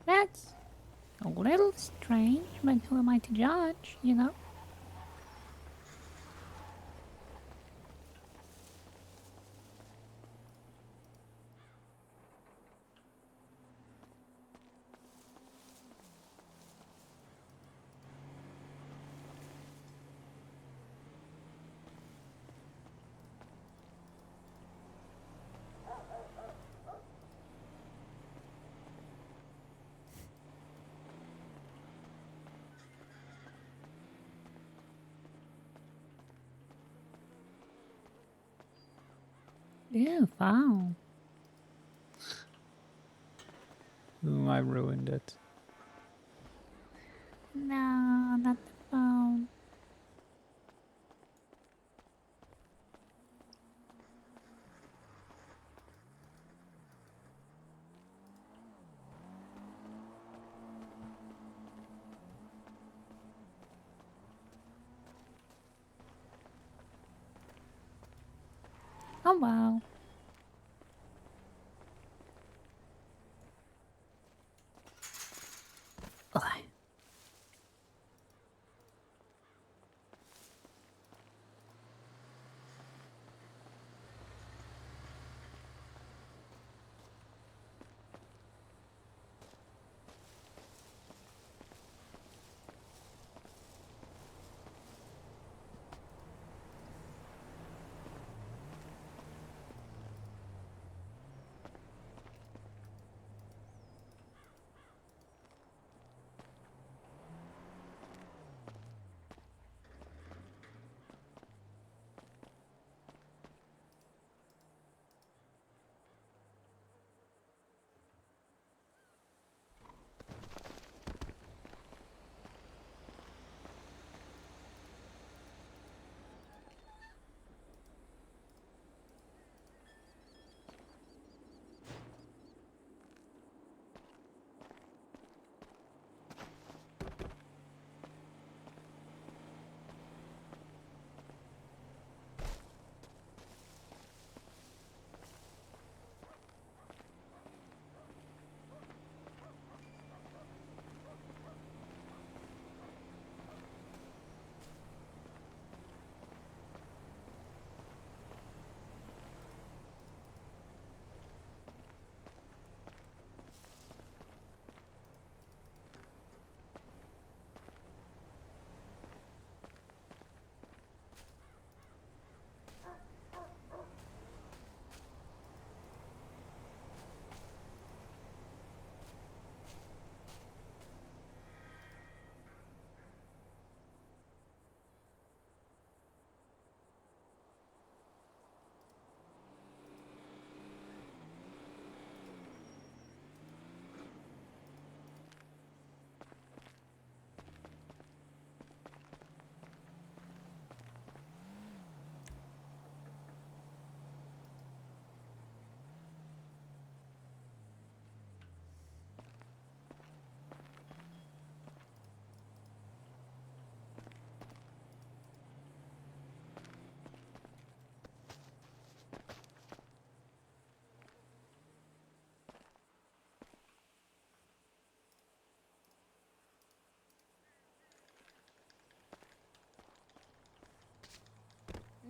That's a little strange, but who am I to judge, you know? Yeah, wow. Ooh, I ruined it. No, not the phone. Oh wow. Ugh.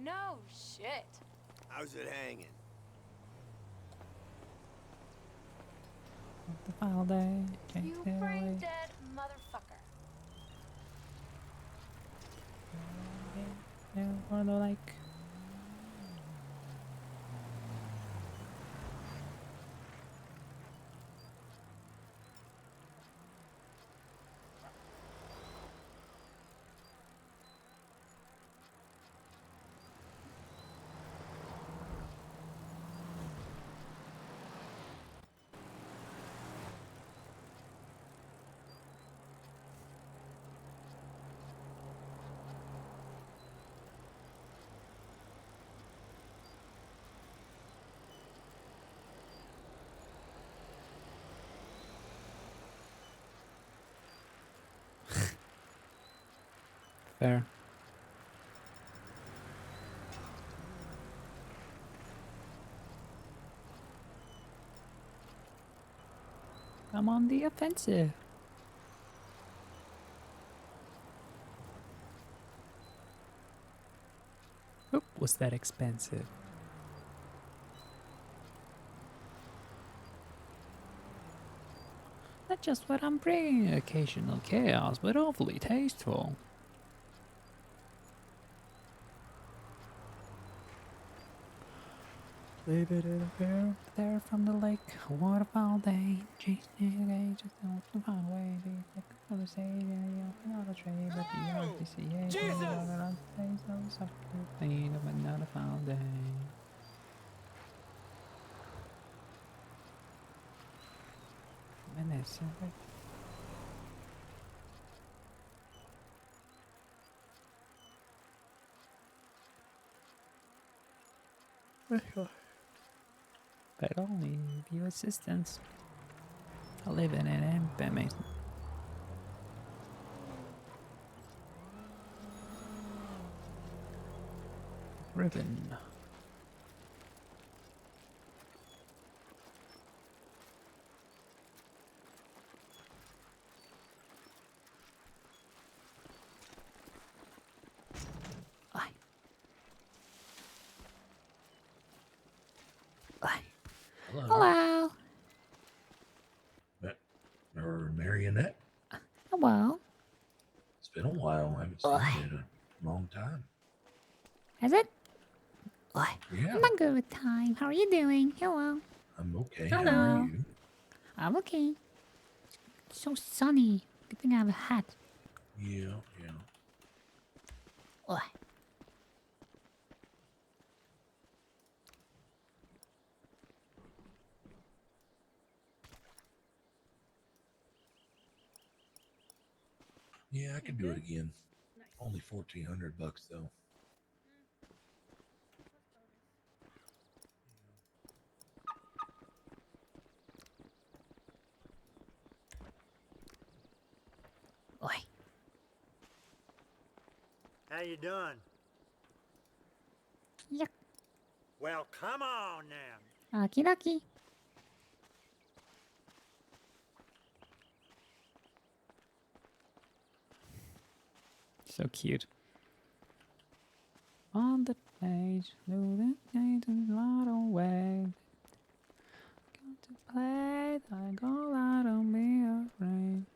No shit. How's it hanging? The file day. You brain dead motherfucker. Yeah, one of the like. Fair. I'm on the offensive. Oop, was that expensive? Not just what I'm bringing, occasional chaos, but awfully tasteful. Leave it in a pair there from the lake. Waterfall day. Just don't find a way to never say not a trade, but the RPCA say so something clean of another foul day. Minutes. But only view assistance. I live in an empty ribbon. Hello. Or Marionette? Hello. It's been a while. I haven't seen you in a long time. Has it? Yeah. I'm a good time. How are you doing? Hello. I'm okay. Hello. How are you? I'm okay. It's so sunny. Good thing I have a hat. Yeah. Ugh. Yeah, I could do it again. Only $1,400 though. How you doing? Yuck. Well, come on now. Okie dokie. So cute. On the page, through the gate and right away. Got to play, I go out, don't be afraid.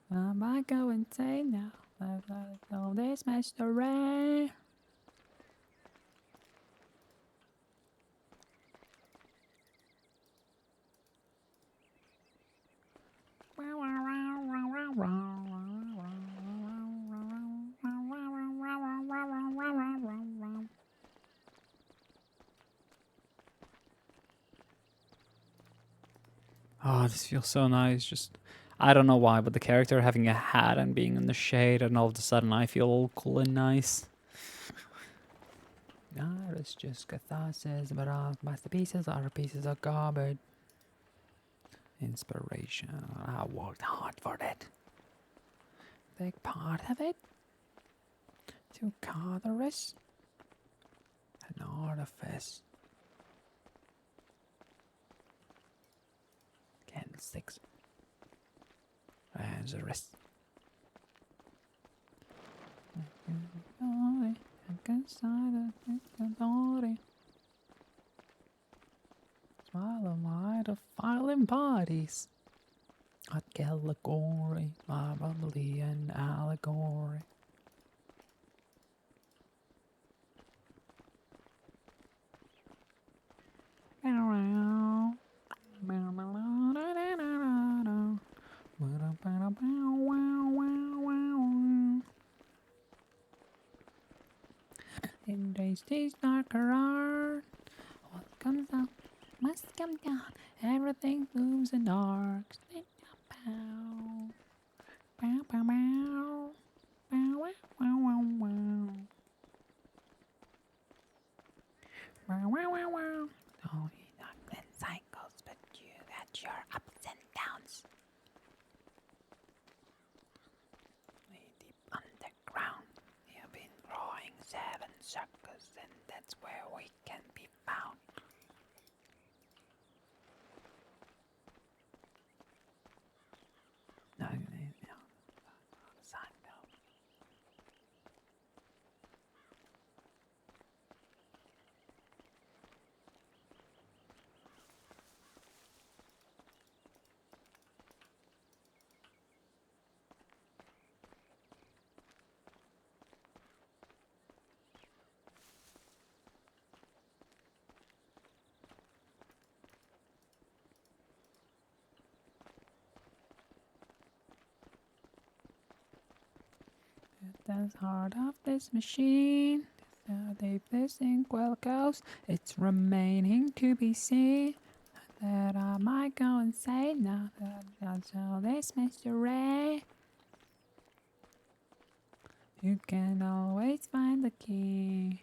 I might go and say now, I've all this mystery. Oh, this feels so nice. Just, I don't know why, but the character having a hat and being in the shade, and all of a sudden I feel all cool and nice. No, it's just catharsis, but our masterpieces are pieces of garbage. Inspiration. I worked hard for that. Big part of it. To Carterus. An artifice. Candlesticks. Lazarus. Smile my defiling bodies. At allegory, my bubbly and allegory. In days darker art, what comes up must come down. Everything moves in dark. Pow, pow, pow, pow, pow, wow, wow, wow. Wow, wow, wow, wow. Oh, you not in cycles, but you got your ups and downs. Way deep underground, we have been growing 7 circles, and that's where we can be found. No, the heart of this machine. How deep this inkwell goes, it's remaining to be seen. That I might go insane now that that's all this mystery. You can always find the key.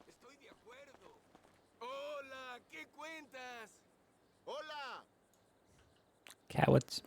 Estoy de acuerdo. Hola, ¿qué cuentas? Hola. Cowards.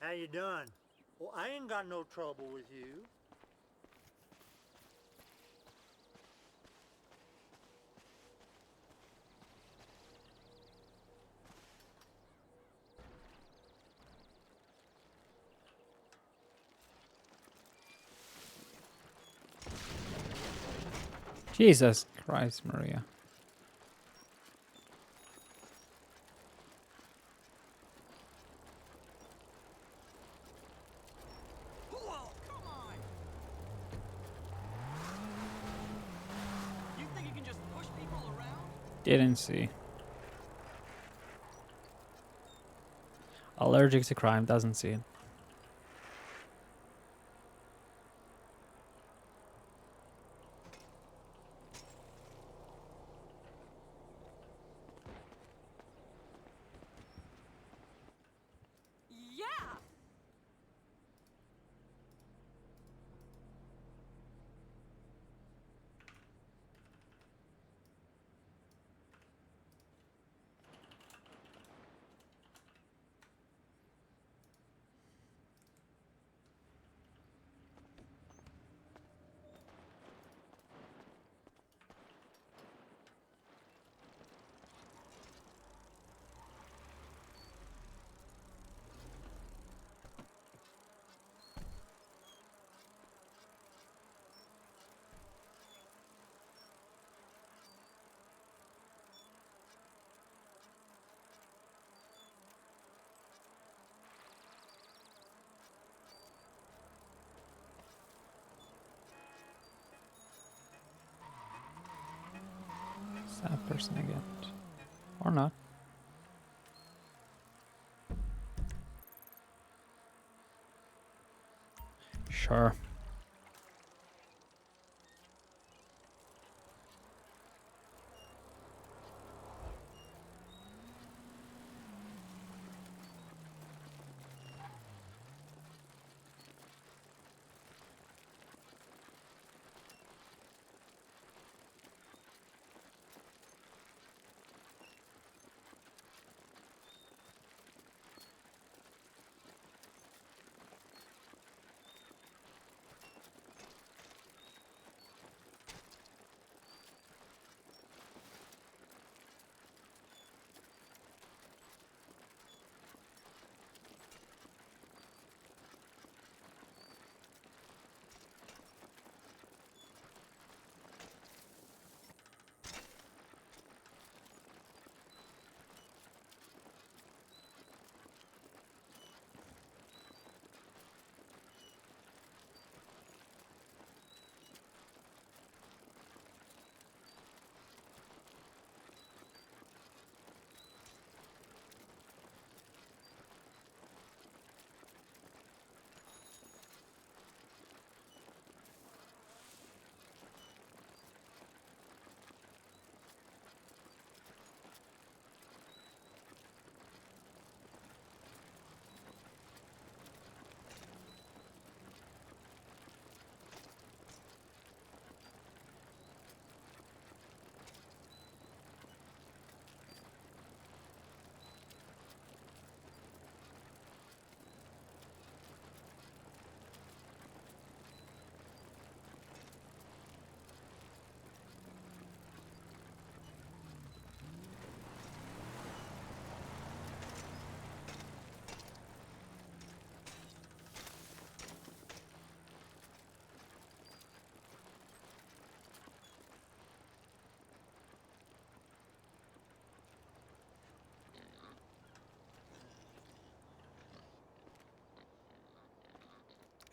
How you doing? Well, I ain't got no trouble with you. Jesus Christ, Maria. You think you can just push people around? Didn't see. Allergic to crime, doesn't see it. Yeah! It's that person again. Or not. Sure.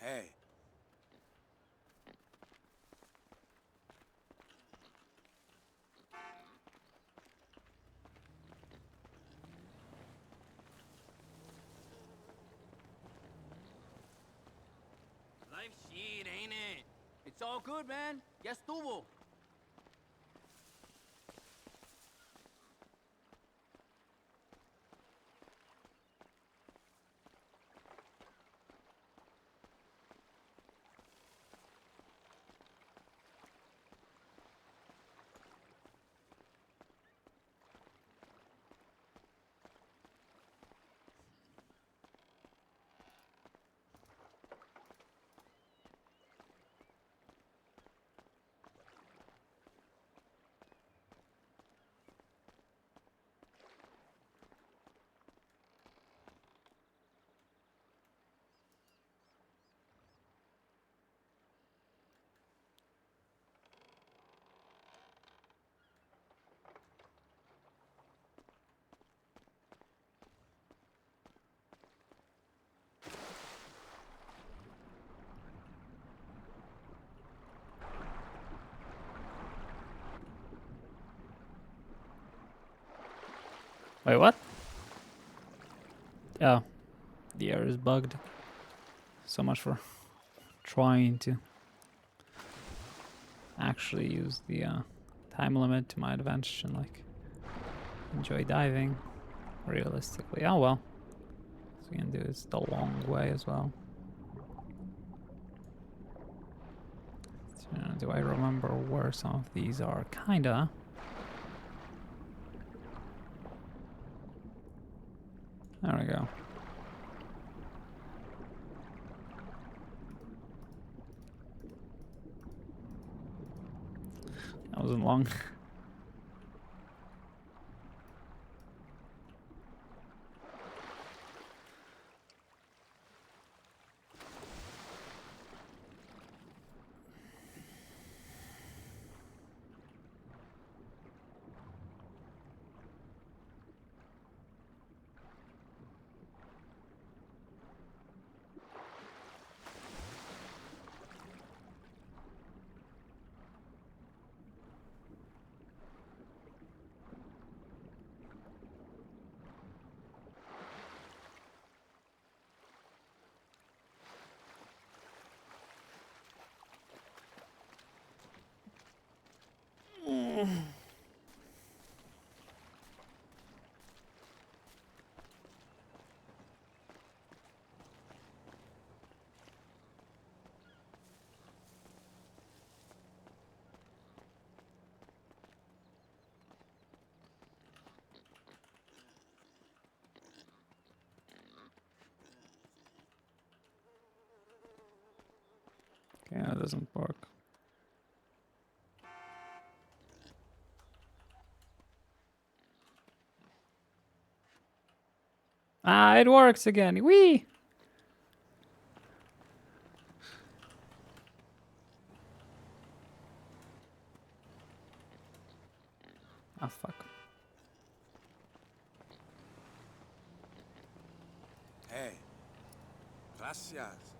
Hey. Life shit, ain't it? It's all good, man. Ya estuvo. Wait, what? Oh, the air is bugged. So much for trying to actually use the time limit to my advantage and like enjoy diving realistically. Oh well. So we can do this the long way as well. So, do I remember where some of these are? Kinda. There we go. That wasn't long. Okay, that doesn't work. Ah, it works again. Whee! Ah, fuck. Hey, gracias.